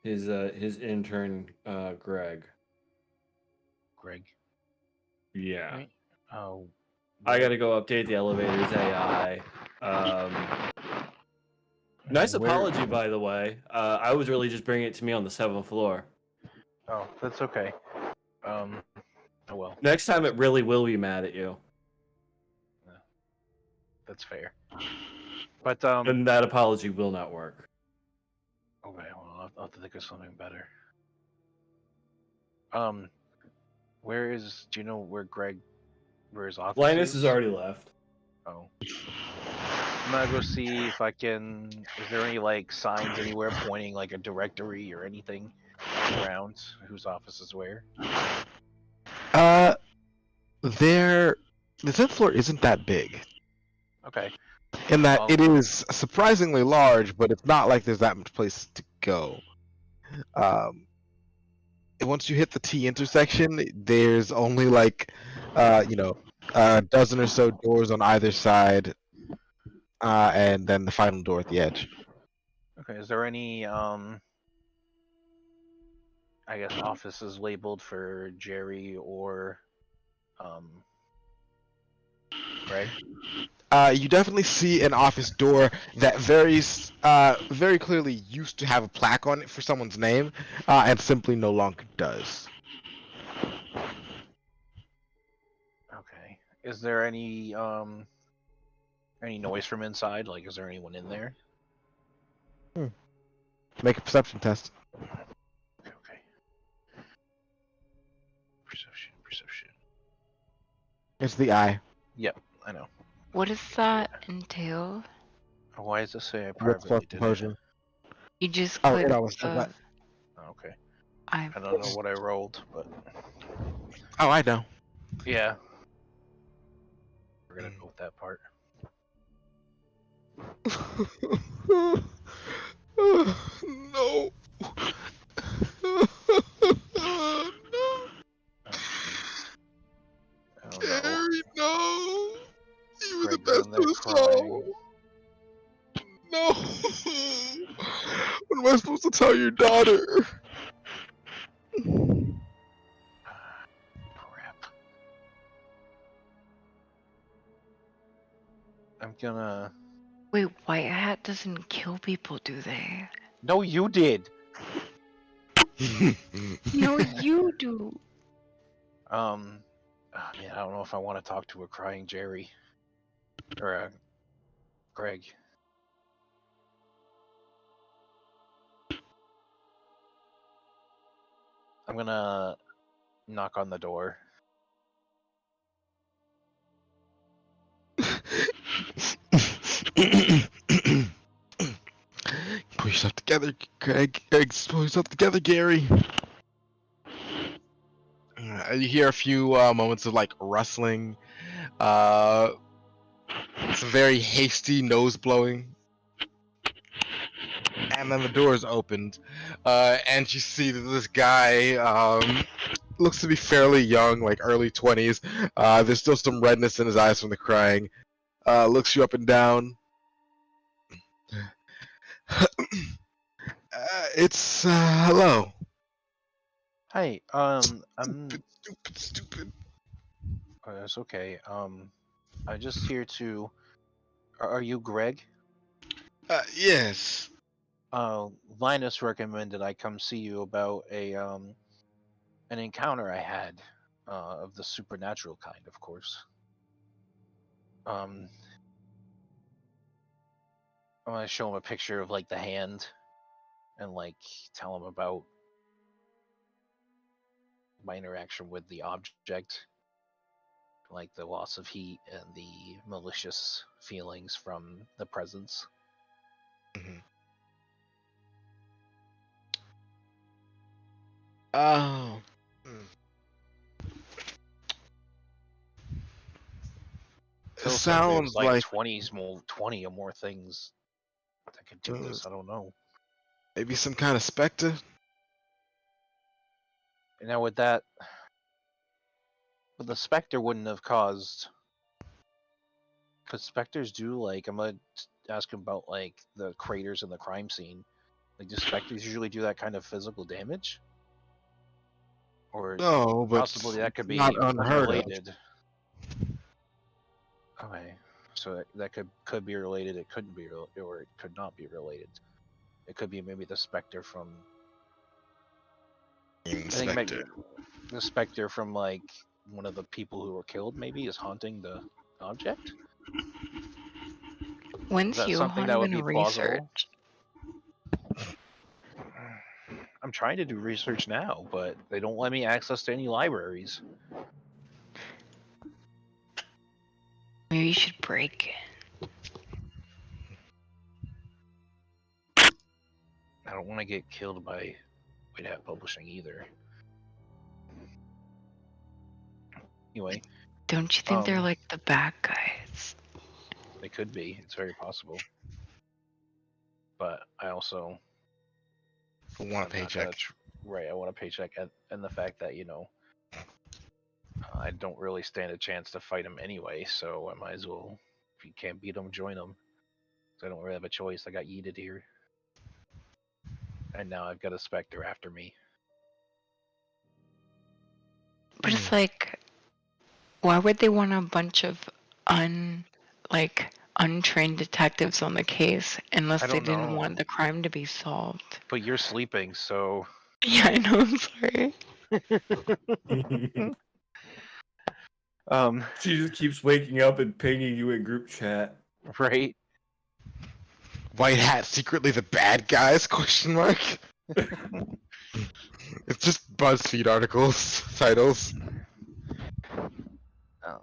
intern Greg. Greg. Yeah. Right? Oh, I gotta go update the elevator's AI. Nice where- apology, by the way. I was really just bringing it to me on the 7th floor. Oh, that's okay. Oh well, Next time, it really will be mad at you, that's fair. But and that apology will not work. okay, well, I'll have to think of something better. Where is? Do you know where where his office Linus is? has already left. Oh. I'm gonna go see if I can. Is there any like signs anywhere pointing like a directory or anything around whose office is where? The 10th floor isn't that big. Okay. In that Um, it is surprisingly large, but it's not like there's that much place to go. And once you hit the T intersection, there's only like, a dozen or so doors on either side, and then the final door at the edge. Okay. Is there any I guess, offices labeled for Jerry or Greg? You definitely see an office door that very clearly used to have a plaque on it for someone's name, and simply no longer does. Okay. Is there any noise from inside? Like, is there anyone in there? Make a perception test. Okay. Perception. It's the eye. Yep, I know. What does that entail? Why does it say I With privately plus did it? composure. You just Oh, click it always does the that. Okay. I. I don't know what I rolled, but Oh, I know. yeah. We're gonna go with that part. No. No. Oh jeez. Oh no. Gary, no. You were the Greg's best in of there the crying. soul. No. What am I supposed to tell your daughter? Crap. I'm gonna. Wait, white hat doesn't kill people, do they? No, you did. No, you do. Oh, man, I don't know if I want to talk to a crying Jerry or Greg. I'm gonna knock on the door. Pull yourself together, Greg. Pull yourself together, Gary. You hear a few moments of like rustling, some very hasty nose blowing, and then the door is opened, and you see that this guy looks to be fairly young, like early 20s. There's still some redness in his eyes from the crying. Looks you up and down. It's hello. Hi. I'm. Stupid. It's okay. I'm just here to. Are you Greg? Yes. Linus recommended I come see you about an encounter I had, of the supernatural kind, of course. I'm gonna show him a picture of like the hand, and like tell him about my interaction with the object, like the loss of heat and the malicious feelings from the presence. Mhm. Oh. It Phil said sounds there's like like 20 or more things that could do this. I don't know. maybe some kind of specter. And now with that, but the specter wouldn't have caused. Because specters do, like, I'm gonna ask him about like the craters in the crime scene. Like, do specters usually do that kind of physical damage? Or No, but possibly that could not be unheard of. unrelated. Okay, so that could be related. It couldn't be, or it could not be related. It could be maybe the specter from. I think maybe the specter from like one of the people who were killed maybe is haunting the object. Is When's that something that would Johan be gonna plausible? research? I'm trying to do research now, but they don't let me access to any libraries. Maybe you should break it. I don't want to get killed by White Hat Publishing either. Anyway, Don't you think they're like the bad guys? they could be. It's very possible. But I also Want a I'm not paycheck. gonna right. I want a paycheck, and the fact that I don't really stand a chance to fight him anyway. So I might as well. If you can't beat him, join him. I don't really have a choice. I got yeeted here, and now I've got a specter after me. But it's like, why would they want a bunch of untrained detectives on the case unless I they don't didn't know. want the crime to be solved? But you're sleeping, so Yeah, I know. I'm sorry. She just keeps waking up and pinging you in group chat. right? White Hat secretly the bad guys? Question mark. It's just BuzzFeed articles titles. Oh.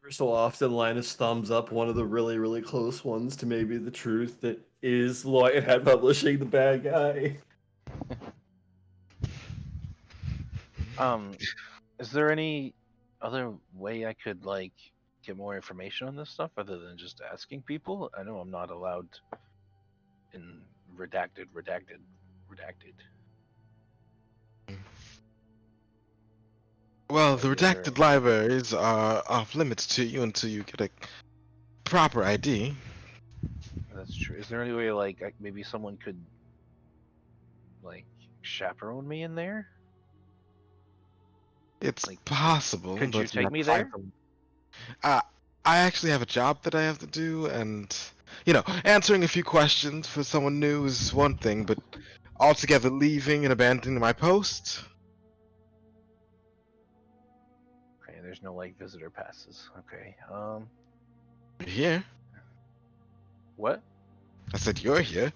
Every so often, Linus thumbs up one of the really, really close ones to maybe the truth that is Lloyd had publishing the bad guy. Is there any other way I could like get more information on this stuff other than just asking people? I know I'm not allowed in redacted. Well, the Is there- redacted libraries are off limits to you until you get a proper ID. That's true. Is there any way like maybe someone could like chaperone me in there? It's Like, possible, could but you take have me to find there? some- I actually have a job that I have to do, and answering a few questions for someone new is one thing, but altogether leaving and abandoning my post. Okay, there's no like visitor passes. Okay. You're here. What? I said you're here.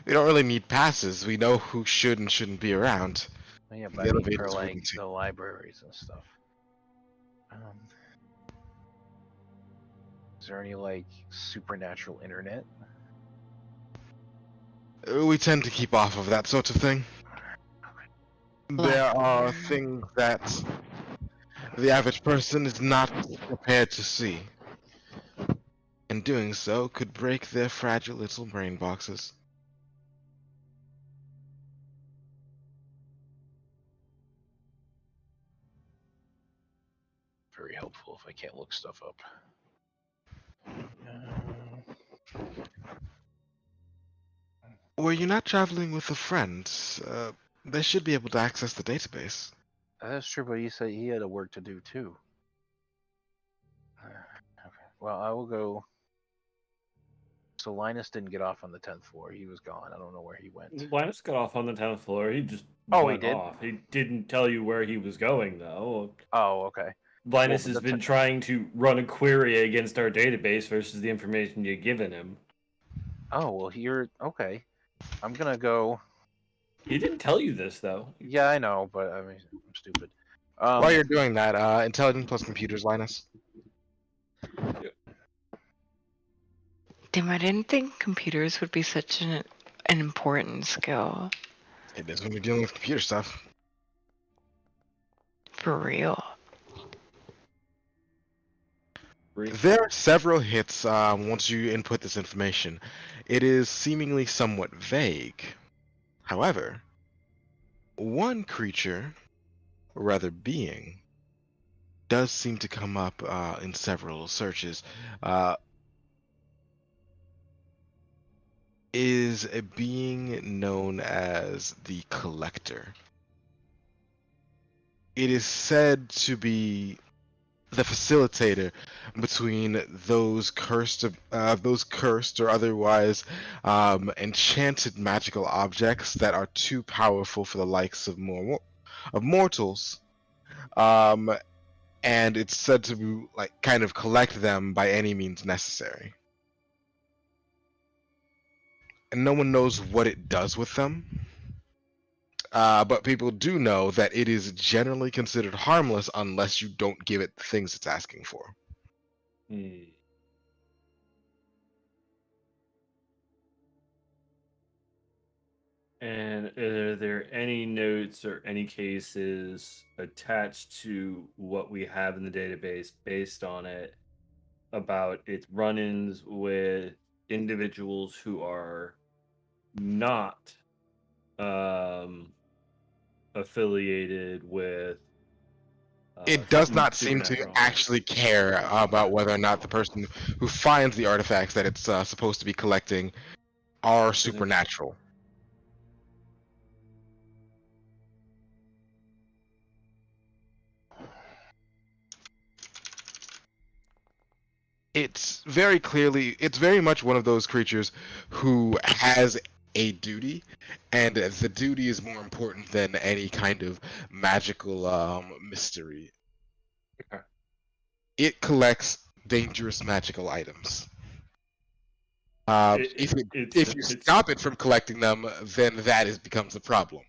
We don't really need passes. We know who should and shouldn't be around. Oh, yeah, The but I mean for elevators like wouldn't take- the libraries and stuff. Is there any like supernatural internet? We tend to keep off of that sort of thing. There are things that the average person is not prepared to see. And doing so could break their fragile little brain boxes. Very helpful if I can't look stuff up. Were you not traveling with a friend? They should be able to access the database. That's true, but he said he had a work to do too. Okay. Well, I will go. So Linus didn't get off on the 10th floor. He was gone. I don't know where he went. Linus got off on the 10th floor. He just Oh, went he did? off. He didn't tell you where he was going, though. Oh, okay. Linus Well, has but been trying to run a query against our database versus the information you've given him. Oh, well, you're okay. I'm gonna go. He didn't tell you this, though. Yeah, I know, but I mean, I'm stupid. While you're doing that, intelligence plus computers, Linus. Damn, I didn't think computers would be such an important skill. It is when you're dealing with computer stuff. For real. There are several hits once you input this information. It is seemingly somewhat vague. However, one creature, or rather being, does seem to come up in several searches. Is a being known as the Collector. It is said to be the facilitator between those cursed or otherwise enchanted magical objects that are too powerful for the likes of mortals, and it's said to like kind of collect them by any means necessary. And no one knows what it does with them. But people do know that it is generally considered harmless unless you don't give it the things it's asking for. And are there any notes or any cases attached to what we have in the database based on it about its run-ins with individuals who are not affiliated with It does not seem to supernatural? actually care about whether or not the person who finds the artifacts that it's supposed to be collecting are supernatural. it's very much one of those creatures who has a duty, and the duty is more important than any kind of magical mystery. Okay. It collects dangerous magical items. If you It's stop it from collecting them, then becomes a problem.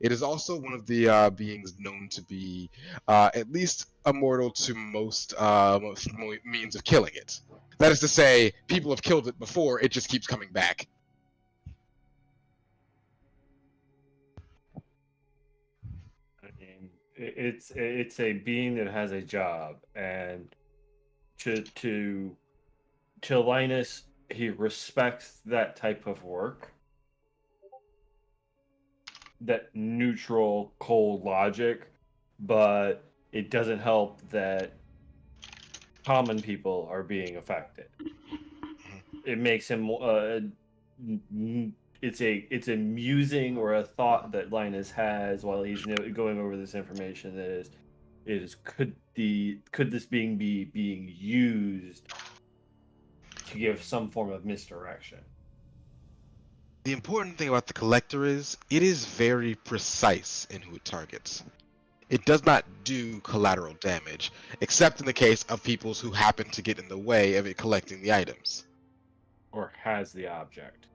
It is also one of the beings known to be at least immortal to most means of killing it. That is to say, people have killed it before; it just keeps coming back. I mean, it's a being that has a job, and to Linus, he respects that type of work, that neutral, cold logic, but it doesn't help that common people are being affected. It makes him it's a musing or a thought that Linus has while he's going over this information, that is could this being be being used to give some form of misdirection. The important thing about the collector is it is very precise in who it targets. It does not do collateral damage, except in the case of peoples who happen to get in the way of it collecting the items. Or has the object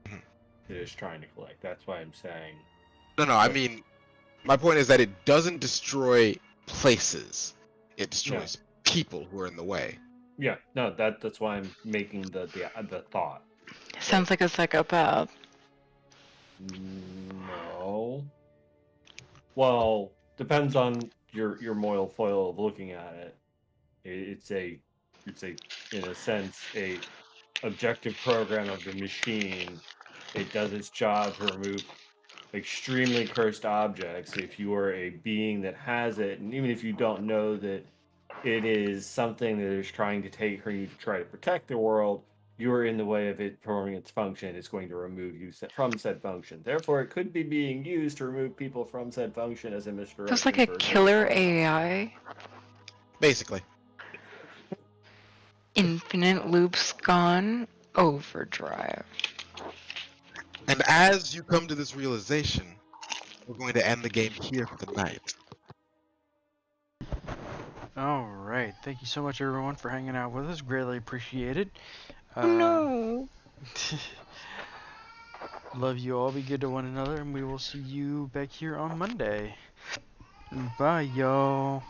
Mhm. it is trying to collect. That's why I'm saying. No, I mean, my point is that it doesn't destroy places. It destroys people who are in the way. Yeah, no, that's why I'm making the thought. Sounds like a psychopath. No. Well, depends on your moral foil of looking at it. It's a in a sense a objective program of the machine. It does its job to remove extremely cursed objects. If you are a being that has it, and even if you don't know that it is something that is trying to take for you to try to protect the world, you are in the way of it performing its function. It's going to remove you from said function. Therefore, it could be being used to remove people from said function as a misdirection. Sounds like a killer AI. Basically. Infinite loops gone overdrive. And as you come to this realization, we're going to end the game here for the night. Alright, thank you so much everyone for hanging out with us. Greatly appreciated. No. Love you all, be good to one another, and we will see you back here on Monday. Bye, y'all.